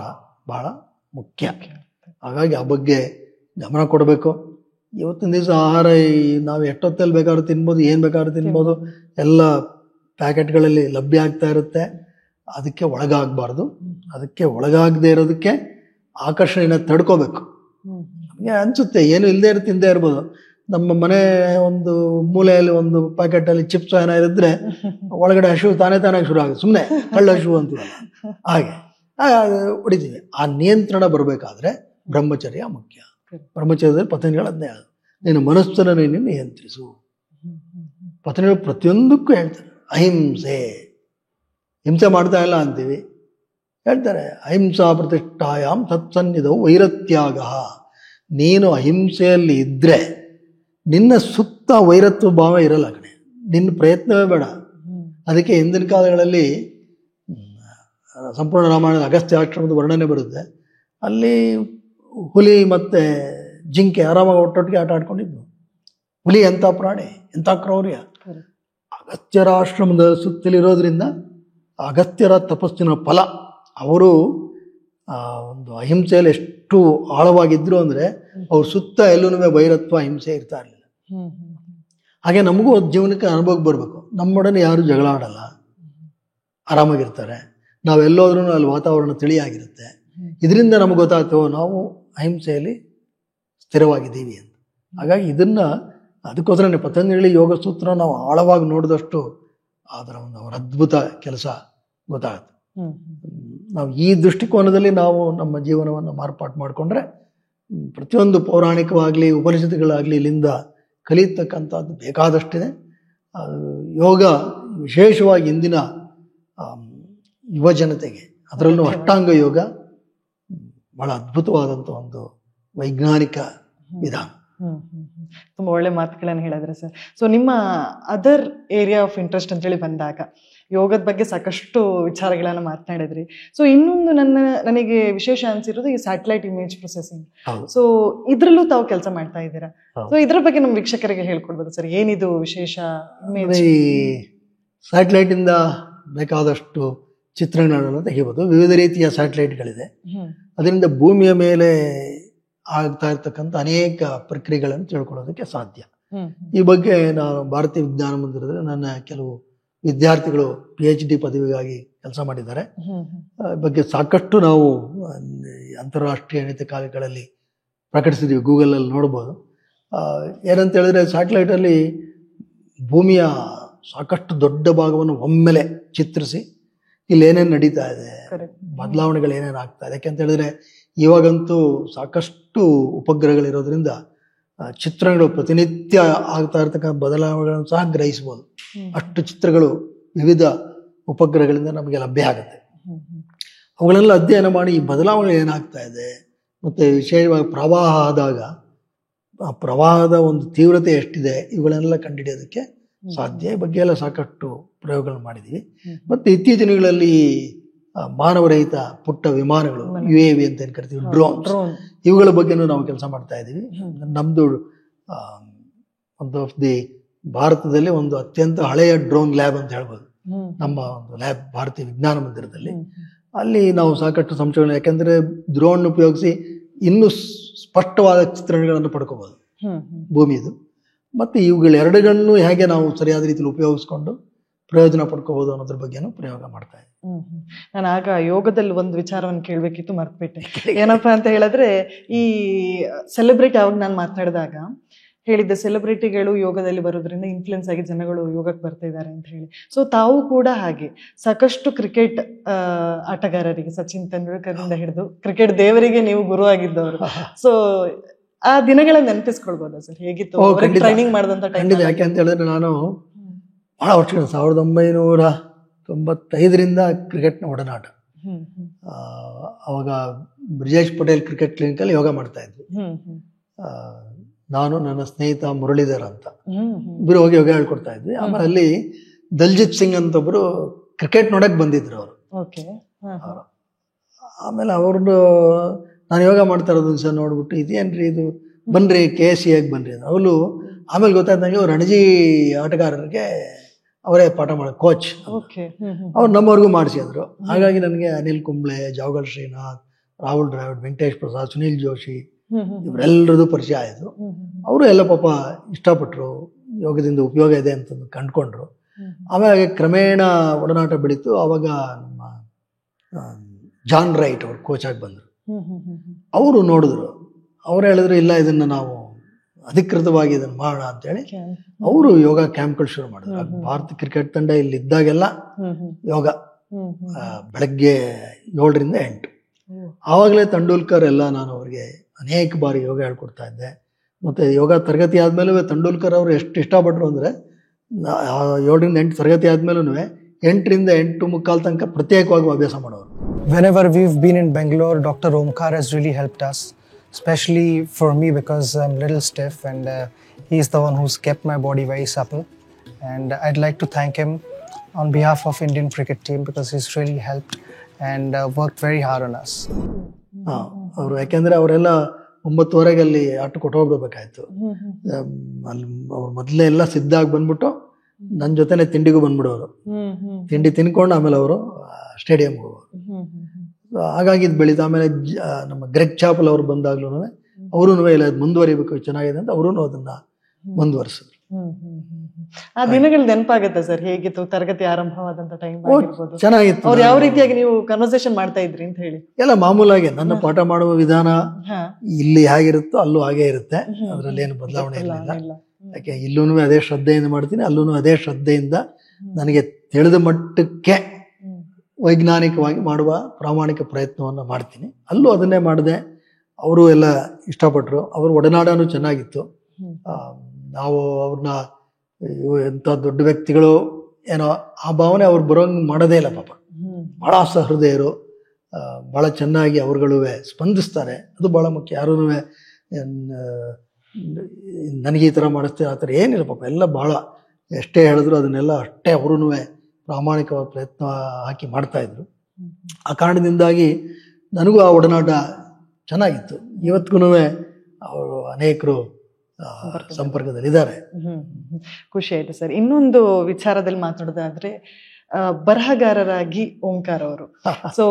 ಬಹಳ ಮುಖ್ಯ. ಹಾಗಾಗಿ ಆ ಬಗ್ಗೆ ಗಮನ ಕೊಡಬೇಕು. ಇವತ್ತಿನ ದಿವಸ ಆಹಾರ ನಾವು ಎಷ್ಟೊತ್ತಲ್ಲಿ ಬೇಕಾದ್ರೂ ತಿನ್ಬೋದು, ಏನು ಬೇಕಾದ್ರೂ ತಿನ್ಬೋದು, ಎಲ್ಲ ಪ್ಯಾಕೆಟ್ಗಳಲ್ಲಿ ಲಭ್ಯ ಆಗ್ತಾ ಇರುತ್ತೆ. ಅದಕ್ಕೆ ಒಳಗಾಗಬಾರ್ದು. ಅದಕ್ಕೆ ಒಳಗಾಗದೇ ಇರೋದಕ್ಕೆ ಆಕರ್ಷಣೆನ ತಡ್ಕೋಬೇಕು. ನಮಗೆ ಅನಿಸುತ್ತೆ ಏನು ಇಲ್ಲದೆ ಇರೋ ತಿಂದೇ ಇರ್ಬೋದು. ನಮ್ಮ ಮನೆ ಒಂದು ಮೂಲೆಯಲ್ಲಿ ಒಂದು ಪ್ಯಾಕೆಟಲ್ಲಿ ಚಿಪ್ಸ್ ಏನೋ ಇರಿದ್ರೆ ಒಳಗಡೆ ಹಸಿವು ತಾನೇ ಶುರು ಆಗುತ್ತೆ. ಸುಮ್ಮನೆ ಕಳ್ಳ ಹಸಿವು ಅಂತೀವಲ್ಲ ಹಾಗೆ ಹೊಡಿತೀವಿ. ಆ ನಿಯಂತ್ರಣ ಬರಬೇಕಾದ್ರೆ ಬ್ರಹ್ಮಚರ್ಯ ಮುಖ್ಯ. ಬ್ರಹ್ಮಚರ್ಯದಲ್ಲಿ ಪತಂಜಲಿಗಳನ್ನೇ ನೀನು ಮನಸ್ಸನ್ನು ನೀನು ನಿಯಂತ್ರಿಸು. ಪತಂಜಲಿ ಪ್ರತಿಯೊಂದಕ್ಕೂ ಹೇಳ್ತಾರೆ ಅಹಿಂಸೆ. ಹಿಂಸೆ ಮಾಡ್ತಾ ಇಲ್ಲ ಅಂತೀವಿ, ಹೇಳ್ತಾರೆ ಅಹಿಂಸಾ ಪ್ರತಿಷ್ಠಾಯಾಮ್ ತತ್ಸನ್ನಿಧೌ ವೈರತ್ಯಾಗ. ನೀನು ಅಹಿಂಸೆಯಲ್ಲಿ ಇದ್ರೆ ನಿನ್ನ ಸುತ್ತ ವೈರತ್ವ ಭಾವ ಇರಲ್ಲ ಕಣೆ, ನಿನ್ನ ಪ್ರಯತ್ನವೇ ಬೇಡ. ಅದಕ್ಕೆ ಹಿಂದಿನ ಕಾಲಗಳಲ್ಲಿ ಸಂಪೂರ್ಣ ರಾಮಾಯಣದ ಅಗಸ್ತ್ಯಾಶ್ರಮದ ವರ್ಣನೆ ಬರುತ್ತೆ. ಅಲ್ಲಿ ಹುಲಿ ಮತ್ತು ಜಿಂಕೆ ಆರಾಮಾಗಿ ಒಟ್ಟೊಟ್ಟಿಗೆ ಆಟ ಆಡ್ಕೊಂಡಿದ್ವು. ಹುಲಿ ಎಂಥ ಪ್ರಾಣಿ, ಎಂಥ ಕ್ರೌರ್ಯ. ಅಗಸ್ತ್ಯರ ಆಶ್ರಮದ ಸುತ್ತಲಿರೋದ್ರಿಂದ ಅಗಸ್ತ್ಯರ ತಪಸ್ಸಿನ ಫಲ. ಅವರು ಒಂದು ಅಹಿಂಸೆಯಲ್ಲಿ ಎಷ್ಟು ಆಳವಾಗಿದ್ರು ಅಂದರೆ ಅವ್ರ ಸುತ್ತ ಎಲ್ಲೂ ವೈರತ್ವ ಹಿಂಸೆ ಇರ್ತಾ ಇರಲಿಲ್ಲ. ಹಾಗೆ ನಮಗೂ ಜೀವನಕ್ಕೆ ಅನುಭವಕ್ಕೆ ಬರಬೇಕು. ನಮ್ಮೊಡನೆ ಯಾರು ಜಗಳ ಆಡಲ್ಲ, ಆರಾಮಾಗಿರ್ತಾರೆ. ನಾವೆಲ್ಲೋದ್ರೂ ಅಲ್ಲಿ ವಾತಾವರಣ ತಿಳಿಯಾಗಿರುತ್ತೆ. ಇದರಿಂದ ನಮ್ಗೆ ಗೊತ್ತಾಗ್ತೇವೆ ನಾವು ಅಹಿಂಸೆಯಲ್ಲಿ ಸ್ಥಿರವಾಗಿದ್ದೀವಿ ಅಂತ. ಹಾಗಾಗಿ ಅದಕ್ಕೋಸ್ಕರನೇ ಪತಂಜಲಿ ಯೋಗ ಸೂತ್ರ ನಾವು ಆಳವಾಗಿ ನೋಡಿದಷ್ಟು ಅದರ ಒಂದು ಅವರ ಅದ್ಭುತ ಕೆಲಸ ಗೊತ್ತಾಗುತ್ತೆ. ನಾವು ಈ ದೃಷ್ಟಿಕೋನದಲ್ಲಿ ನಾವು ನಮ್ಮ ಜೀವನವನ್ನು ಮಾರ್ಪಾಟು ಮಾಡಿಕೊಂಡ್ರೆ ಪ್ರತಿಯೊಂದು ಪೌರಾಣಿಕವಾಗಲಿ ಉಪನಿಷತ್ತುಗಳಾಗಲಿ ಇಲ್ಲಿಂದ ಕಲಿಯತಕ್ಕಂಥದ್ದು ಬೇಕಾದಷ್ಟಿದೆ. ಯೋಗ ವಿಶೇಷವಾಗಿ ಇಂದಿನ ಯುವ ಜನತೆಗೆ, ಅದರಲ್ಲೂ ಅಷ್ಟಾಂಗ ಯೋಗ ಬಹಳ ಅದ್ಭುತವಾದಂಥ ಒಂದು ವೈಜ್ಞಾನಿಕ ವಿಧಾನ. ತುಂಬಾ ಒಳ್ಳೆ ಮಾತುಗಳನ್ನು ಹೇಳಿದ್ರೆ ಸರ್. ಸೊ ನಿಮ್ಮ ಅದರ್ ಏರಿಯಾ ಆಫ್ ಇಂಟ್ರೆಸ್ಟ್ ಅಂತೇಳಿ ಬಂದಾಗ ಯೋಗದ ಬಗ್ಗೆ ಸಾಕಷ್ಟು ವಿಚಾರಗಳನ್ನ ಮಾತನಾಡಿದ್ರಿ. ಸೊ ಇನ್ನೊಂದು ನನಗೆ ವಿಶೇಷ ಅನ್ಸಿರೋದು ಈ ಸ್ಯಾಟಲೈಟ್ ಇಮೇಜ್ ಪ್ರೊಸೆಸಿಂಗ್. ಸೊ ಇದ್ರಲ್ಲೂ ತಾವು ಕೆಲಸ ಮಾಡ್ತಾ ಇದ್ದೀರಾ. ಸೊ ಇದ್ರ ಬಗ್ಗೆ ನಮ್ಮ ವೀಕ್ಷಕರಿಗೆ ಹೇಳ್ಕೊಡ್ಬೋದು ಸರ್, ಏನಿದು ವಿಶೇಷ ಇಮೇಜ್? ಈ ಸ್ಯಾಟಲೈಟ್ ಇಂದ ಬೇಕಾದಷ್ಟು ಚಿತ್ರಣಗಳನ್ನು ತೆಗಿಬೋದು. ವಿವಿಧ ರೀತಿಯ ಸ್ಯಾಟಲೈಟ್ಗಳಿದೆ. ಅದರಿಂದ ಭೂಮಿಯ ಮೇಲೆ ಆಗ್ತಾ ಇರ್ತಕ್ಕಂಥ ಅನೇಕ ಪ್ರಕ್ರಿಯೆಗಳನ್ನು ತಿಳ್ಕೊಳ್ಳೋದಕ್ಕೆ ಸಾಧ್ಯ. ಈ ಬಗ್ಗೆ ನಾನು ಭಾರತೀಯ ವಿಜ್ಞಾನ ಮಂದಿರದಲ್ಲಿ ನನ್ನ ಕೆಲವು ವಿದ್ಯಾರ್ಥಿಗಳು PhD ಪದವಿಗಾಗಿ ಕೆಲಸ ಮಾಡಿದ್ದಾರೆ. ಬಗ್ಗೆ ಸಾಕಷ್ಟು ನಾವು ಅಂತಾರಾಷ್ಟ್ರೀಯ ನಿಯತಕಾಲಿಕೆಗಳಲ್ಲಿ ಪ್ರಕಟಿಸಿದ್ದೀವಿ, ಗೂಗಲಲ್ಲಿ ನೋಡ್ಬೋದು. ಏನಂತ ಹೇಳಿದ್ರೆ ಸ್ಯಾಟಲೈಟಲ್ಲಿ ಭೂಮಿಯ ಸಾಕಷ್ಟು ದೊಡ್ಡ ಭಾಗವನ್ನು ಒಮ್ಮೆಲೆ ಚಿತ್ರಿಸಿ ಇಲ್ಲಿ ಏನೇನು ನಡೀತಾ ಇದೆ, ಬದಲಾವಣೆಗಳು ಏನೇನು ಆಗ್ತಾ ಇದೆ. ಯಾಕೆಂತ ಹೇಳಿದ್ರೆ ಇವಾಗಂತೂ ಸಾಕಷ್ಟು ಉಪಗ್ರಹಗಳಿರೋದ್ರಿಂದ ಚಿತ್ರಗಳು ಪ್ರತಿನಿತ್ಯ ಆಗ್ತಾ ಇರ್ತಕ್ಕಂಥ ಬದಲಾವಣೆಗಳನ್ನು ಸಹ ಗ್ರಹಿಸ್ಬೋದು. ಅಷ್ಟು ಚಿತ್ರಗಳು ವಿವಿಧ ಉಪಗ್ರಹಗಳಿಂದ ನಮಗೆ ಲಭ್ಯ ಆಗುತ್ತೆ. ಅವುಗಳೆಲ್ಲ ಅಧ್ಯಯನ ಮಾಡಿ ಈ ಬದಲಾವಣೆ ಏನಾಗ್ತಾ ಇದೆ, ಮತ್ತು ವಿಶೇಷವಾಗಿ ಪ್ರವಾಹ ಆದಾಗ ಆ ಪ್ರವಾಹದ ಒಂದು ತೀವ್ರತೆ ಎಷ್ಟಿದೆ, ಇವುಗಳನ್ನೆಲ್ಲ ಕಂಡುಹಿಡಿಯೋದಕ್ಕೆ ಸಾಧ್ಯ. ಈ ಬಗ್ಗೆ ಎಲ್ಲ ಸಾಕಷ್ಟು ಪ್ರಯೋಗಗಳನ್ನು ಮಾಡಿದ್ದೀವಿ. ಮತ್ತು ಇತ್ತೀಚಿನ ದಿನಗಳಲ್ಲಿ ಮಾನವರಹಿತ ಪುಟ್ಟ ವಿಮಾನಗಳು, UAV ಅಂತ ಏನು ಕರಿತೀವಿ, ಡ್ರೋನ್ಸ್, ಇವುಗಳ ಬಗ್ಗೆನೂ ನಾವು ಕೆಲಸ ಮಾಡ್ತಾ ಇದ್ದೀವಿ. ನಮ್ಮದು ಒಂದು ಆಫ್ ದಿ ಭಾರತದಲ್ಲಿ ಒಂದು ಅತ್ಯಂತ ಹಳೆಯ ಡ್ರೋನ್ ಲ್ಯಾಬ್ ಅಂತ ಹೇಳ್ಬೋದು ನಮ್ಮ ಒಂದು ಲ್ಯಾಬ್ ಭಾರತೀಯ ವಿಜ್ಞಾನ ಮಂದಿರದಲ್ಲಿ. ಅಲ್ಲಿ ನಾವು ಸಾಕಷ್ಟು ಸಂಶೋಧನೆ, ಯಾಕೆಂದರೆ ಡ್ರೋನ್ ಉಪಯೋಗಿಸಿ ಇನ್ನೂ ಸ್ಪಷ್ಟವಾದ ಚಿತ್ರಣಗಳನ್ನು ಪಡ್ಕೋಬೋದು ಭೂಮಿದು. ಮತ್ತು ಇವುಗಳೆರಡುಗಳನ್ನು ಹೇಗೆ ನಾವು ಸರಿಯಾದ ರೀತಿಯಲ್ಲಿ ಉಪಯೋಗಿಸ್ಕೊಂಡು ಪ್ರಯೋಜನ ಪಡ್ಕೋಬಹುದು ಅನ್ನೋದ್ರ ಬಗ್ಗೆನೂ ಪ್ರಯೋಗ ಮಾಡ್ತಾ ಇದ್ದೀನಿ. ನಾನು ಆಗ ಯೋಗದಲ್ಲಿ ಒಂದು ವಿಚಾರವನ್ನು ಕೇಳಬೇಕಿತ್ತು, ಮರ್ತ್ಬಿಟ್ಟೆ. ಏನಪ್ಪಾ ಅಂತ ಹೇಳಿದ್ರೆ, ಈ ಸೆಲೆಬ್ರಿಟಿ ಅವಾಗ ನಾನು ಮಾತನಾಡಿದಾಗ ಹೇಳಿದ್ದೆ, ಸೆಲೆಬ್ರಿಟಿಗಳು ಯೋಗದಲ್ಲಿ ಬರೋದ್ರಿಂದ ಇನ್ಫ್ಲುಯೆನ್ಸ್ ಆಗಿ ಜನಗಳು ಯೋಗಕ್ಕೆ ಬರ್ತಾ ಇದ್ದಾರೆ ಅಂತ ಹೇಳಿ. ಸೊ ತಾವು ಕೂಡ ಹಾಗೆ ಸಾಕಷ್ಟು ಕ್ರಿಕೆಟ್ ಆಟಗಾರರಿಗೆ, ಸಚಿನ್ ತೆಂಡೂಲ್ಕರ್ನಿಂದ ಹಿಡಿದು ಕ್ರಿಕೆಟ್ ದೇವರಿಗೆ ನೀವು ಗುರು ಆಗಿದ್ದವರು. ಸೊ ಆ ದಿನಗಳನ್ನ ನೆನಪಿಸ್ಕೊಳ್ಬೋದಾ ಸರ್? ಹೇಗಿತ್ತು ಟ್ರೈನಿಂಗ್ ಮಾಡಿದಂತ ಟೈಮ್? ಯಾಕೆ ಅಂತ ಹೇಳಿದ್ರೆ ನಾನು ಬಹಳ ವರ್ಷಗಳು 1995ರಿಂದ ಕ್ರಿಕೆಟ್ನ ಒಡನಾಟ. ಅವಾಗ ಬ್ರಿಜೇಶ್ ಪಟೇಲ್ ಕ್ರಿಕೆಟ್ ಕ್ಲಿನಿಕಲ್ಲಿ ಯೋಗ ಮಾಡ್ತಾ ಇದ್ವಿ. ನಾನು, ನನ್ನ ಸ್ನೇಹಿತ ಮುರಳೀಧರ್ ಅಂತ ಇಬ್ಬರು ಹೋಗಿ ಯೋಗ ಹೇಳ್ಕೊಡ್ತಾ ಇದ್ವಿ. ಆಮೇಲೆ ಅಲ್ಲಿ ದಲ್ಜಿತ್ ಸಿಂಗ್ ಅಂತ ಒಬ್ರು ಕ್ರಿಕೆಟ್ ನೋಡಕ್ ಬಂದಿದ್ರು ಅವರು. ಆಮೇಲೆ ಅವ್ರದ್ದು ನಾನು ಯೋಗ ಮಾಡ್ತಾ ಇರೋದನ್ನ ಸಹ ನೋಡ್ಬಿಟ್ಟು ಇದೇನ್ರಿ ಇದು, ಬನ್ರಿ KSC ಬನ್ರಿ ಅವಳು. ಆಮೇಲೆ ಗೊತ್ತಾಯ್ತು ನನಗೆ ಅವ್ರು ರಣಜಿ ಆಟಗಾರರಿಗೆ ಅವರೇ ಪಾಠ ಮಾಡೋ ಕೋಚ್. ಅವ್ರು ನಮ್ಮವ್ರಿಗೂ ಮಾಡಿಸಿದ್ರು. ಹಾಗಾಗಿ ನನಗೆ ಅನಿಲ್ ಕುಂಬ್ಳೆ, ಜಾವಗಲ್ ಶ್ರೀನಾಥ್, ರಾಹುಲ್ ದ್ರಾವಿಡ್, ವೆಂಕಟೇಶ್ ಪ್ರಸಾದ್, ಸುನೀಲ್ ಜೋಶಿ ಇವರೆಲ್ಲರದು ಪರಿಚಯ ಆಯಿತು. ಅವರು ಎಲ್ಲ ಪಾಪ ಇಷ್ಟಪಟ್ಟರು, ಯೋಗದಿಂದ ಉಪಯೋಗ ಇದೆ ಅಂತ ಕಂಡ್ಕೊಂಡ್ರು. ಆಮೇಲೆ ಕ್ರಮೇಣ ಒಡನಾಟ ಬೆಳೀತು. ಆವಾಗ ನಮ್ಮ ಜಾನ್ ರೈಟ್ ಅವ್ರು ಕೋಚ್ ಆಗಿ ಬಂದರು. ಅವರು ನೋಡಿದ್ರು, ಅವ್ರು ಹೇಳಿದ್ರು ಇಲ್ಲ ಇದನ್ನು ನಾವು ಅಧಿಕೃತವಾಗಿ ಇದನ್ನು ಮಾಡೋಣ ಅಂತೇಳಿ ಅವರು ಯೋಗ ಕ್ಯಾಂಪ್ಗಳು ಶುರು ಮಾಡಿದ್ರು. ಭಾರತ ಕ್ರಿಕೆಟ್ ತಂಡ ಇಲ್ಲಿ ಇದ್ದಾಗೆಲ್ಲ ಯೋಗ ಬೆಳಗ್ಗೆ 7ರಿಂದ 8. ಆವಾಗಲೇ ತೆಂಡೂಲ್ಕರ್ ಎಲ್ಲ ನಾನು ಅವ್ರಿಗೆ ಅನೇಕ ಬಾರಿ ಯೋಗ ಹೇಳ್ಕೊಡ್ತಾ ಇದ್ದೆ. ಮತ್ತು ಯೋಗ ತರಗತಿ ಆದಮೇಲೂ ತೆಂಡೂಲ್ಕರ್ ಅವರು ಎಷ್ಟು ಇಷ್ಟಪಟ್ಟರು ಅಂದರೆ 7ರಿಂದ 8 ತರಗತಿ ಆದಮೇಲೂ 8ರಿಂದ 8:15 ತನಕ ಪ್ರತ್ಯೇಕವಾಗಿ ಅಭ್ಯಾಸ ಮಾಡೋರು. Whenever we've been in Bangalore, Dr. Omkar has really helped us, especially for me because I'm a little stiff, and he's the one who's kept my body very supple. And I'd like to thank him on behalf of Indian cricket team because he's really helped and worked very hard on us. ಅವರು ಯಾಕೆಂದರೆ ಅವರೆಲ್ಲ 9:30 ಅಲ್ಲಿ ಆಟಕ್ಕೆ ಹೊಟ್ಟೋಗ್ಬೇಕಾಯ್ತು. ಅಲ್ಲಿ ಅವ್ರು ಮೊದಲೇ ಎಲ್ಲ ಸಿದ್ಧ ಆಗಿ ಬಂದ್ಬಿಟ್ಟು ನನ್ನ ಜೊತೆನೆ ತಿಂಡಿಗೂ ಬಂದ್ಬಿಡೋರು. ತಿಂಡಿ ತಿನ್ಕೊಂಡು ಆಮೇಲೆ ಅವರು ಸ್ಟೇಡಿಯಂಗೆ ಹೋಗೋರು. ಹಾಗಾಗಿ ಇದು ಬೆಳೀತು. ಆಮೇಲೆ ನಮ್ಮ ಗ್ರೆಗ್ ಚಾಪಲ್ ಅವರು ಬಂದಾಗ್ಲೂ ಅವರೂ ಇಲ್ಲ ಮುಂದುವರಿಬೇಕು ಚೆನ್ನಾಗಿದೆ ಅಂತ ಅವರೂ ಅದನ್ನ ಮುಂದುವರಿಸಿದ್ರು. ಆ ದಿನಗಳು ನೆನಪಾಗುತ್ತೆ ಸರ್, ಹೇಗಿತ್ತು ತರಗತಿ ಆರಂಭವಾದಂತ ಟೈಮ್? ಚೆನ್ನಾಗಿತ್ತು. ಅವ್ರು ಯಾವ ರೀತಿಯಾಗಿ ನೀವು ಕನ್ವರ್ಸೇಷನ್ ಮಾಡ್ತಾ ಇದ್ರಿ ಅಂತ ಹೇಳಿ? ಎಲ್ಲ ಮಾಮೂಲಾಗಿ ನನ್ನ ಪಾಠ ಮಾಡುವ ವಿಧಾನ ಇಲ್ಲಿ ಹೇಗಿರುತ್ತೋ ಅಲ್ಲೂ ಹಾಗೆ ಇರುತ್ತೆ, ಅದರಲ್ಲಿ ಏನು ಬದಲಾವಣೆ ಇರಲಿಲ್ಲ. ಯಾಕೆ ಇಲ್ಲೂ ಅದೇ ಶ್ರದ್ಧೆಯಿಂದ ಮಾಡ್ತೀನಿ, ಅಲ್ಲೂ ಅದೇ ಶ್ರದ್ಧೆಯಿಂದ ನನಗೆ ತಿಳಿದ ಮಟ್ಟಕ್ಕೆ ವೈಜ್ಞಾನಿಕವಾಗಿ ಮಾಡುವ ಪ್ರಾಮಾಣಿಕ ಪ್ರಯತ್ನವನ್ನು ಮಾಡ್ತೀನಿ. ಅಲ್ಲೂ ಅದನ್ನೇ ಮಾಡಿದೆ. ಅವರು ಎಲ್ಲ ಇಷ್ಟಪಟ್ಟರು. ಅವ್ರ ಒಡನಾಡನೂ ಚೆನ್ನಾಗಿತ್ತು. ನಾವು ಅವ್ರನ್ನ ಎಂಥ ದೊಡ್ಡ ವ್ಯಕ್ತಿಗಳು ಏನೋ ಆ ಭಾವನೆ ಅವ್ರು ಬರೋಂಗೆ ಮಾಡೋದೇ ಇಲ್ಲ ಪಾಪ. ಭಾಳ ಸಹೃದಯರು, ಭಾಳ ಚೆನ್ನಾಗಿ ಅವ್ರುಗಳು ಸ್ಪಂದಿಸ್ತಾರೆ. ಅದು ಭಾಳ ಮುಖ್ಯ. ಯಾರೂ ನನಗೆ ಈ ಥರ ಮಾಡಿಸ್ತೀನಿ ಆ ಥರ ಏನಿಲ್ಲ ಪಾಪ. ಎಲ್ಲ ಭಾಳ ಎಷ್ಟೇ ಹೇಳಿದ್ರು ಅದನ್ನೆಲ್ಲ ಅಷ್ಟೇ ಅವರೂ ಪ್ರಾಮಾಣಿಕವಾದ ಪ್ರಯತ್ನ ಹಾಕಿ ಮಾಡ್ತಾಯಿದ್ರು. ಆ ಕಾರಣದಿಂದಾಗಿ ನನಗೂ ಆ ಒಡನಾಟ ಚೆನ್ನಾಗಿತ್ತು. ಇವತ್ತಿಗೂ ಅವರು ಅನೇಕರು ಸಂಪರ್ಕದಲ್ಲಿದ್ದಾರೆ. ಖುಷಿ ಆಯ್ತು ಸರ್. ಇನ್ನೊಂದು ವಿಚಾರದಲ್ಲಿ ಮಾತಾಡೋದಾದ್ರೆ, ಬರಹಗಾರರಾಗಿ ಓಂಕಾರ್ ಅವರು ಸೊ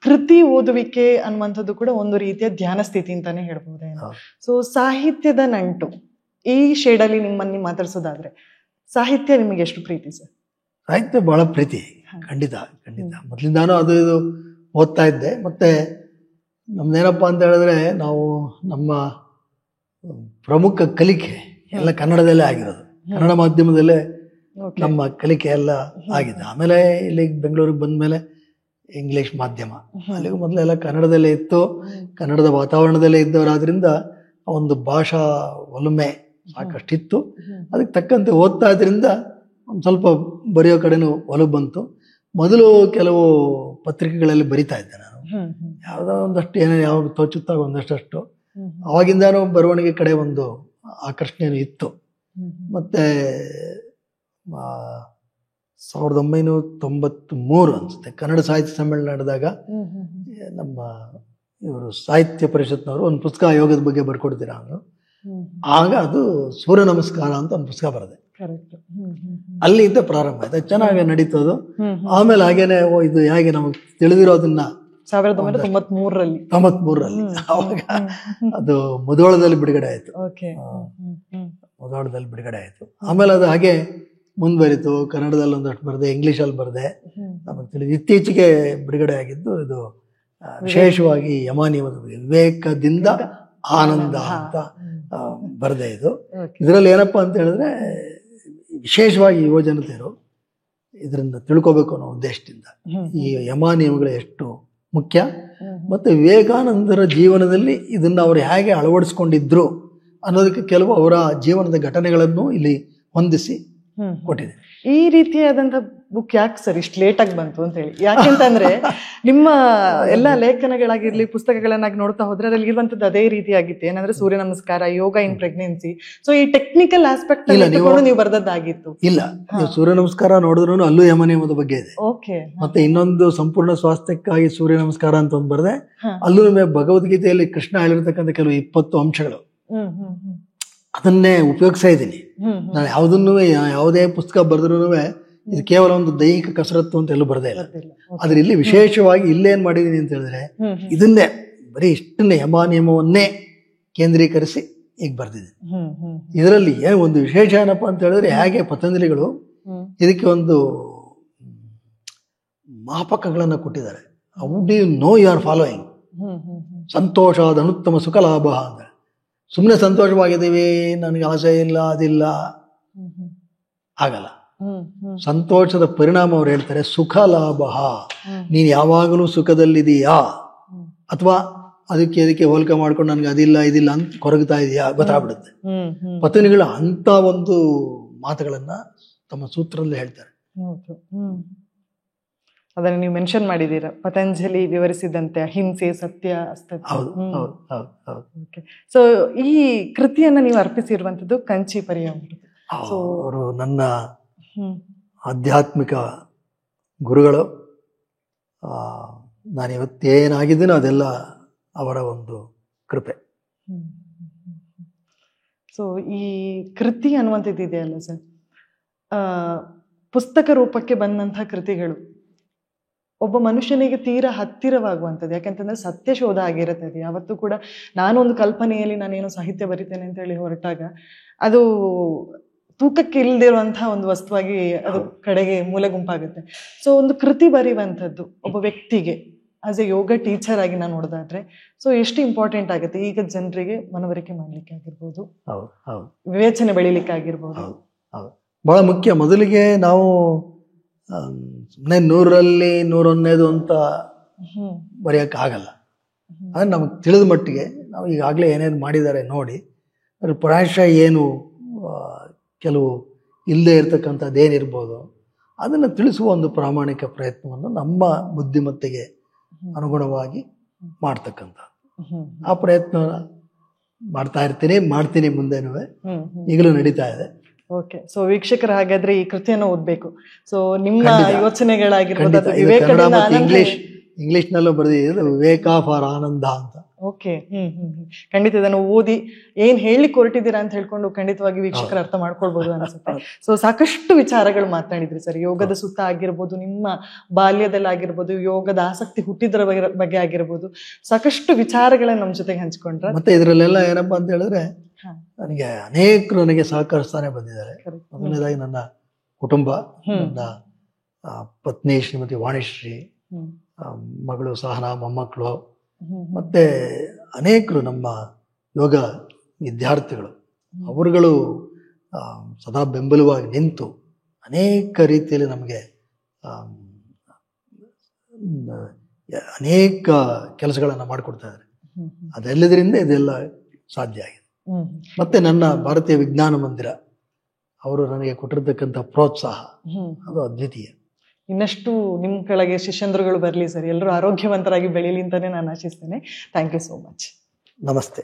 ಕೃತಿ ಓದುವಿಕೆ ಅನ್ನುವಂಥದ್ದು ಕೂಡ ಒಂದು ರೀತಿಯ ಧ್ಯಾನ ಸ್ಥಿತಿ ಅಂತಾನೆ ಹೇಳ್ಬಹುದೇನೋ. ಸೊ ಸಾಹಿತ್ಯದ ನಂಟು ಈ ಶೇಡಲ್ಲಿ ನಿಮ್ಮನ್ನು ಮಾತಾಡ್ಸೋದಾದ್ರೆ ಸಾಹಿತ್ಯ ನಿಮಗೆ ಎಷ್ಟು ಪ್ರೀತಿ ಸರ್? ಸಾಹಿತ್ಯ ಬಹಳ ಪ್ರೀತಿ, ಖಂಡಿತ ಖಂಡಿತ. ಮೊದಲಿಂದಾನು ಅದು ಇದು ಓದ್ತಾ ಇದ್ದೆ. ಮತ್ತೆ ನಮ್ದೇನಪ್ಪ ಅಂತ ಹೇಳಿದ್ರೆ, ನಾವು ನಮ್ಮ ಪ್ರಮುಖ ಕಲಿಕೆ ಎಲ್ಲ ಕನ್ನಡದಲ್ಲೇ ಆಗಿರೋದು. ಕನ್ನಡ ಮಾಧ್ಯಮದಲ್ಲೇ ನಮ್ಮ ಕಲಿಕೆ ಎಲ್ಲ ಆಗಿದೆ. ಆಮೇಲೆ ಇಲ್ಲಿ ಬೆಂಗಳೂರಿಗೆ ಬಂದ ಮೇಲೆ ಇಂಗ್ಲಿಷ್ ಮಾಧ್ಯಮ, ಅಲ್ಲಿಗೂ ಮೊದಲೆಲ್ಲ ಕನ್ನಡದಲ್ಲೇ ಇತ್ತು. ಕನ್ನಡದ ವಾತಾವರಣದಲ್ಲೇ ಇದ್ದವರಾದ್ರಿಂದ ಒಂದು ಭಾಷಾ ಒಲುಮೆ ಸಾಕಷ್ಟಿತ್ತು. ಅದಕ್ಕೆ ತಕ್ಕಂತೆ ಓದ್ತಾ ಇದ್ರಿಂದ ಒಂದು ಸ್ವಲ್ಪ ಬರೆಯೋ ಕಡೆನೂ ಒಲವು ಬಂತು. ಮೊದಲು ಕೆಲವು ಪತ್ರಿಕೆಗಳಲ್ಲಿ ಬರಿತಾ ಇದ್ದೆ ನಾನು. ಯಾವುದೋ ಒಂದಷ್ಟು ಏನೇ ಯಾವಾಗ ತೋಚುತ್ತಾಗ ಒಂದಷ್ಟು. ಅವಾಗಿಂದಾನು ಬರವಣಿಗೆ ಕಡೆ ಒಂದು ಆಕರ್ಷಣೆಯೂ ಇತ್ತು. ಮತ್ತೆ 1993 ಅನ್ಸುತ್ತೆ ಕನ್ನಡ ಸಾಹಿತ್ಯ ಸಮ್ಮೇಳನ ನಡೆದಾಗ ನಮ್ಮ ಇವರು ಸಾಹಿತ್ಯ ಪರಿಷತ್ನವರು ಒಂದು ಪುಸ್ತಕ ಯೋಗದ ಬಗ್ಗೆ ಬರ್ಕೊಡ್ತೀರಾ ಅಂದರು. ಆಗ ಅದು ಸೂರ್ಯ ನಮಸ್ಕಾರ ಅಂತ ಒಂದು ಪುಸ್ತಕ ಬರೆದೆ. ಅಲ್ಲಿಂದ ಪ್ರಾರಂಭ ಆಯ್ತು. ಚೆನ್ನಾಗಿ ನಡೀತದು. ಆಮೇಲೆ ಹಾಗೇನೆ ಇದು ಹೇಗೆ ನಮಗೆ ತಿಳಿದಿರೋದನ್ನ 1993 ಅವಾಗ ಅದು ಮುಧೋಳದಲ್ಲಿ ಬಿಡುಗಡೆ ಆಯ್ತು. ಮುಧೋಳದಲ್ಲಿ ಬಿಡುಗಡೆ ಆಯ್ತು. ಆಮೇಲೆ ಅದು ಹಾಗೆ ಮುಂದುವರಿತು. ಕನ್ನಡದಲ್ಲಿ ಒಂದಷ್ಟು ಬರೆದೆ, ಇಂಗ್ಲಿಷಲ್ಲಿ ಬರೆದೆ. ನಮಗೆ ತಿಳಿದು ಇತ್ತೀಚೆಗೆ ಬಿಡುಗಡೆ ಆಗಿದ್ದು ಇದು ವಿಶೇಷವಾಗಿ ಯಮಾನಿಯಮದ ವಿವೇಕದಿಂದ ಆನಂದ ಅಂತ ಬರೆದೆ. ಇದು ಇದರಲ್ಲಿ ಏನಪ್ಪಾ ಅಂತ ಹೇಳಿದ್ರೆ, ವಿಶೇಷವಾಗಿ ಯುವ ಜನತೆಯರು ಇದರಿಂದ ತಿಳ್ಕೋಬೇಕು ಅನ್ನೋ ಉದ್ದೇಶದಿಂದ ಈ ಯಮ ನಿಯಮಗಳು ಎಷ್ಟು ಮುಖ್ಯ, ಮತ್ತು ವಿವೇಕಾನಂದರ ಜೀವನದಲ್ಲಿ ಇದನ್ನು ಅವರು ಹೇಗೆ ಅಳವಡಿಸ್ಕೊಂಡಿದ್ರು ಅನ್ನೋದಕ್ಕೆ ಕೆಲವು ಅವರ ಜೀವನದ ಘಟನೆಗಳನ್ನು ಇಲ್ಲಿ ಹೊಂದಿಸಿ ಕೊಟ್ಟಿದೆ. ಈ ರೀತಿಯಾದಂಥ ಬುಕ್ ಯಾಕೆ ಸರ್ ಇಷ್ಟು ಲೇಟಾಗಿ ಬಂತು ಅಂತ ಹೇಳಿ. ಯಾಕೆಂತಂದ್ರೆ ನಿಮ್ಮ ಎಲ್ಲಾ ಲೇಖನಗಳಾಗಿರ್ಲಿ ಪುಸ್ತಕಗಳನ್ನಾಗಿ ನೋಡ್ತಾ ಹೋದ್ರೆ ಅದ್ರಲ್ಲಿ ಇರುವಂತದ್ದು ಅದೇ ರೀತಿಯಾಗಿತ್ತು. ಏನಂದ್ರೆ ಸೂರ್ಯ ನಮಸ್ಕಾರ, ಯೋಗ ಇನ್ ಪ್ರೆಗ್ನೆನ್ಸಿ. ಸೊ ಈ ಟೆಕ್ನಿಕಲ್ ಆಸ್ಪೆಕ್ಟ್ ನೀವು ಬರ್ದದ್ದಾಗಿತ್ತು. ಇಲ್ಲ, ನೀವು ಸೂರ್ಯ ನಮಸ್ಕಾರ ನೋಡಿದ್ರು ಅಲ್ಲೂ ಯಮನಿಯಮದ ಬಗ್ಗೆ ಇದೆ. ಓಕೆ. ಮತ್ತೆ ಇನ್ನೊಂದು ಸಂಪೂರ್ಣ ಸ್ವಾಸ್ಥ್ಯಕ್ಕಾಗಿ ಸೂರ್ಯ ನಮಸ್ಕಾರ ಅಂತ ಒಂದು ಬರೆದೆ. ಅಲ್ಲೂ ಭಗವದ್ಗೀತೆಯಲ್ಲಿ ಕೃಷ್ಣ ಹೇಳಿರ್ತಕ್ಕಂಥ ಕೆಲವು 20 ಅಂಶಗಳು ಅದನ್ನೇ ಉಪಯೋಗಿಸ್ತಾ ಇದ್ದೀನಿ ನಾನು. ಯಾವುದೇ ಪುಸ್ತಕ ಬರೆದ್ರೂ ಇದು ಕೇವಲ ಒಂದು ದೈಹಿಕ ಕಸರತ್ತು ಅಂತ ಎಲ್ಲೂ ಬರದೇ ಇಲ್ಲ. ಆದ್ರೆ ಇಲ್ಲಿ ವಿಶೇಷವಾಗಿ ಇಲ್ಲೇನ್ ಮಾಡಿದೀನಿ ಅಂತ ಹೇಳಿದ್ರೆ ಇದನ್ನೇ ಬರೀ ಇಷ್ಟನ್ನೇ ಯಮ ನಿಯಮವನ್ನೇ ಕೇಂದ್ರೀಕರಿಸಿ ಈಗ ಬರ್ದಿದ್ದೀನಿ. ಇದರಲ್ಲಿ ಒಂದು ವಿಶೇಷ ಏನಪ್ಪಾ ಅಂತ ಹೇಳಿದ್ರೆ, ಹೇಗೆ ಪತಂಜಲಿಗಳು ಇದಕ್ಕೆ ಒಂದು ಮಾಪಕಗಳನ್ನ ಕೊಟ್ಟಿದ್ದಾರೆ. How do you know you are following? ಸಂತೋಷದ ಅನುತ್ತಮ ಸುಖ ಲಾಭ ಅಂತ. ಸುಮ್ಮನೆ ಸಂತೋಷವಾಗಿದ್ದೀವಿ, ನನಗೆ ಆಸೆ ಇಲ್ಲ, ಅದಿಲ್ಲ, ಆಗಲ್ಲ. ಸಂತೋಷದ ಪರಿಣಾಮ ಅವ್ರು ಹೇಳ್ತಾರೆ ಸುಖ ಲಾಭ. ನೀನ್ ಯಾವಾಗಲೂ ಸುಖದಲ್ಲಿದೀಯಾ ಅಥವಾ ಅದಕ್ಕೆ ಹೋಲಿಕೆ ಮಾಡ್ಕೊಂಡು ನನ್ಗೆ ಅದಿಲ್ಲ ಇದಿಲ್ಲ ಅಂತ ಕೊರಗ್ತಾ ಇದೆಯಾ ಗೊತ್ತಾಗ್ಬಿಡುತ್ತೆ. ಪತಂಜಲಿಗಳು ಅಂತ ಒಂದು ಮಾತುಗಳನ್ನ ತಮ್ಮ ಸೂತ್ರದಲ್ಲಿ ಹೇಳ್ತಾರೆ. ಅದನ್ನ ನೀವು ಮೆನ್ಷನ್ ಮಾಡಿದೀರ, ಪತಂಜಲಿ ವಿವರಿಸಿದಂತೆ ಅಹಿಂಸೆ, ಸತ್ಯ, ಸೊ ಈ ಕೃತಿಯನ್ನ ನೀವು ಅರ್ಪಿಸಿರುವಂತದ್ದು ಕಂಚಿ ಪರಿಯವರು. ಅವರು ನನ್ನ ಆಧ್ಯಾತ್ಮಿಕ ಗುರುಗಳು. ನಾನು ಇವತ್ತೇನಾಗಿದ್ದೀನೋ ಅದೆಲ್ಲ ಅವರ ಒಂದು ಕೃಪೆ. ಸೊ ಈ ಕೃತಿ ಅನ್ನುವಂಥದ್ದು ಇದೆಯಲ್ಲ ಸರ್, ಪುಸ್ತಕ ರೂಪಕ್ಕೆ ಬಂದಂತಹ ಕೃತಿಗಳು ಒಬ್ಬ ಮನುಷ್ಯನಿಗೆ ತೀರಾ ಹತ್ತಿರವಾಗುವಂಥದ್ದು. ಯಾಕೆಂತಂದ್ರೆ ಸತ್ಯ ಶೋಧ ಆಗಿರುತ್ತದೆ. ಯಾವತ್ತೂ ಕೂಡ ನಾನೊಂದು ಕಲ್ಪನೆಯಲ್ಲಿ ನಾನೇನೋ ಸಾಹಿತ್ಯ ಬರಿತೇನೆ ಅಂತ ಹೇಳಿ ಹೊರಟಾಗ ಅದು ತೂಕಕ್ಕೆ ಇಲ್ಲದಿರುವಂತಹ ಒಂದು ವಸ್ತುವಾಗಿ ಅದು ಕಡೆಗೆ ಮೂಲೆ ಗುಂಪಾಗುತ್ತೆ. ಸೊ ಒಂದು ಕೃತಿ ಬರೆಯುವಂಥದ್ದು ಒಬ್ಬ ವ್ಯಕ್ತಿಗೆ ಆಸ್ ಎ ಯೋಗ ಟೀಚರ್ ಆಗಿ ನಾನು ನೋಡೋದಾದ್ರೆ ಸೊ ಎಷ್ಟು ಇಂಪಾರ್ಟೆಂಟ್ ಆಗುತ್ತೆ. ಈಗ ಜನರಿಗೆ ಮನವರಿಕೆ ಮಾಡ್ಲಿಕ್ಕೆ ಆಗಿರ್ಬೋದು, ವಿವೇಚನೆ ಬೆಳಿಲಿಕ್ಕೆ ಆಗಿರ್ಬೋದು, ಬಹಳ ಮುಖ್ಯ. ಮೊದಲಿಗೆ ನಾವು ಸುಮ್ಮನೆ 100ರಲ್ಲಿ 101 ಅಂತ ಬರೆಯೋಕೆ ಆಗಲ್ಲ. ಆದರೆ ನಮಗೆ ತಿಳಿದ ಮಟ್ಟಿಗೆ ನಾವು ಈಗಾಗಲೇ ಏನೇನು ಮಾಡಿದ್ದಾರೆ ನೋಡಿ, ಅದ್ರ ಪ್ರಾಯಶಃ ಏನು ಕೆಲವು ಇಲ್ಲದೆ ಇರ್ತಕ್ಕಂಥದ್ದು ಏನಿರ್ಬೋದು ಅದನ್ನು ತಿಳಿಸುವ ಒಂದು ಪ್ರಾಮಾಣಿಕ ಪ್ರಯತ್ನವನ್ನು ನಮ್ಮ ಬುದ್ಧಿಮತ್ತೆಗೆ ಅನುಗುಣವಾಗಿ ಮಾಡ್ತಕ್ಕಂಥ ಆ ಪ್ರಯತ್ನ ಮಾಡ್ತೀನಿ ಮುಂದೇನೂ ಈಗಲೂ ನಡೀತಾ ಇದೆ. ಓಕೆ. ಸೊ ವೀಕ್ಷಕರು ಹಾಗಾದ್ರೆ ಈ ಕೃತಿಯನ್ನು ಓದ್ಬೇಕು. ಸೊ ನಿಮ್ಮ ಯೋಚನೆಗಳಾಗಿರ್ಬೋದು, ಇಂಗ್ಲಿಷ್ನಲ್ಲೂ ಬರೆದಿದೆ, ವಿವೇಕ ಫಾರ್ ಆನಂದ ಅಂತ. ಓಕೆ. ಖಂಡಿತ ಇದನ್ನು ಓದಿ ಏನ್ ಹೇಳಲಿಕ್ಕೆ ಹೊರಟಿದ್ದೀರಾ ಅಂತ ಹೇಳ್ಕೊಂಡು ಖಂಡಿತವಾಗಿ ವೀಕ್ಷಕರು ಅರ್ಥ ಮಾಡ್ಕೊಳ್ಬಹುದು ಅನ್ಸುತ್ತೆ. ಸೊ ಸಾಕಷ್ಟು ವಿಚಾರಗಳು ಮಾತನಾಡಿದ್ರಿ ಸರ್. ಯೋಗದ ಸುತ್ತ ಆಗಿರ್ಬೋದು, ನಿಮ್ಮ ಬಾಲ್ಯದಲ್ಲಿ ಆಗಿರ್ಬೋದು, ಯೋಗದ ಆಸಕ್ತಿ ಹುಟ್ಟಿದ್ರ ಬಗ್ಗೆ ಆಗಿರ್ಬೋದು, ಸಾಕಷ್ಟು ವಿಚಾರಗಳನ್ನ ನಮ್ಮ ಜೊತೆಗೆ ಹಂಚ್ಕೊಂಡ್ರೆ. ಮತ್ತೆ ಇದರಲ್ಲೆಲ್ಲ ಏನಪ್ಪಾ ಅಂತ ಹೇಳಿದ್ರೆ ಅನೇಕರು ನನಗೆ ಸಹಕರಿಸ್ತಾನೆ ಬಂದಿದ್ದಾರೆ. ಮೊದಲನೇದಾಗಿ ನನ್ನ ಕುಟುಂಬ, ನನ್ನ ಪತ್ನಿ ಶ್ರೀಮತಿ ವಾಣಿಶ್ರೀ, ಮಗಳು ಸಹನಾ, ಮೊಮ್ಮಕ್ಕಳು, ಮತ್ತೆ ಅನೇಕರು ನಮ್ಮ ಯೋಗ ವಿದ್ಯಾರ್ಥಿಗಳು, ಅವರುಗಳು ಸದಾ ಬೆಂಬಲವಾಗಿ ನಿಂತು ಅನೇಕ ರೀತಿಯಲ್ಲಿ ನಮಗೆ ಅನೇಕ ಕೆಲಸಗಳನ್ನು ಮಾಡಿಕೊಡ್ತಾ ಇದ್ದಾರೆ. ಅದೆಲ್ಲದರಿಂದ ಇದೆಲ್ಲ ಸಾಧ್ಯ ಆಗಿದೆ. ಮತ್ತೆ ನನ್ನ ಭಾರತೀಯ ವಿಜ್ಞಾನ ಮಂದಿರ ಅವರು ನನಗೆ ಕೊಟ್ಟಿರ್ತಕ್ಕಂಥ ಪ್ರೋತ್ಸಾಹ ಅದು ಅದ್ವಿತೀಯ. ಇನ್ನಷ್ಟು ನಿಮ್ಮ ಕೆಳಗೆ ಶಿಷ್ಯಂದ್ರುಗಳು ಬರಲಿ ಸರ್, ಎಲ್ಲರೂ ಆರೋಗ್ಯವಂತರಾಗಿ ಬೆಳೀಲಿ ಅಂತಾನೆ ನಾನು ಆಶಿಸ್ತೇನೆ. Thank you so much. ನಮಸ್ತೆ.